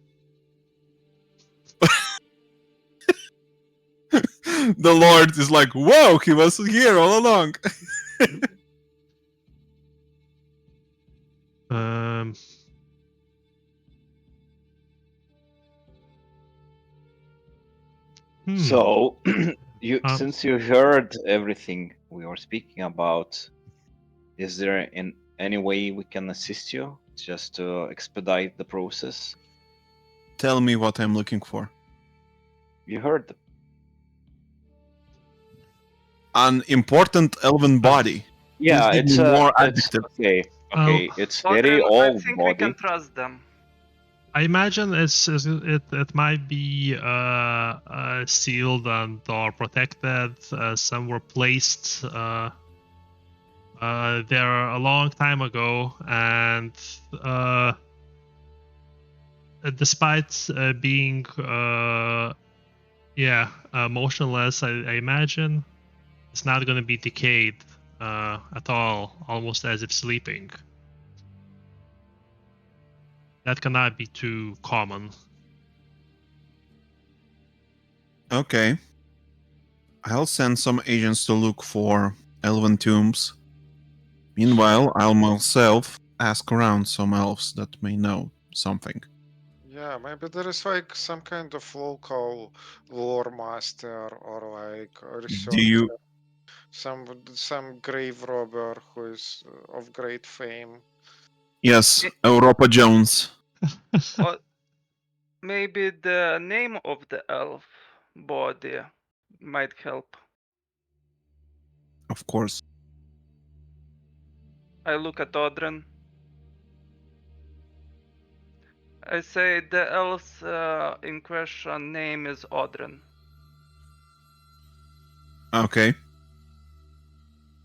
The Lord is like, whoa, he was here all along. So, since you heard everything we were speaking about, is there in any way we can assist you just to expedite the process? Tell me what I'm looking for. You heard them. An important elven body. Yeah, Please give it's me more it's adjective. okay. Okay, it's Odrin, very I old think we can body. trust them. I imagine it might be sealed and or protected. Some were placed there a long time ago, and despite being motionless, I imagine it's not going to be decayed at all, almost as if sleeping. That cannot be too common. Okay. I'll send some agents to look for elven tombs. Meanwhile, I'll myself ask around some elves that may know something. Yeah, maybe there is like some kind of local lore master or like a Do researcher, you? some grave robber who is of great fame. Yes, Eh. Europa Jones. Or maybe the name of the elf body might help. Of course. I look at Odrin. I say the elf's in question name is Odrin. Okay.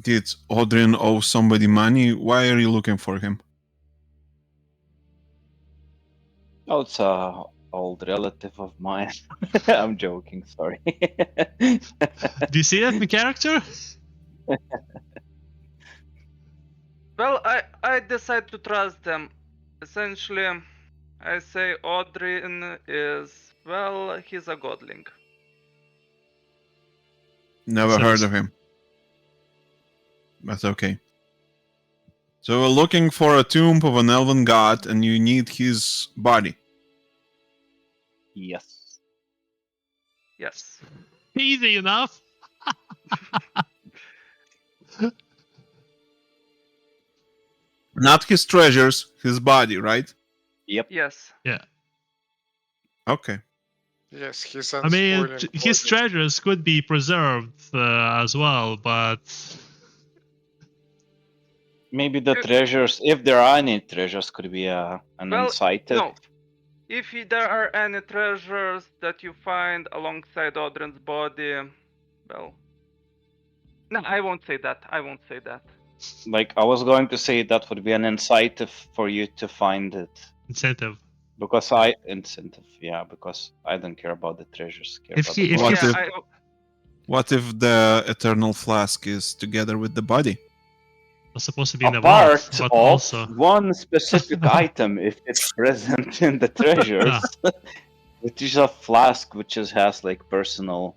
Did Odrin owe somebody money? Why are you looking for him? Oh, it's a old relative of mine. I'm joking. Sorry. Do you see that in character? Well, I decide to trust them. Essentially, I say Odrin is, well, he's a godling. Never heard of him. That's okay. So we're looking for a tomb of an elven god, and you need his body. Yes. Yes. Easy enough. Not his treasures, his body, right? Yep. Yes. Yeah. Okay. Yes, he's I mean, unspoiling his body. treasures could be preserved as well, but Maybe the Uh, treasures, if there are any treasures, could be an Well, unsighted. no. If there are any treasures that you find alongside Odrin's body, well, no, I won't say that. I won't say that. Like I was going to say, that would be an incentive for you to find it. incentive. Because because I don't care about the treasures. Care If about he the if What he Yeah, if- What if the eternal flask is together with the body? was supposed to be in the Apart vault, but of also one specific item, if it's present in the treasures, which is a flask, has like personal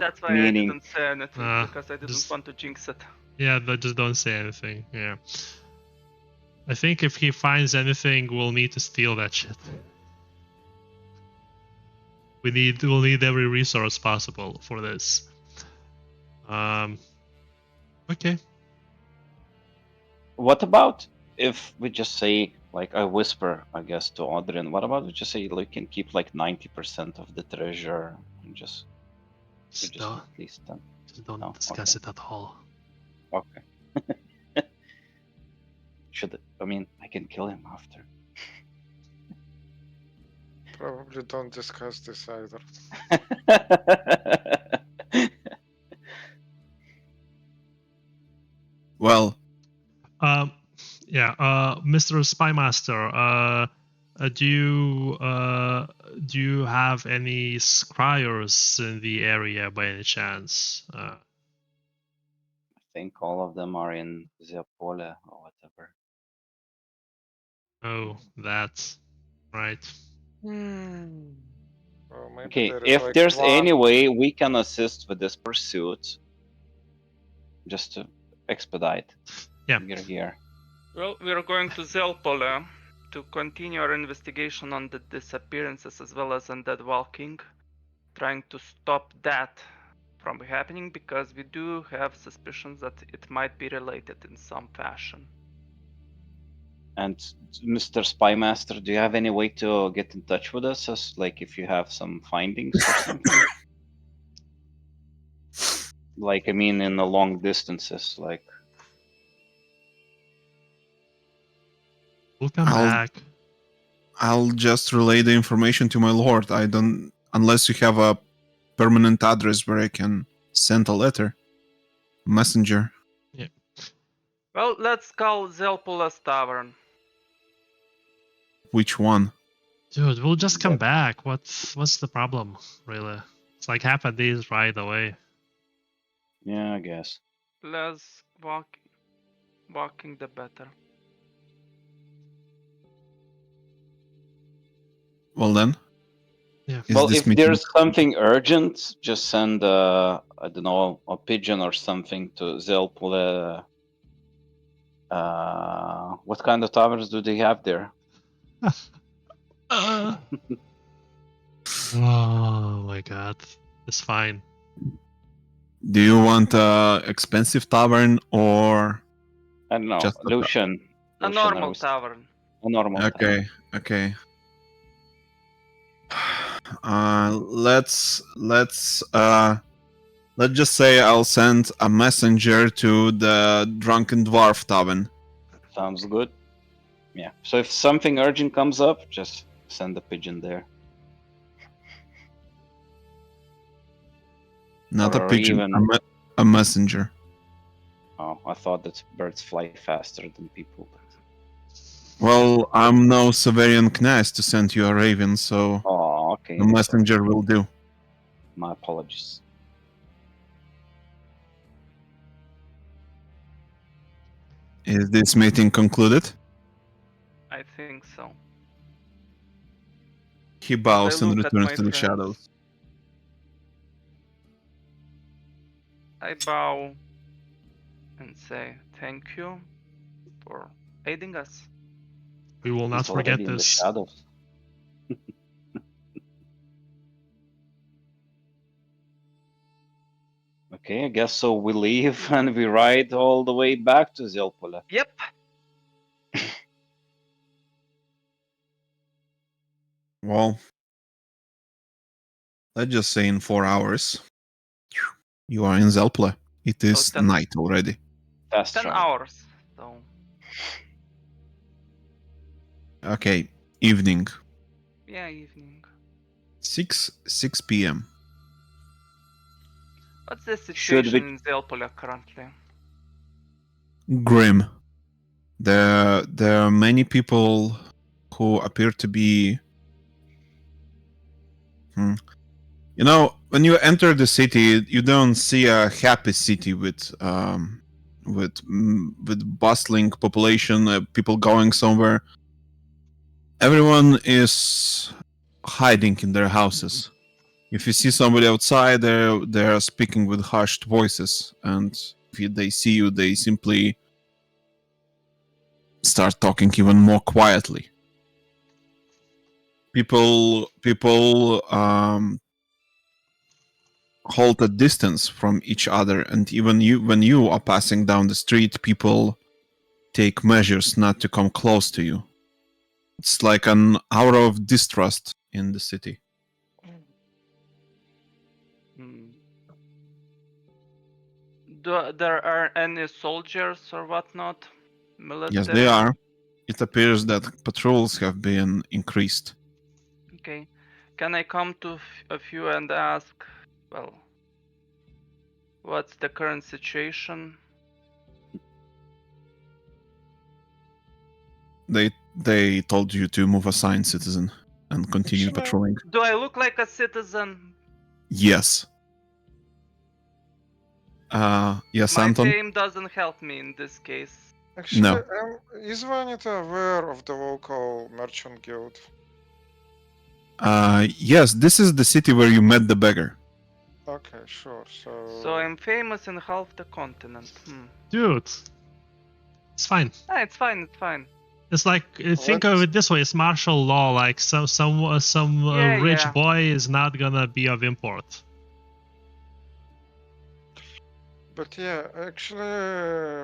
that's why I meaning. didn't say anything because I didn't just- want to jinx it. yeah, but just don't say anything. Yeah. I think if he finds anything, we'll need to steal that shit. We'll need every resource possible for this. Okay. What about if we just say, like, I whisper, I guess, to Odrin, what about we just say, like, can keep like 90% of the treasure and just Don't, at least 10. just don't No, discuss it at all. Okay. I mean, I can kill him after. Probably don't discuss this either. Well, Mr. Spymaster, do you have any scryers in the area by any chance? I think all of them are in Zeopole or whatever. Oh, that's right. Well, maybe Okay, there is if like there's one. any way we can assist with this pursuit, just to expedite. Yeah. We're here. Well, we're going to Zelpole to continue our investigation on the disappearances as well as undead walking, trying to stop that from happening because we do have suspicions that it might be related in some fashion. And Mr. Spymaster, do you have any way to get in touch with us, as like if you have some findings or something? Like, I mean, in the long distances, like. We'll come I'll- back. I'll just relay the information to my lord. I don't, unless you have a permanent address where I can send a letter, messenger. Well, let's call Zelpula's Tavern. Which one? Dude, we'll just come Yep. back. What's the problem, really? It's like half a day's ride away. Yeah, I guess. Less walking the better. Well then. Yeah. Is Well, this if meeting? there's something urgent, just send I don't know, a pigeon or something to Zelpula. What kind of taverns do they have there? Oh my god. It's fine. Do you want a expensive tavern or I don't know, just a Lucian. A Lucian, I normal was- tavern. A normal tavern. Okay. Let's just say I'll send a messenger to the Drunken Dwarf Tavern. Sounds good. Yeah. So if something urgent comes up, just send a pigeon there. Not a Or pigeon, even- a messenger. Oh, I thought that birds fly faster than people. Well, I'm no Severian Knight to send you a raven, so Oh, okay. a messenger will do. My apologies. Is this meeting concluded? I think so. He bows I and look at returns my to the friends. shadows. I bow and say thank you for aiding us. We will not He's already forget in the this. shadows. Okay, I guess so. We leave and we ride all the way back to Zelpula. Yep. Well, let's just say in 4 hours, you are in Zelpla. It is 10 night already. Fast 10 travel. hours. So Okay, evening, yeah, evening. 6 p.m. What's the Should situation we- in Zelpula currently? Grim. There are many people who appear to be. You know, when you enter the city, you don't see a happy city with bustling population, people going somewhere. Everyone is hiding in their houses. If you see somebody outside, they're speaking with hushed voices, and if they see you, they simply start talking even more quietly. People hold a distance from each other, and even when you are passing down the street, people take measures not to come close to you. It's like an aura of distrust in the city. Hmm. There are any soldiers or whatnot? Military? Yes, they are. It appears that patrols have been increased. Okay. Can I come to a few and ask, well, what's the current situation? They told you to move aside, citizen, and continue Actually, patrolling. Do I look like a citizen? Yes. Yes, My Anton. fame doesn't help me in this case. Actually, No. is Vanita aware of the local merchant guild? Yes, this is the city where you met the beggar. Okay, sure. So I'm famous in half the continent. Dude. It's fine. Ah, it's fine, it's fine. It's like think of it this way: it's martial law. Like some Yeah, rich yeah. boy is not gonna be of import. But yeah, actually,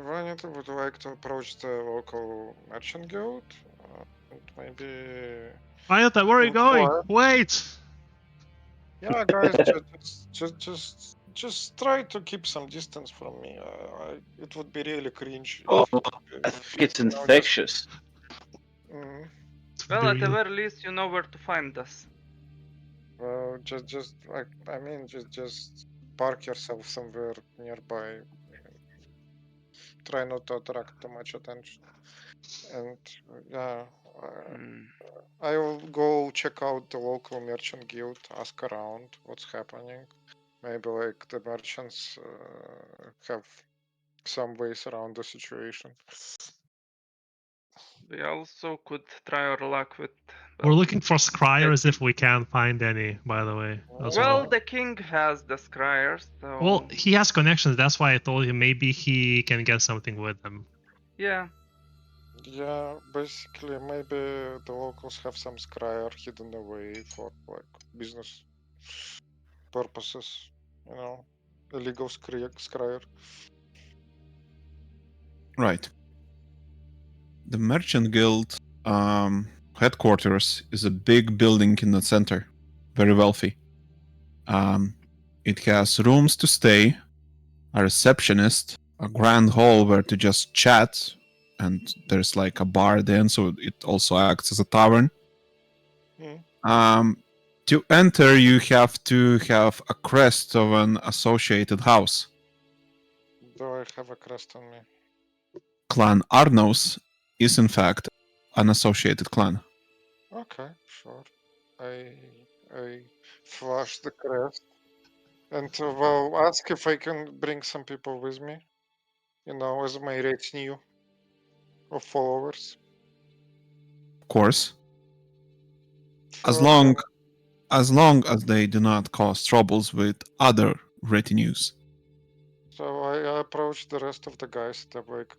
Vanita would like to approach the local merchant guild. And maybe. Violet, where are you going? Inquire. Wait. Yeah, guys, just try to keep some distance from me. It would be really cringe. Oh, if, I if, think it's you know, just- infectious. Mm. Well, the at the real. very least, you know where to find us. Well, just like I mean, just park yourself somewhere nearby. Try not to attract too much attention. And yeah, Hmm. I will go check out the local merchant guild, ask around what's happening. Maybe like the merchants have some ways around the situation. We also could try our luck with. We're Well, looking for scryers if we can find any, by the way, as well, well. the king has the scryers, so Well, he has connections. That's why I told him maybe he can get something with them. yeah. Yeah, basically maybe the locals have some scryer hidden away for like business purposes, illegal scryer. Right. The Merchant Guild headquarters is a big building in the center, very wealthy. It has rooms to stay, a receptionist, a grand hall where to just chat, and there's like a bar then, so it also acts as a tavern. To enter, you have to have a crest of an associated house. Do I have a crest on me? Clan Arnos is in fact an associated clan. Okay, sure. I flash the crest and will ask if I can bring some people with me, as my retinue of followers. Of course, as Sure. long as they do not cause troubles with other retinues. So I approach the rest of the guys and I'm like,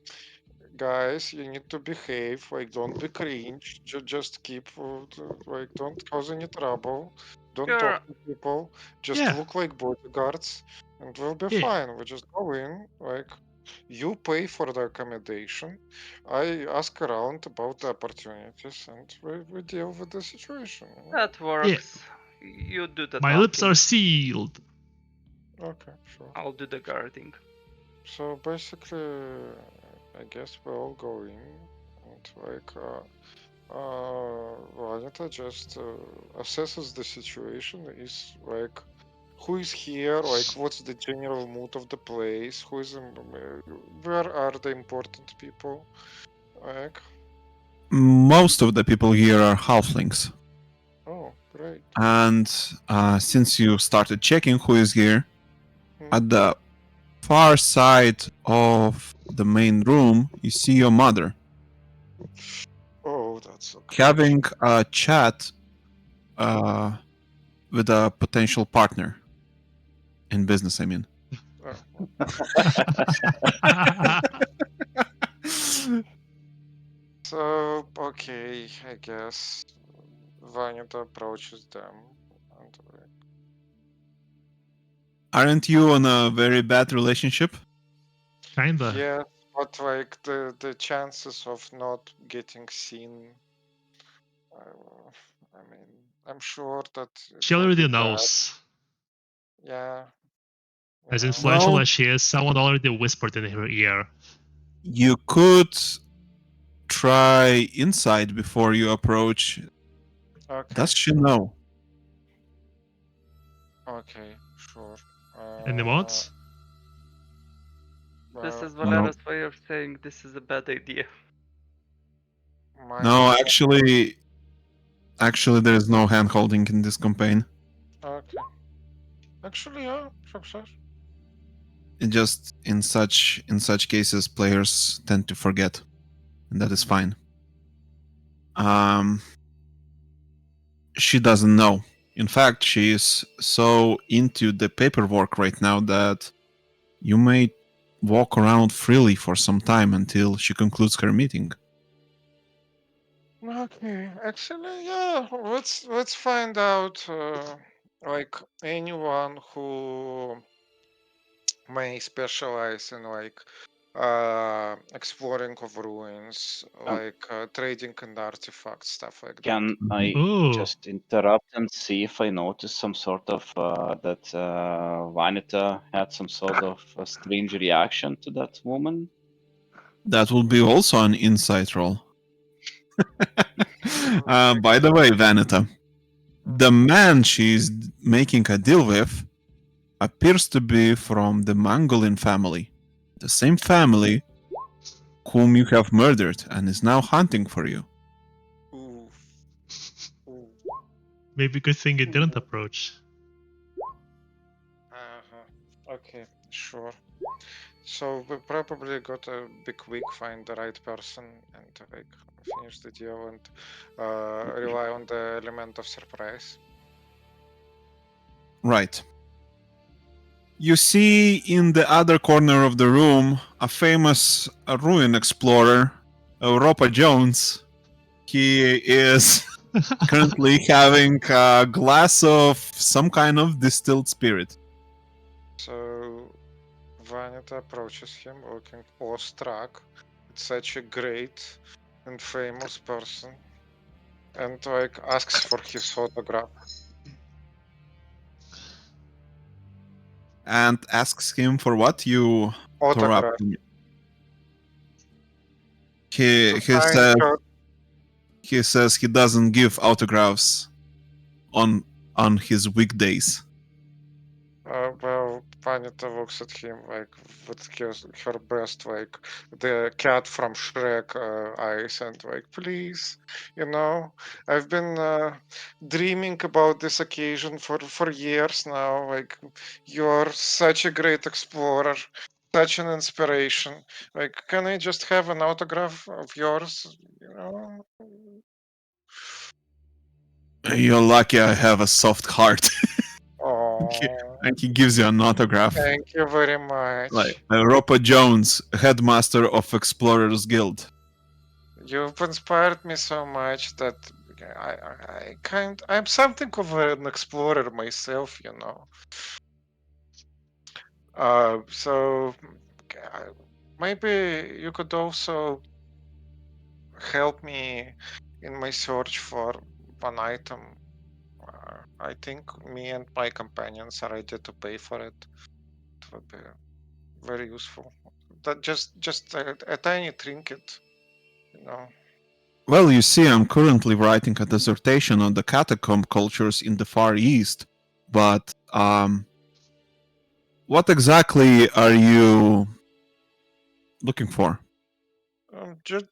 guys, you need to behave, like don't be cringe, just keep, like don't cause any trouble, don't Sure. talk to people, just Yeah. look like bodyguards and we'll be Yeah. fine. We just go in, like you pay for the accommodation, I ask around about the opportunities and we deal with the situation. That works. You do the My lips talking. are sealed. Okay, sure. I'll do the guarding. So basically, I guess we all go in and like Vanita just assesses the situation. Is like, who is here? Like, what's the general mood of the place? Where are the important people? Like, Most of the people here are halflings. oh, great. And since you started checking who is here, Hmm. at the far side of the main room, you see your mother Oh, that's okay. having a chat with a potential partner in business, I mean. So okay, I guess Vanita approaches them and Aren't you on a very bad relationship? Kinda. yeah, but like the chances of not getting seen, I mean, I'm sure that it She will already be bad. knows. Yeah. As know. influential Well- as she is, someone already whispered in her ear. You could try insight before you approach. Okay. Does she sure. know? Okay, sure. Any mods? This well, is Valera's way of saying this is a bad idea. my No, actually, there is no hand holding in this campaign. Okay. Actually, yeah, success. It just in such cases, players tend to forget, and that is fine. She doesn't know. In fact, she is so into the paperwork right now that you may walk around freely for some time until she concludes her meeting. Okay, actually, yeah. Let's find out, like anyone who may specialize in like exploring of ruins, like trading and artifacts, stuff like that. Can I Ooh. just interrupt and see if I notice some sort of that Vanita had some sort of a strange reaction to that woman? That will be also an insight roll. By the way, Vanita, the man she's making a deal with appears to be from the Mangolin family, the same family whom you have murdered and is now hunting for you. Ooh. Ooh. Maybe good thing it didn't approach. Okay, sure. So we probably gotta be quick, find the right person, and like finish the deal, and rely on the element of surprise. Right. You see in the other corner of the room a famous ruin explorer, Europa Jones. He is currently having a glass of some kind of distilled spirit. So Vanita approaches him, looking awestruck. It's such a great and famous person, and like asks for his autograph. And asks him for what? You Autograph. interrupt me. He Sign your- he says he doesn't give autographs on his weekdays. Well, Vanita looks at him like with her best, like the cat from Shrek eyes, and like, please, I've been dreaming about this occasion for years now. Like, you're such a great explorer, such an inspiration. Like, can I just have an autograph of yours? You're lucky I have a soft heart. Oh, And he gives you an autograph. thank you very much. Like Europa Jones, headmaster of Explorers Guild. You've inspired me so much that I'm something of an explorer myself, So maybe you could also help me in my search for one item. I think me and my companions are ready to pay for it. It would be very useful. That just a tiny trinket, Well, you see, I'm currently writing a dissertation on the catacomb cultures in the Far East, but what exactly are you looking for?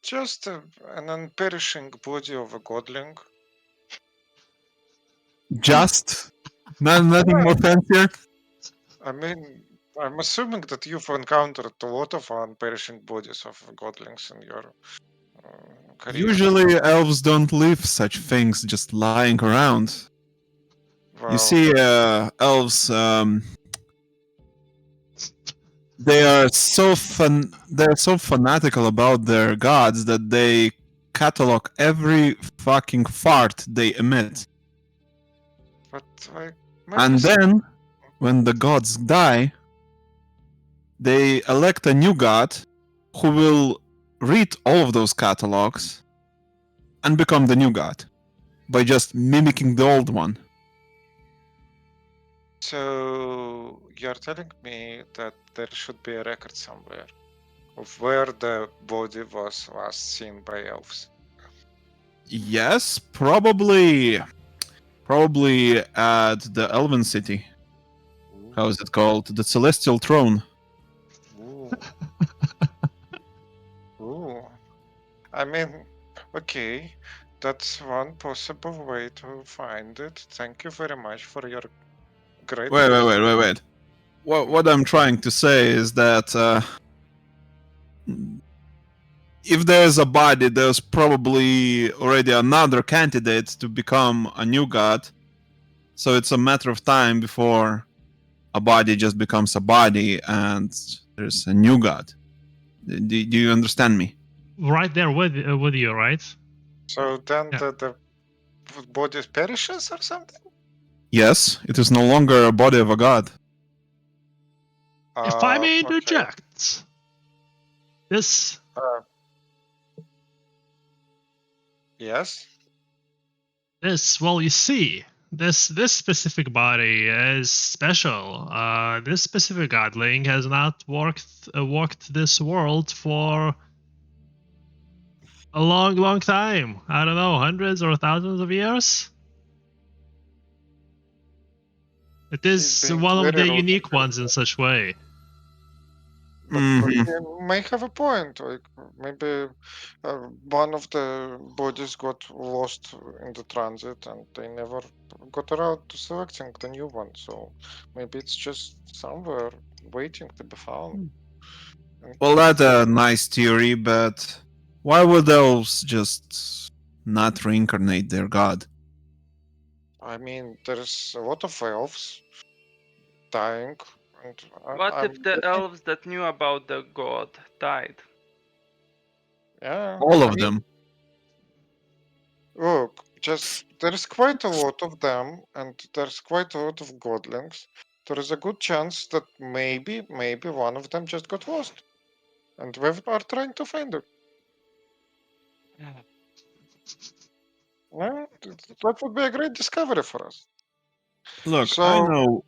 Just an unperishing body of a godling. Just? Nothing more fancier? I mean, I'm assuming that you've encountered a lot of unperishing bodies of godlings in your career. Usually elves don't leave such things just lying around. Well, You see, elves, they're so fanatical about their gods that they catalog every fucking fart they emit. but And then, when the gods die, they elect a new god who will read all of those catalogs and become the new god by just mimicking the old one. So you're telling me that there should be a record somewhere of where the body was last seen by elves. Yes, probably at the Elven City. How is it called? The Celestial Throne. Ooh. Ooh. I mean, okay, that's one possible way to find it. Thank you very much for your great. Wait. What I'm trying to say is that if there's a body, there's probably already another candidate to become a new god. So it's a matter of time before a body just becomes a body and there's a new god. Do you understand me? Right there with you, right? So then Yeah. the body perishes or something? Yes, it is no longer a body of a god. If I may Okay. interject, this Yes. well, you see, this specific body is special. This specific godling has not walked this world for a long, long time. I don't know, hundreds or thousands of years. It He's is being one of very the rude unique and ones in such way. But Mhm. he may have a point. Like maybe one of the bodies got lost in the transit, and they never got around to selecting the new one. So maybe it's just somewhere waiting to be found. And Well, that's a nice theory, but why would elves just not reincarnate their god? I mean, there's a lot of elves dying, and What I'm if the guessing, elves that knew about the god died? yeah. All I of mean, them. look, just there's quite a lot of them, and there's quite a lot of godlings. There is a good chance that maybe one of them just got lost, and we are trying to find it. Yeah, that would be a great discovery for us. Look, So,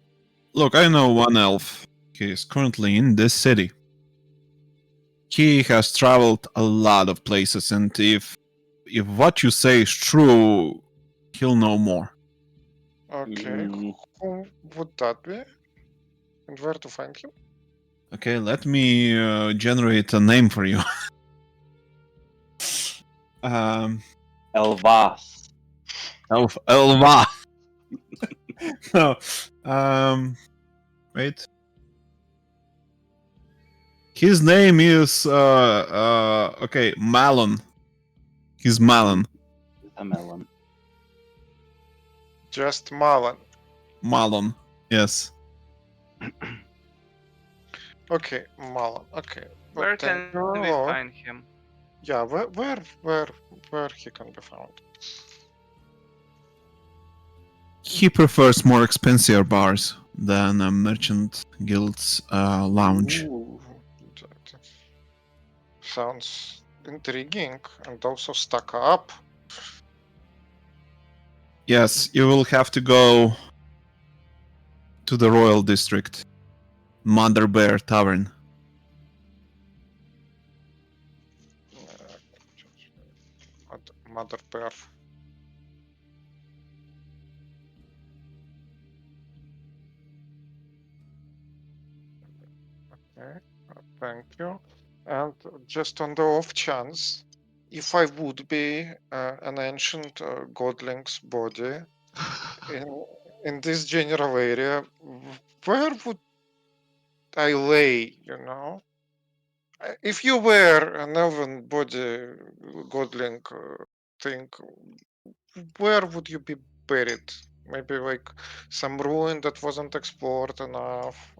I know one elf. He is currently in this city. He has traveled a lot of places, and if what you say is true, he'll know more. okay, Mm, who would that be, and where to find him? Okay, let me generate a name for you. um, Elvas. Elva. No. Wait. His name is okay, Malon. He's Malon. A melon. Just Malin. Malon. Yes. Okay, Malin. Okay, Where but thank can you a we lot. find him? Yeah, where he can be found? He prefers more expensive bars than a merchant guild's lounge. Ooh, that sounds intriguing and also stuck up. Yes, you will have to go to the Royal District, Mother Bear Tavern. Mother Bear. Okay, thank you. And just on the off chance, if I would be an ancient godling's body in this general area, where would I lay? You know, if you were an elven body godling thing, where would you be buried? Maybe like some ruin that wasn't explored enough.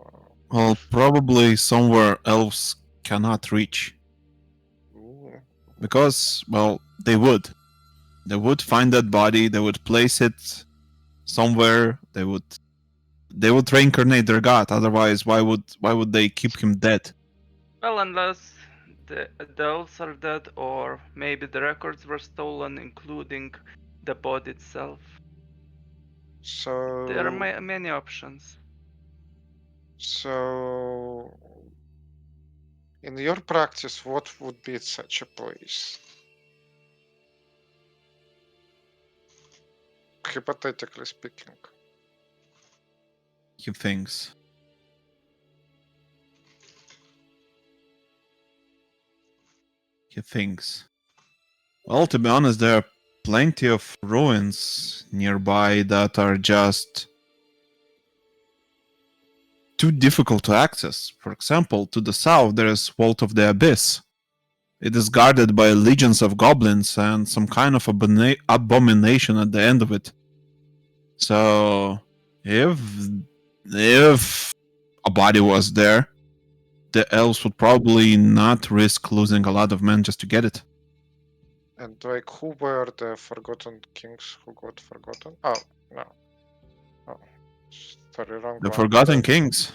Well, probably somewhere elves cannot reach. Ooh. Because, well, they would. They would find that body, they would place it somewhere, they would reincarnate their god, otherwise why would they keep him dead? Well, unless the elves are dead, or maybe the records were stolen, including the body itself. There are So, many options. so in your practice, what would be such a place? Hypothetically speaking. He thinks. He thinks. Well, to be honest, there are plenty of ruins nearby that are just too difficult to access. For example, to the south there is Vault of the Abyss. It is guarded by legions of goblins and some kind of abomination at the end of it. So, if a body was there, the elves would probably not risk losing a lot of men just to get it. And like, who were the forgotten kings who got forgotten? Oh, no. Oh, sorry, wrong The one. Forgotten Kings.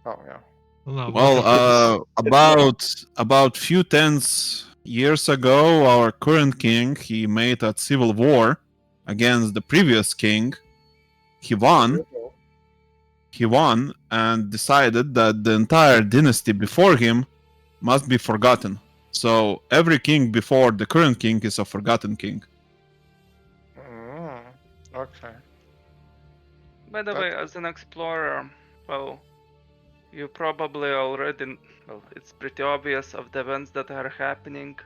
Oh, yeah. No, Well, about few tens years ago, our current king, he made a civil war against the previous king. He won. He won and decided that the entire dynasty before him must be forgotten. So every king before the current king is a forgotten king. Okay. By the That- way, as an explorer, well, you probably already, well, it's pretty obvious of the events that are happening.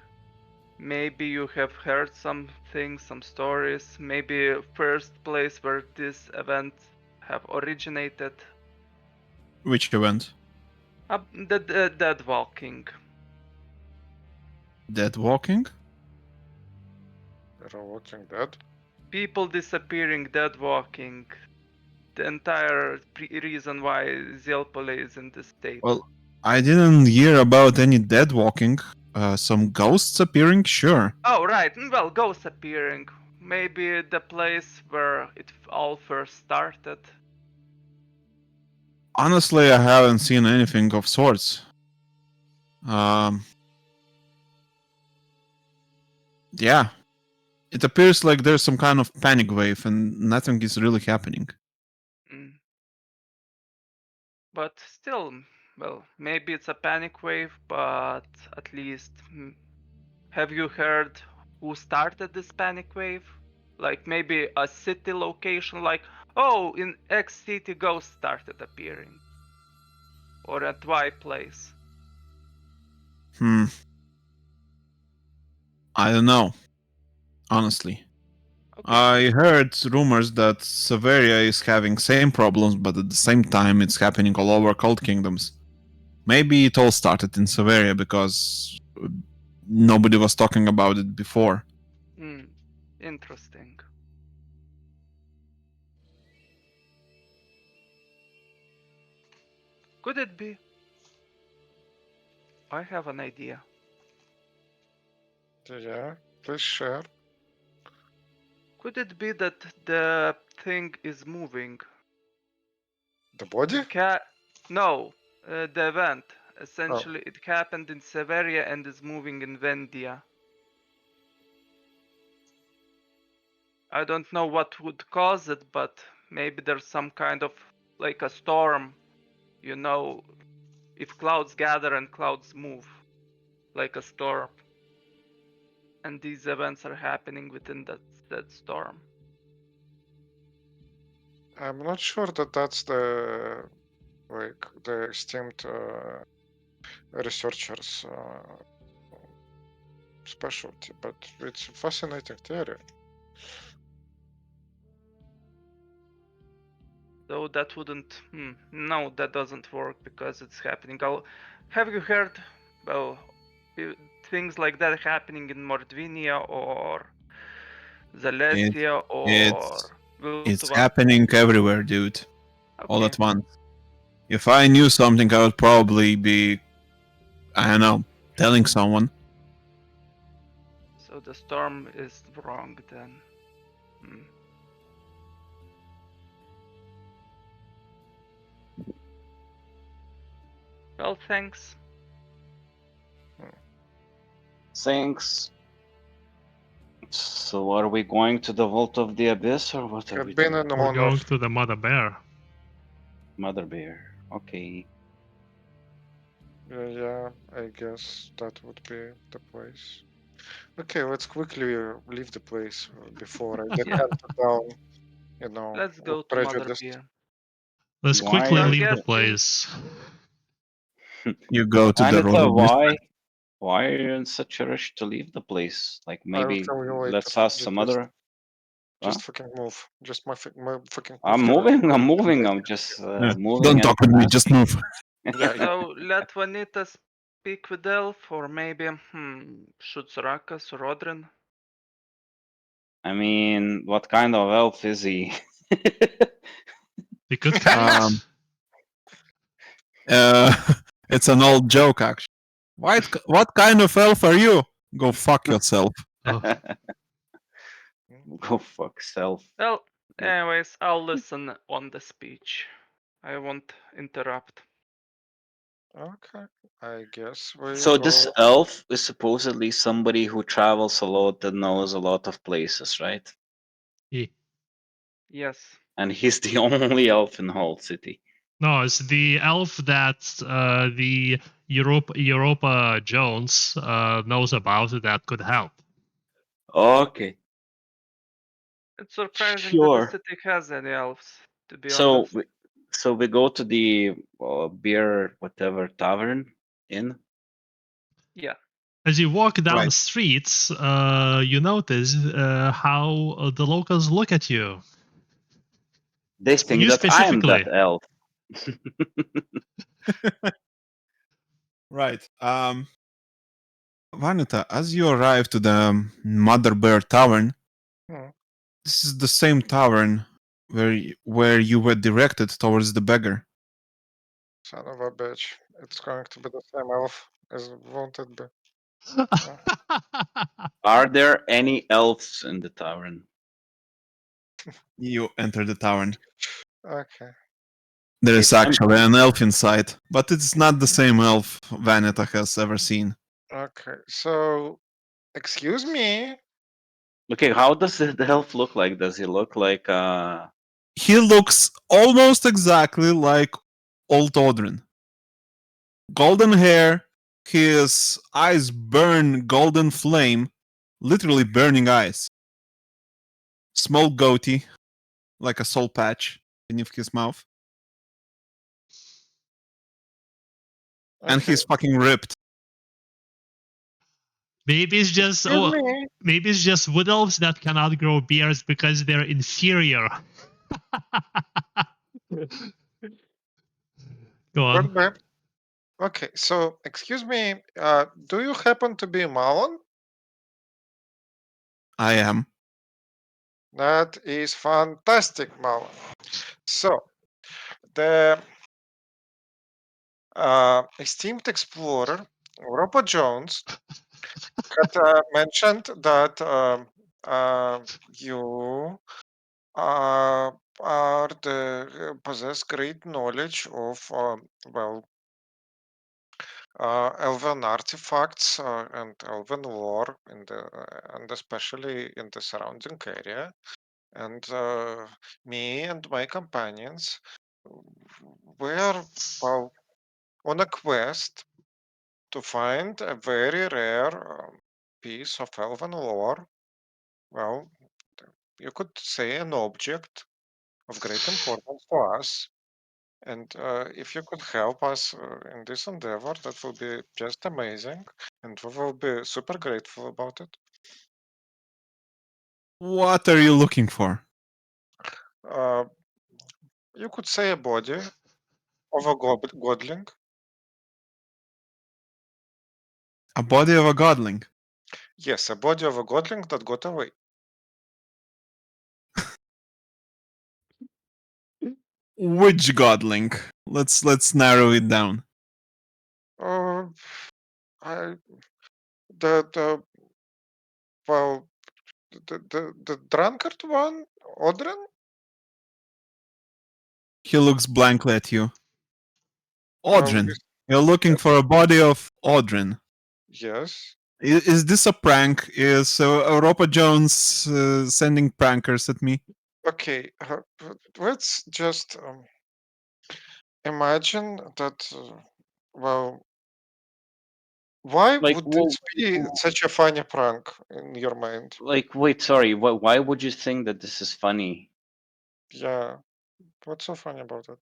Maybe you have heard some things, some stories. Maybe first place where this event have originated. Which event? The dead walking. Dead walking? They're Walking Dead. People disappearing, dead walking. The entire reason why Zelpole is in this state. Well, I didn't hear about any dead walking. Some ghosts appearing, sure. Oh, right. Well, ghosts appearing. Maybe the place where it all first started. Honestly, I haven't seen anything of sorts. Yeah. It appears like there's some kind of panic wave and nothing is really happening. Mm. But still, well, maybe it's a panic wave, but at least have you heard who started this panic wave? Like maybe a city location, like, oh, in X city ghosts started appearing. Or at Y place. I don't know. Honestly. Okay. I heard rumors that Severia is having same problems, but at the same time it's happening all over Cold Kingdoms. Maybe it all started in Severia because nobody was talking about it before. Interesting. Could it be? I have an idea. Yeah, please share. Could it be that the thing is moving? The body? No, the event. Essentially, it happened in Severia and is moving in Wendia. I don't know what would cause it, but maybe there's some kind of like a storm. You know, if clouds gather and clouds move, like a storm. And these events are happening within that storm. I'm not sure that that's the esteemed researchers' specialty, but it's a fascinating theory. So that wouldn't. No, that doesn't work because it's happening. Have you heard, well, things like that happening in Mordvinia or Zalesia or It's Viltva? happening everywhere, dude. All Okay. at once. If I knew something, I would probably be, I don't know, telling someone. So the storm is wrong then. Well, thanks. Thanks. So are we going to the Vault of the Abyss or what are Had we been doing? an We're honor. going to the Mother Bear. Mother Bear. Okay. Yeah, I guess that would be the place. Okay, let's quickly leave the place before I get Yeah. hunted down. You know, Let's with go to Mother prejudice. Beer. Let's Why quickly are leave the you- place. You go to the Anita, road. why are you in such a rush to leave the place? Like I'll maybe tell you later. let's ask some other. Just Huh? fucking move. Just my fucking. I'm moving. I'm moving. I'm just Yeah. moving. Don't and talk with me, just move. Yeah, So let Vanita speak with Elf, or maybe should Rakas or Odrin? I mean, what kind of elf is he? The good kind? It's an old joke, actually. What kind of elf are you? Go fuck yourself. Oh, Go fuck self. Well, Yep. anyways, I'll listen on the speech. I won't interrupt. Okay, I guess we So go. this elf is supposedly somebody who travels a lot and knows a lot of places, right? yeah. Yes. And he's the only elf in the whole city. No, it's the elf that the Europa Jones knows about that could help. Okay. It's surprising that the Sure. city has any elves, to be So honest. we go to the beer whatever tavern inn. Yeah. As you walk down Right. the streets, you notice how the locals look at you. They think You that I am that specifically. elf. Right. Vanita, as you arrive to the Mother Bear Tavern, Hmm. this is the same tavern where you were directed towards the beggar. Son of a bitch. It's going to be the same elf as won't it be? Are there any elves in the tavern? You enter the tavern. Okay. There Okay, is actually an elf inside, but it's not the same elf Vanita has ever seen. Okay. So, excuse me. Okay, how does the elf look like? Does he look like He looks almost exactly like old Odrin. Golden hair, his eyes burn golden flame, literally burning eyes. Small goatee, like a soul patch beneath his mouth. And Okay. he's fucking ripped. Maybe it's just Excuse me. maybe it's just wood elves that cannot grow beards because they're inferior. Go on. Could be. Okay. So, excuse me. Do you happen to be Malon? I am. That is fantastic, Malon. So, the esteemed explorer, Europa Jones, had mentioned that you are possess great knowledge of well elven artifacts and elven lore in the and especially in the surrounding area. And me and my companions were well on a quest to find a very rare piece of elven lore. Well, you could say an object of great importance to us. And if you could help us in this endeavor, that will be just amazing. And we will be super grateful about it. What are you looking for? Uh, you could say a body of a godling. A body of a godling. Yes, a body of a godling that got away. Which godling? Let's narrow it down. Uh, I, the well, the drunkard one, Odrin. He looks blankly at you. Well, Odrin. You're looking for a body of Odrin. yes. Is this a prank? Is Europa Jones sending prankers at me? Okay. Let's just imagine that. Well, why like would this be such a funny prank in your mind? wait, sorry, why would you think that this is funny? Yeah, what's so funny about it?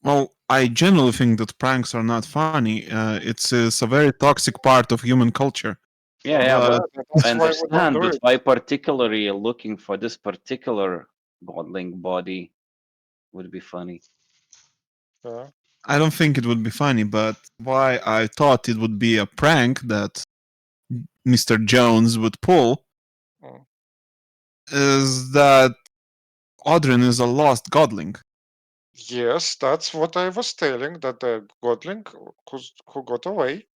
Well, I generally think that pranks are not funny. It's a very toxic part of human culture. Yeah, Yeah, but But I that's why we don't understand, do but it. why particularly looking for this particular godling body would be funny. Yeah. I don't think it would be funny. But why I thought it would be a prank that Mr. Jones would pull Mm. is that Odrin is a lost godling. Yes, that's what I was telling, that the godling who got away.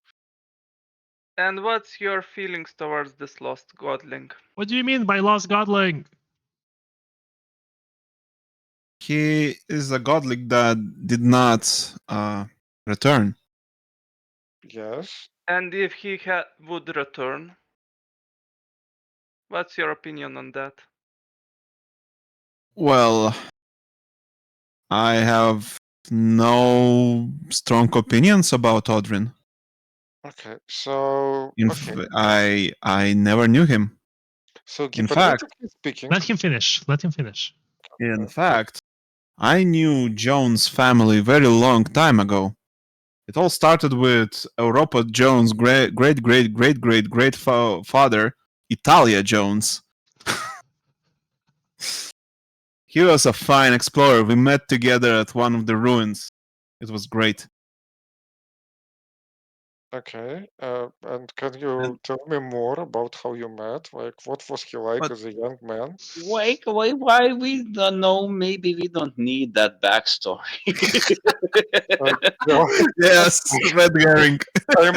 And what's your feelings towards this lost godling? What do you mean by lost godling? He is a godling that did not return. Yes. And if he would return, what's your opinion on that? Well, I have no strong opinions about Odrin. Okay, so I never knew him. so In fact, hypothetically speaking, Let him finish. Let him finish. in fact, I knew Jones' family very long time ago. It all started with Europa Jones' great father, Italia Jones. He was a fine explorer. We met together at one of the ruins. It was great. okay, and can you tell me more about how you met? Like, what was he like But- as a young man? Wait, why we don't know? Maybe we don't need that backstory. Yeah, Yes, red herring. I'm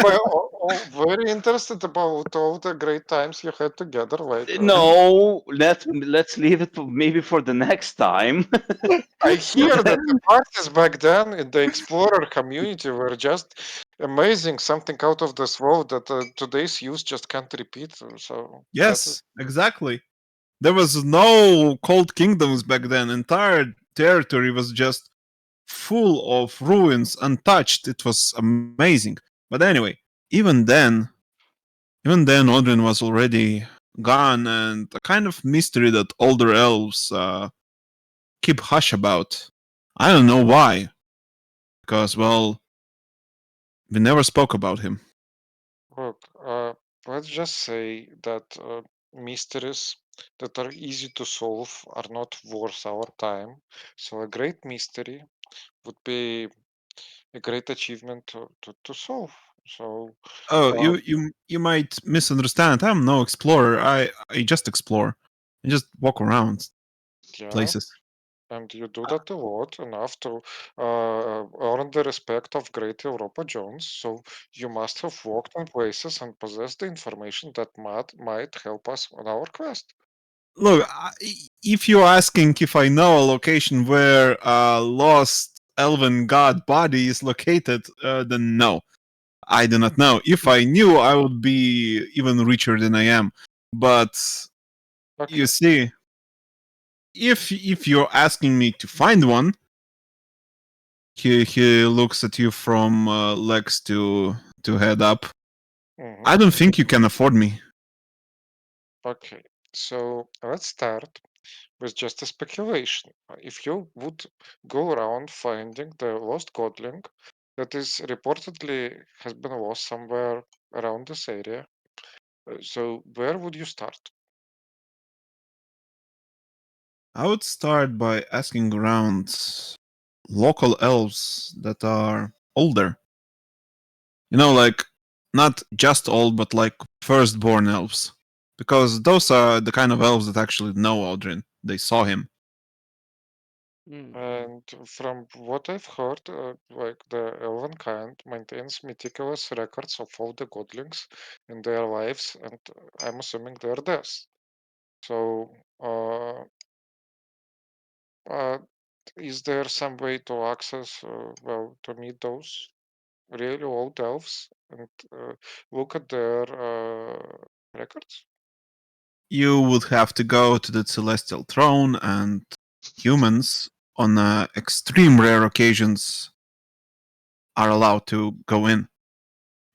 very interested about all the great times you had together. Like, No, let's leave it maybe for the next time. I hear that the parties back then in the explorer community were just amazing, something out of this world that today's youth just can't repeat. So Yes, exactly. There was no cold kingdoms back then. Entire territory was just full of ruins, untouched. It was amazing. But anyway, even then, Odin was already gone, and a kind of mystery that older elves keep hush about. I don't know why, because well, we never spoke about him. look, let's just say that mysteries that are easy to solve are not worth our time. So a great mystery would be a great achievement to solve. So Oh, uh, you might misunderstand. I'm no explorer. I just explore. I just walk around yeah, places. and you do that a lot enough to earn the respect of great Europa Jones. So you must have walked in places and possessed the information that might help us on our quest. Look, if you're asking if I know a location where a lost elven god body is located, then no, I do not know. If I knew, I would be even richer than I am. But Okay. you see, if you're asking me to find one, he looks at you from legs to head up. Mhm. I don't think you can afford me. Okay. So let's start with just a speculation. If you would go around finding the lost godling that is reportedly has been lost somewhere around this area, so where would you start? I would start by asking around local elves that are older. You know, like not just old, but like firstborn elves. Because those are the kind of elves that actually know Aldrin. They saw him. And from what I've heard, like the elven kind maintains meticulous records of all the godlings in their lives, and I'm assuming their deaths. So, uh, is there some way to access, well, to meet those really old elves and look at their records? You would have to go to the celestial throne, and humans, on extreme rare occasions, are allowed to go in.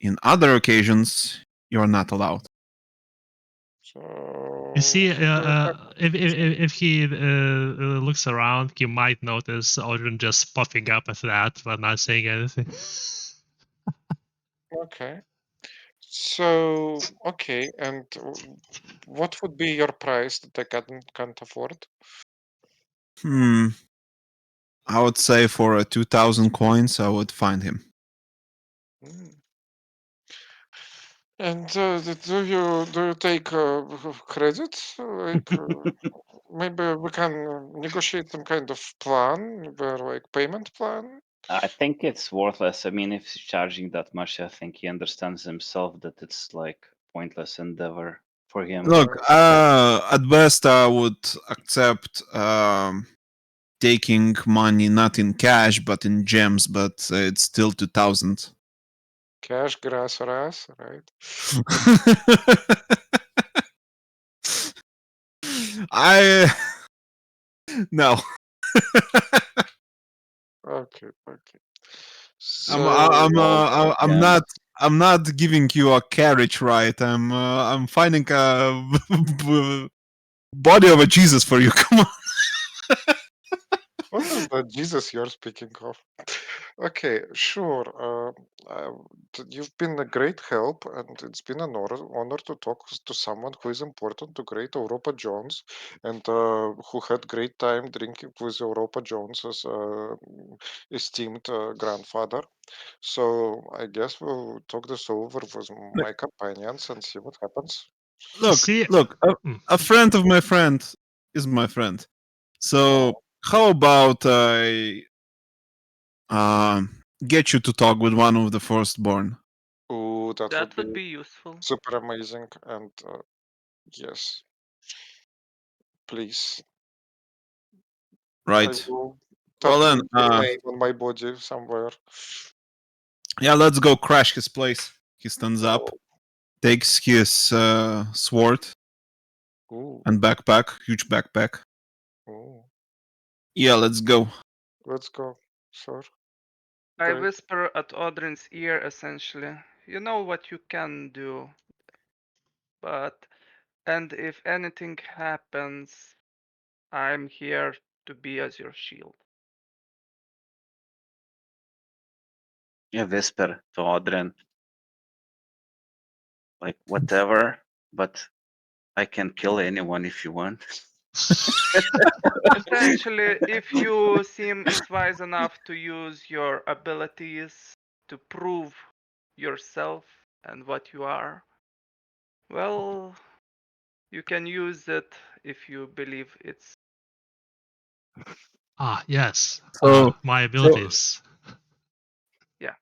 In other occasions, you're not allowed. So, You see, uh, if he looks around, he might notice Odin just puffing up at that, but not saying anything. okay. So, okay, and what would be your price that I can't afford? I would say for 2,000 coins, I would find him. Mm. And do you take credit? Like maybe we can negotiate some kind of plan, where like payment plan. I think it's worthless. I mean, if he's charging that much, I think he understands himself that it's like pointless endeavor for him. Look, at best, I would accept taking money not in cash but in gems, but it's still 2,000. Cash, grass, ras, right? I no. Okay. I'm So I'm Yeah. I'm not giving you a carriage ride. I'm finding a body of a Jesus for you. Come on. what is that Jesus you're speaking of? Okay, sure. You've been a great help, and it's been an honor to talk to someone who is important to great Europa Jones, and who had great time drinking with Europa Jones's esteemed grandfather. So I guess we'll talk this over with my companions and see what happens. See, Look. mm, A friend of my friend is my friend. So Oh, how about I get you to talk with one of the firstborn? ooh, that would That would be be useful. super amazing. And yes, please. I Right. will Well then, tattoo your name on my body somewhere. yeah, let's go crash his place. He stands up, Oh, takes his sword ooh, and backpack, huge backpack. ooh. Yeah, let's go. Let's go. Sure. I Great. whisper at Odrin's ear essentially. You know what you can do, but and if anything happens, I'm here to be as your shield. Yeah, whisper to Odrin, like whatever, but I can kill anyone if you want. Essentially, if you seem is wise enough to use your abilities to prove yourself and what you are, well, you can use it if you believe it's. yes, So, my so, abilities. Yeah.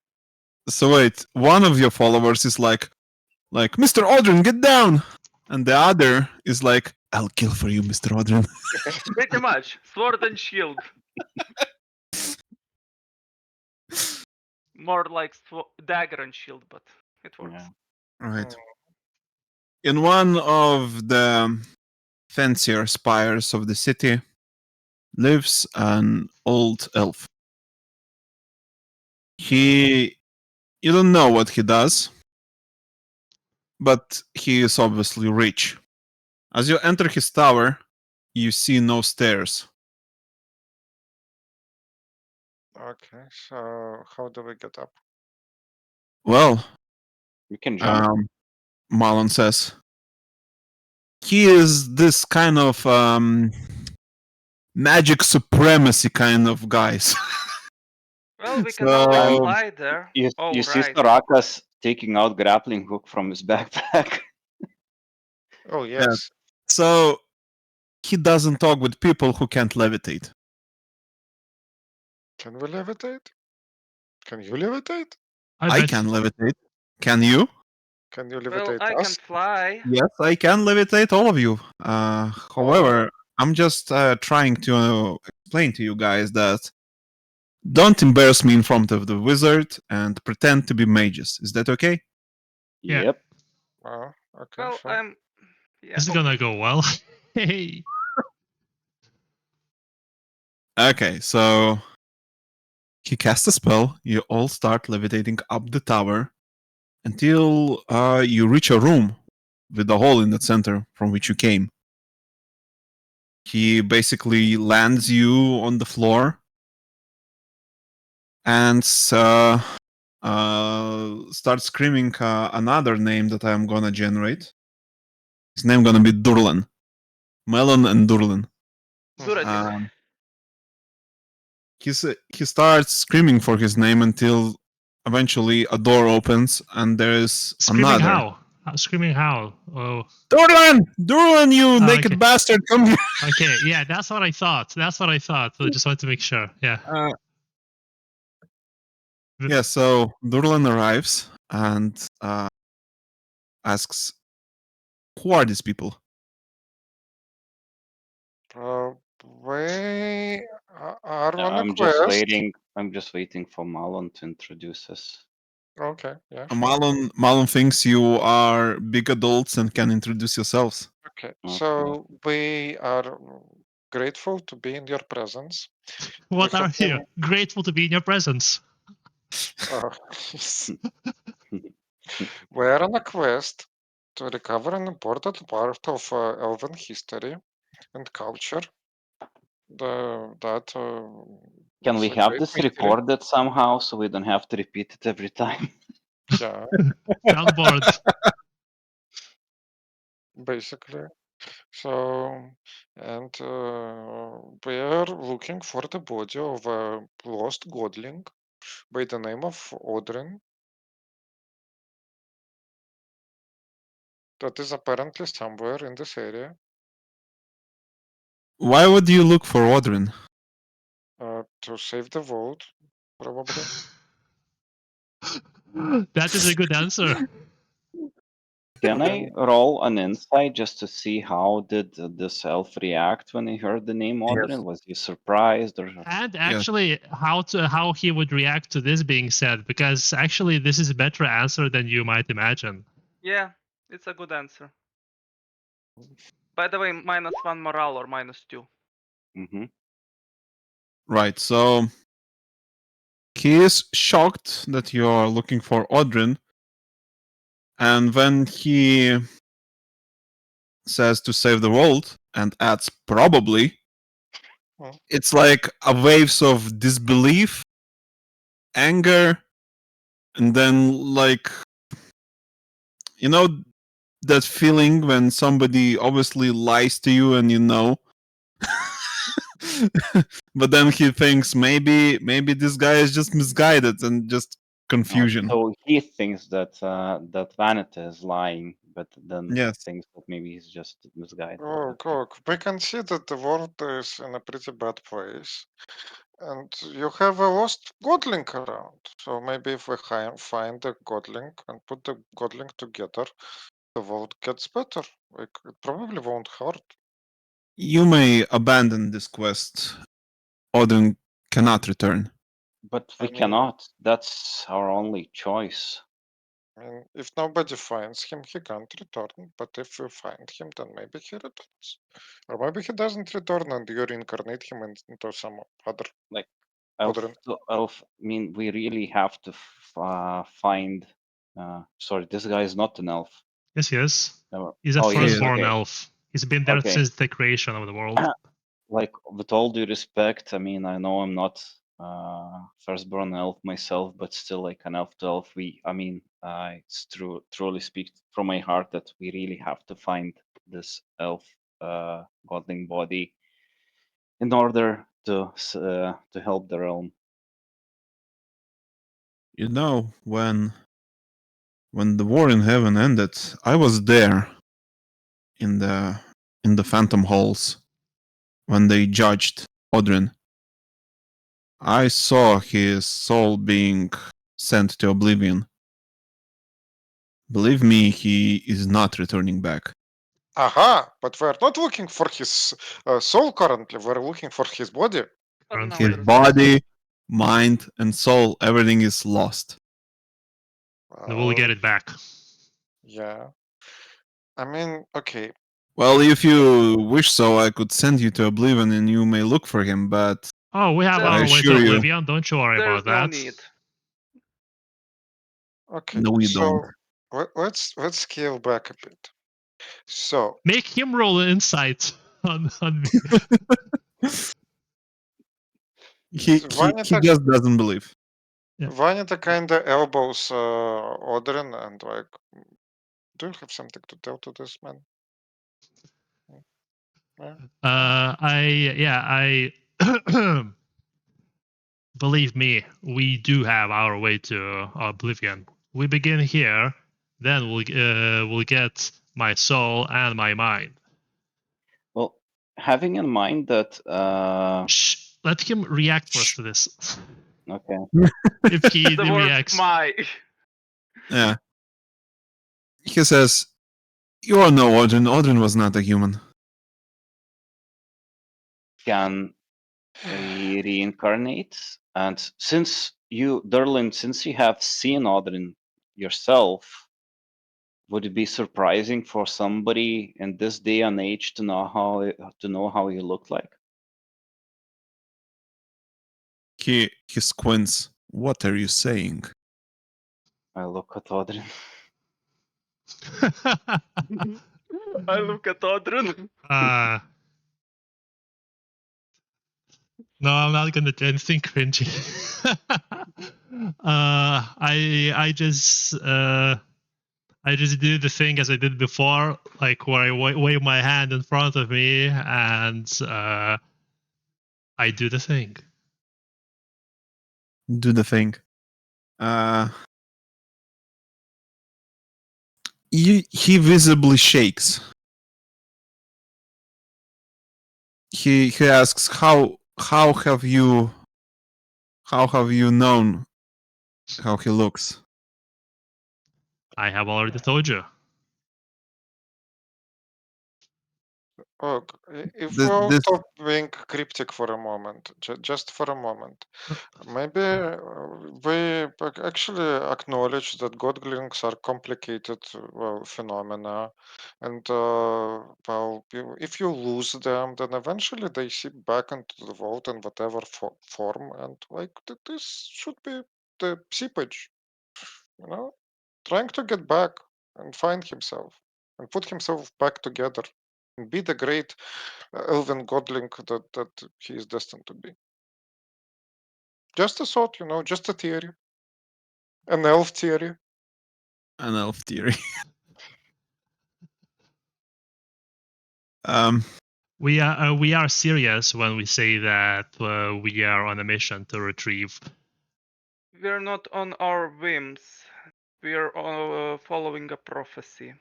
so wait. One of your followers is like Mr. Audrin, get down, and the other is like, I'll kill for you, Mr. Audrin. Pretty much. Sword and shield. More like dagger and shield, but it works. Yeah. Right. Mm, In one of the fancier spires of the city lives an old elf. You don't know what he does, but he is obviously rich. As you enter his tower, you see no stairs. okay. So how do we get up? Well, You can jump. Malon says, he is this kind of magic supremacy kind of guys. Well, we can always So, fly there. You Oh, see right. Sorakas taking out grappling hook from his backpack. Oh, yeah. yes. So he doesn't talk with people who can't levitate. Can we levitate? Can you levitate? I I bet. can levitate. Can you? Can you Well, levitate I can us? fly. Yes, I can levitate all of you. Oh, However, I'm just trying to explain to you guys that don't embarrass me in front of the wizard and pretend to be mages. Is that okay? Yeah. Yep. okay, Well, sure. yeah. This is gonna go well. Hey. Okay, so he casts a spell. You all start levitating up the tower until you reach a room with a hole in the center from which you came. He basically lands you on the floor and starts screaming another name that I'm gonna generate. His name gonna be Durlan. Melon and Durlan. Duradin. Um, he starts screaming for his name until eventually a door opens and there is Screaming another. how? Screaming how? Oh. Durlan! Durlan, you naked Okay. bastard, come here! Okay, yeah, that's what I thought. That's what I thought. So I just wanted to make sure. Yeah. Yeah, so Durlan arrives and asks, who are these people? We are on a I'm just quest. waiting. I'm just waiting for Malon to introduce us. Okay, yeah, sure. Malon thinks you are big adults and can introduce yourselves. Okay, Okay. so we are grateful to be in your presence. What We are have you? been, Grateful to be in your presence. yes. We're on a quest to recover an important part of elven history and culture. That Can is we a have great this mystery. recorded somehow so we don't have to repeat it every time? Yeah, Soundboard. basically. So, and we are looking for the body of a lost godling by the name of Odrin. That is apparently somewhere in this area. Why would you look for Odrin? To save the world, probably. That is a good answer. Can I roll an insight just to see how did this elf react when he heard the name Odrin? Was he surprised or And Yes. actually, how he would react to this being said, because actually this is a better answer than you might imagine. Yeah, it's a good answer. By the way, -1 morale or -2. Mhm. Right, so he is shocked that you're looking for Odrin, and when he says to save the world and adds probably, Hmm. it's like a waves of disbelief, anger, and then like you know that feeling when somebody obviously lies to you and you know. But then he thinks maybe this guy is just misguided and just confusion. So he thinks that that Vanity is lying, but then Yes. thinks that maybe he's just misguided. Look, we can see that the world is in a pretty bad place. And you have a lost godling around. So maybe if we find the godling and put the godling together, the world gets better. Like, it probably won't hurt. You may abandon this quest. Odin cannot return. But we I mean- cannot. That's our only choice. I mean, if nobody finds him, he can't return. But if we find him, then maybe he returns. Or maybe he doesn't return and you reincarnate him into some other. Elf, Odrin. I mean, we really have to find. Sorry, this guy is not an elf. Yes, he is. No. He's a Oh, he is, firstborn okay. elf. He's been there Okay. since the creation of the world. Like, with all due respect, I mean, I know I'm not firstborn elf myself, but still, like an elf to elf, it's truly speak from my heart that we really have to find this elf godling body in order to help the realm. You know, when the war in heaven ended, I was there in the phantom halls when they judged Odrin. I saw his soul being sent to oblivion. Believe me, he is not returning back. Aha! But we're not looking for his soul currently. We're looking for his body. But now His His there's body, mind, and soul, everything is lost. And we'll get it back. Yeah. I mean, okay. Well, if you wish so, I could send you to Oblivion and you may look for him, but Oh, we have I our way to assure you- Oblivion. Don't you worry there's about no that. need. Okay. no, you so don't. let's scale back a bit. So Make him roll an insight on me. He Vanita, just doesn't believe. Yeah. Vanita kinda elbows Odrin and like, do you have something to tell to this man? Yeah. I believe me, we do have our way to Oblivion. We begin here, then we'll get my soul and my mind. Well, having in mind that Shh, let him react first to this. okay, If he The word reacts, my. Yeah. He says, "You all know Odin. Odin was not a human." can he reincarnate? And since you, Derlin, since you have seen Odrin yourself, would it be surprising for somebody in this day and age to know how he looked like? He squints. What are you saying? I look at Odrin. I look at Odrin. No, I'm not gonna do anything cringy. I just do the thing as I did before, like where I wave my hand in front of me and I do the thing. Do the thing. He visibly shakes. He asks, how have you known how he looks? I have already told you. Look, if This, we'll this stop being cryptic for a moment, just for a moment, maybe we actually acknowledge that godlings are complicated phenomena, and well, if you lose them, then eventually they seep back into the world in whatever form, and like this should be the seepage, you know, trying to get back and find himself and put himself back together and be the great elven godling that he is destined to be. Just a thought, you know, just a theory, an elf theory. an elf theory. um, We are serious when we say that we are on a mission to retrieve. We're not on our whims. We're following a prophecy.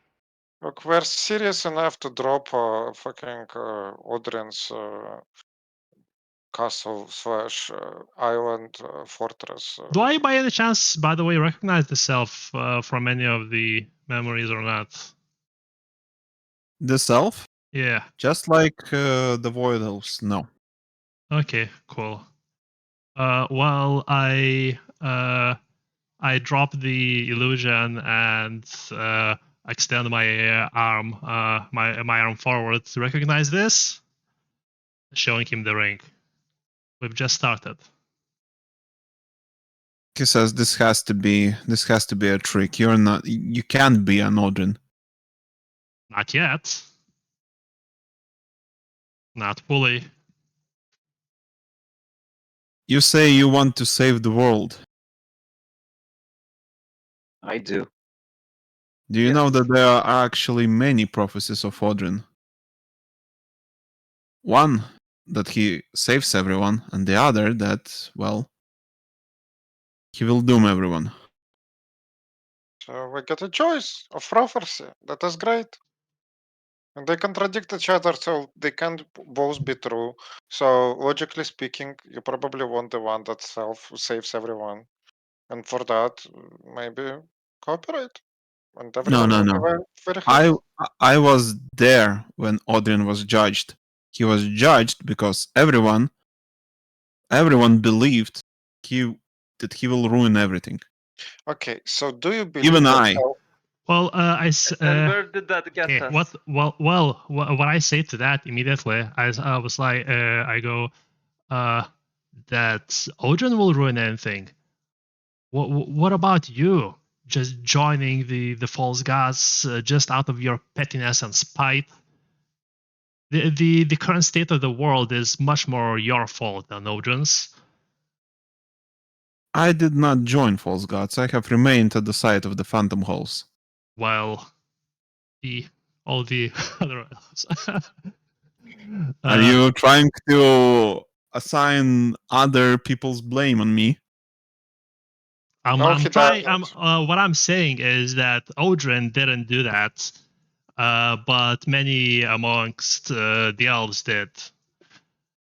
Look, we're serious enough to drop fucking Odrin's castle slash island fortress. Do I, by any chance, by the way, recognize the self from any of the memories or not? this elf, Yeah. just like the void elves. No. Okay. Cool. Well, I drop the illusion and extend my arm, my arm forward to recognize this, showing him the ring. We've just started. He says this has to be a trick. You can't be an Odrin. Not yet. Not fully. You say you want to save the world. I do. Do you Yes. know that there are actually many prophecies of Odrin? One, that he saves everyone, and the other that, well, he will doom everyone. So we get a choice of prophecy. That is great. And they contradict each other, so they can't both be true. So logically speaking, you probably want the one that saves everyone. And for that, maybe cooperate. And everyone No. will be very, very happy. I was there when Odrin was judged. He was judged because everyone believed that he will ruin everything. Okay, so do you believe Even that I. Well, And where did that get okay, us? what I say to that immediately, I was like, I go, that Odin will ruin anything. What about you? Just joining the false gods just out of your pettiness and spite. The current state of the world is much more your fault than Odin's. I did not join false gods. I have remained at the site of the phantom halls. While all the other Are you trying to assign other people's blame on me? No, he doesn't. What I'm saying is that Odrin didn't do that, but many amongst the elves did.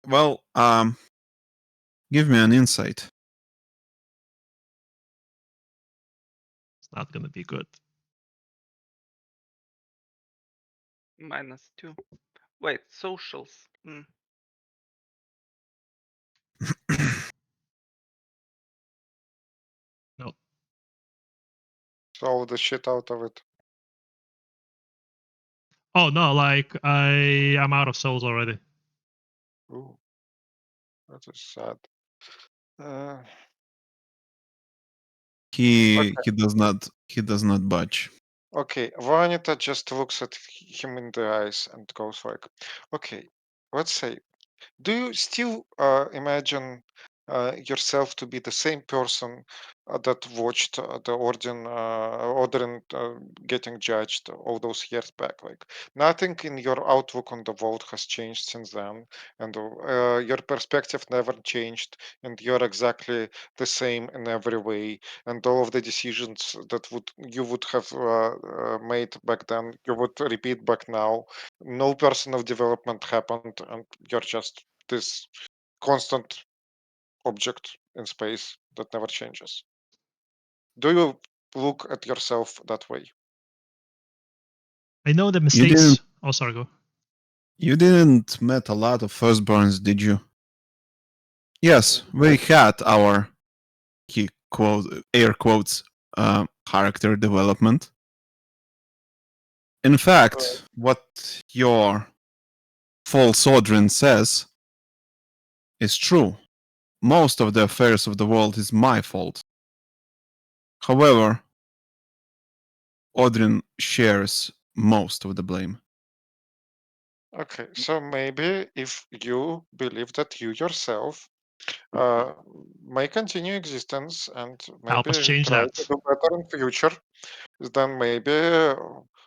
Well, give me an insight. It's not gonna be good. -2. Wait, socials. No. Solve the shit out of it. Oh no, like I'm out of souls already. Ooh, that is sad. Uh, He does not budge. okay, Vanita just looks at him in the eyes and goes like, okay, let's say, do you still imagine yourself to be the same person that watched Odrin getting judged all those years back? Like nothing in your outlook on the world has changed since then, and your perspective never changed, and you're exactly the same in every way, and all of the decisions that you would have made back then, you would repeat back now. No personal development happened, and you're just this constant object in space that never changes. Do you look at yourself that way? I know the You mistakes. Oh, sorry, go. didn't met a lot of firstborns, did you? Yes, we had our air quotes character development. In fact, what your false Odrin says is true. Most of the affairs of the world is my fault. However, Odrin shares most of the blame. Okay, so maybe if you believe that you yourself uh, may continue existence and Help us maybe change try that. to do better in future, then maybe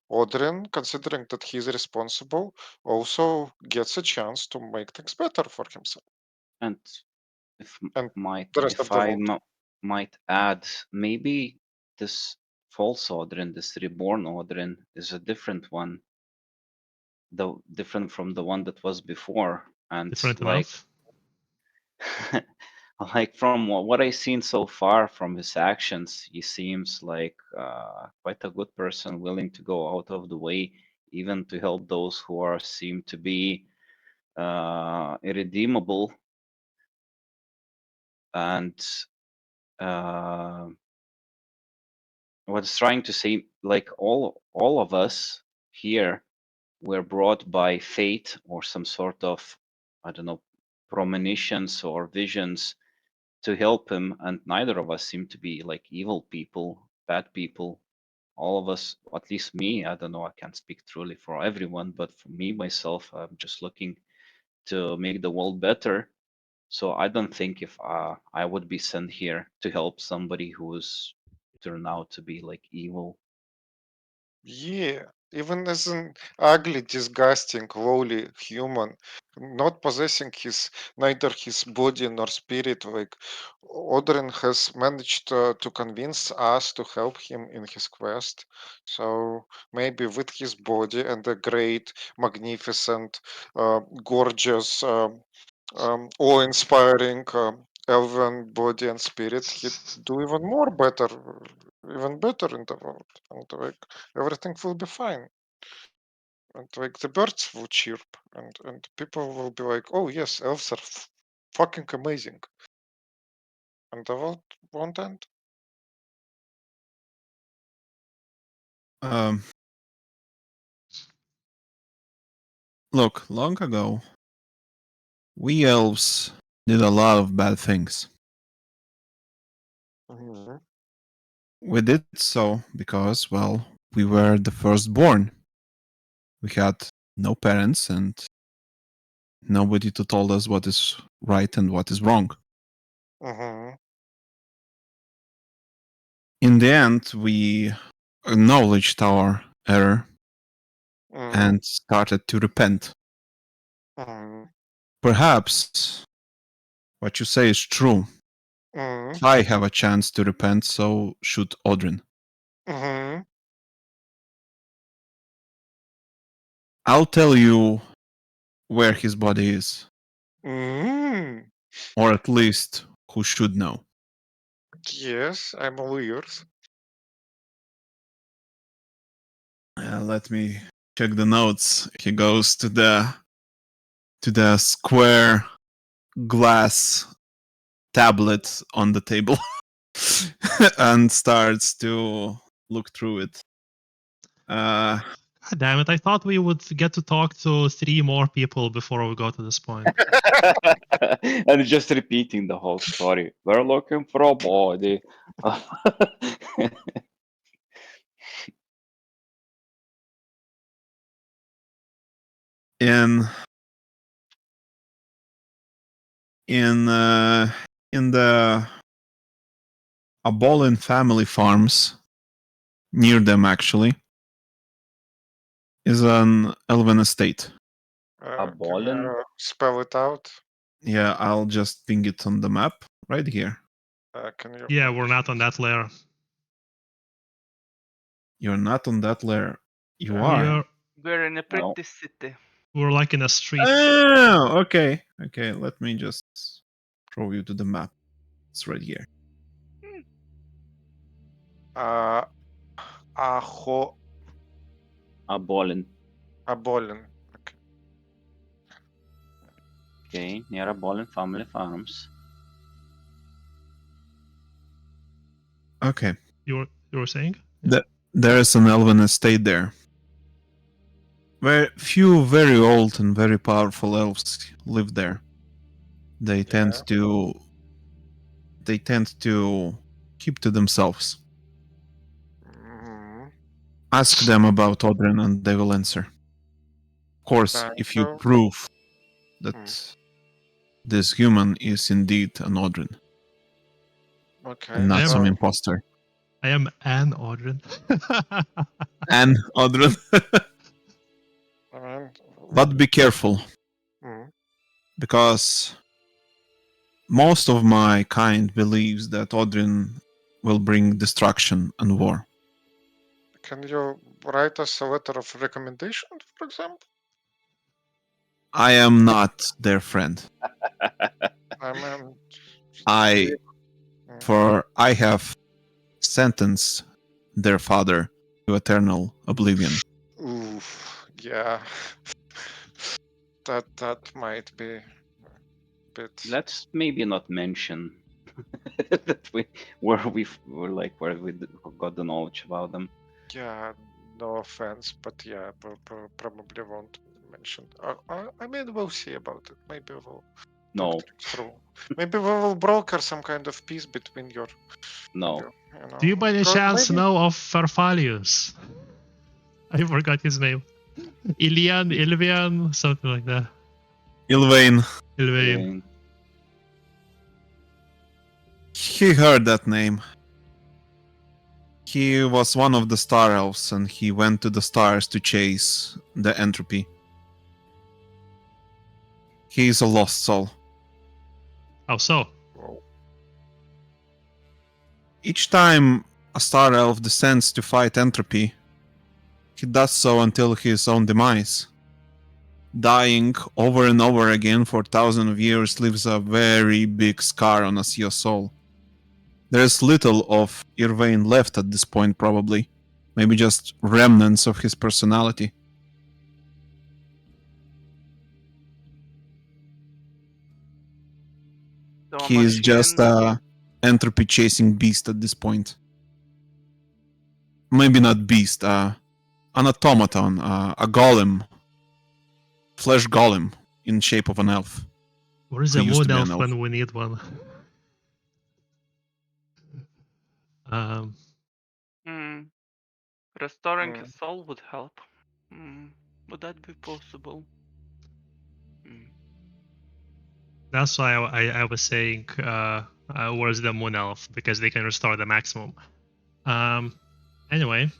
Odrin, considering that he's responsible, also gets a chance to make things better for himself And if and the rest of the I world. might add, maybe this false Odrin, this reborn Odrin, is a different one, different from the one that was before, and Different like enough. like from what I've seen so far from his actions, he seems like quite a good person, willing to go out of the way, even to help those who are seem to be irredeemable. And uh, what's trying to say, like all of us here were brought by fate or some sort of, I don't know, premonitions or visions to help him, and neither of us seem to be like evil people, bad people. All of us, at least me, I don't know, I can't speak truly for everyone, but for me myself, I'm just looking to make the world better. So I don't think if I would be sent here to help somebody who's turned out to be like evil. Yeah, even as an ugly, disgusting, lowly human, not possessing his neither his body nor spirit, like Odrin has managed to convince us to help him in his quest. So maybe with his body and a great, magnificent, gorgeous, awe-inspiring elven body and spirit, he do even more better, even better in the world, and like everything will be fine, and like the birds will chirp, and people will be like, oh yes, elves are fucking amazing, and the world won't end. Um, Look, long ago, we elves did a lot of bad things. Mhm. We did so because, well, we were the firstborn. We had no parents and nobody to tell us what is right and what is wrong. Mhm. In the end, we acknowledged our error Mhm. and started to repent. Mhm. Perhaps what you say is true. Mhm. If I have a chance to repent, so should Odrin. Mhm. I'll tell you where his body is, Mhm. or at least who should know. Yes, I'm all ears. Let me check the notes. He goes to the square glass tablet on the table and starts to look through it. God damn it! I thought we would get to talk to 3 more people before we go to this point. And just repeating the whole story. We're looking for a body. in the Abolin family farms near them actually is an elven estate. A Can ballin? you spell it out? Yeah, I'll just ping it on the map right here. Can you? Yeah, we're not on that layer. You're not on that layer. You Yeah. are. We're in a pretty No. city. We're like in a street. Oh, okay. Okay, let me just throw you to the map. It's right here. Aho A ballin. Abolin. Okay. Okay, near a ballin family farms. Okay. You were saying? There is an elven estate there. Where few very old and very powerful elves live there. They tend to keep to themselves. Mhm. Ask them about Odrin and they will answer. Of course, Thank if you you. prove that this human is indeed an Odrin Okay. and not I am- some imposter. I am an Odrin. An Odrin. I mean, But be careful, mm, because most of my kind believes that Odrin will bring destruction and war. can you write us a letter of recommendation, for example? I am not their friend. I mean, I have sentenced their father to eternal oblivion. oof, yeah. That might be a bit. Let's maybe not mention that where we got the knowledge about them. Yeah, no offense, but yeah, probably won't mention. I mean, we'll see about it. Maybe we'll No, talk things through. Maybe we will broker some kind of peace between your. no. You know, Do you by any because chance maybe- know of Farfalius? I forgot his name. Ilvian, something like that. Ilvain, Ilvain. he heard that name. He was one of the Star Elves and he went to the stars to chase the entropy. He is a lost soul. How so? Well, Each time a Star Elf descends to fight entropy, he does so until his own demise. Dying over and over again for thousands of years leaves a very big scar on a Sea soul. There's little of Irvain left at this point, probably. Maybe just remnants of his personality. So a He is just machine- a entropy chasing beast at this point. Maybe not beast, an automaton, a golem. Flesh golem in shape of an elf. Where is Who a used to moon be an elf elf. when we need one? Restoring Mm. his soul would help. Would that be possible? That's why I was saying where's the moon elf, because they can restore the maximum. Anyway,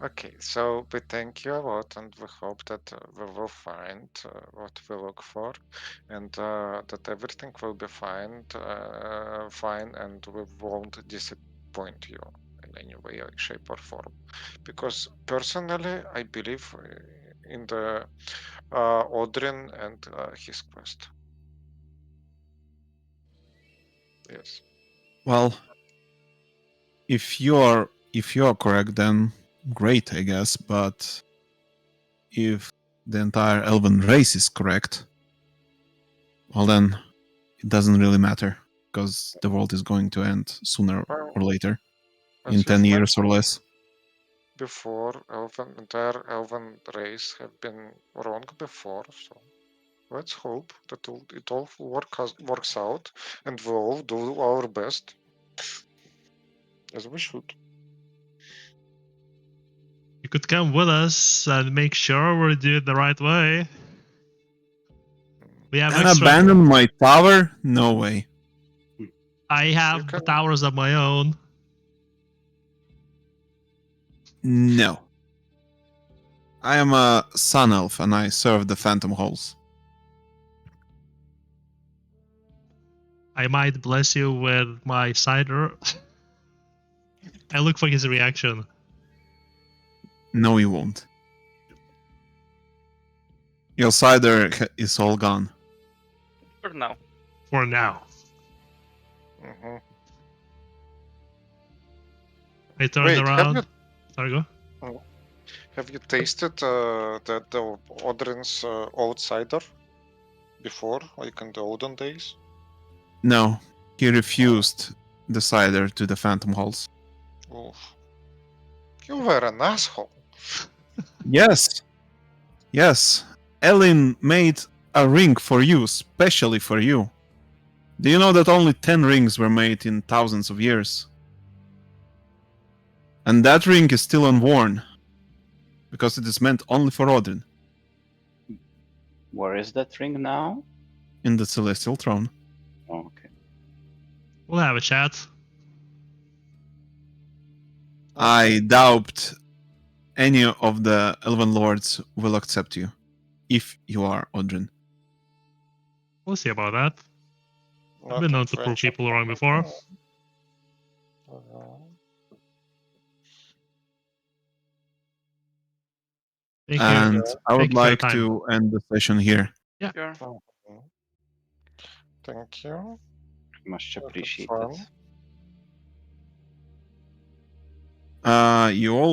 Okay, so we thank you a lot, and we hope that we will find what we look for, and that everything will be fine, and we won't disappoint you in any way, shape, or form. Because personally, I believe in the Odrin and his quest. Yes. Well, if you're correct, then great, I guess. But if the entire elven race is correct, well then it doesn't really matter, because the world is going to end sooner Well, or later, as in you've 10 years or mentioned- less. before. Entire elven race have been wrong before, so let's hope that it all works out, and we all do our best, as we should. You could come with us and make sure we're doing it the right way. We have And extra. abandon my tower? No way. I have can- towers of my own. No. I am a sun elf and I serve the phantom halls. I might bless you with my cider. I look for his reaction. No, you won't. Your cider is all gone. For now. For now. Mhm. I turned Wait, around. Sorry, go. have you tasted the Odrin's old cider before, like in the olden days? No, he refused the cider to the phantom halls. Oof. You were an asshole. Yes. Yes. Elin made a ring for you, specially for you. Do you know that only 10 rings were made in thousands of years? And that ring is still unworn. Because it is meant only for Odrin. Where is that ring now? In the Celestial Throne. Oh, okay. We'll have a chat. I doubt any of the Elven Lords will accept you. If you are Odrin. We'll see about that. Not I've been in known to prove friendship. people wrong before. Thank you. And I would Thank you for your like time. to end the session here. Sure. Mhm. Thank you. Much That was appreciated. fun. You all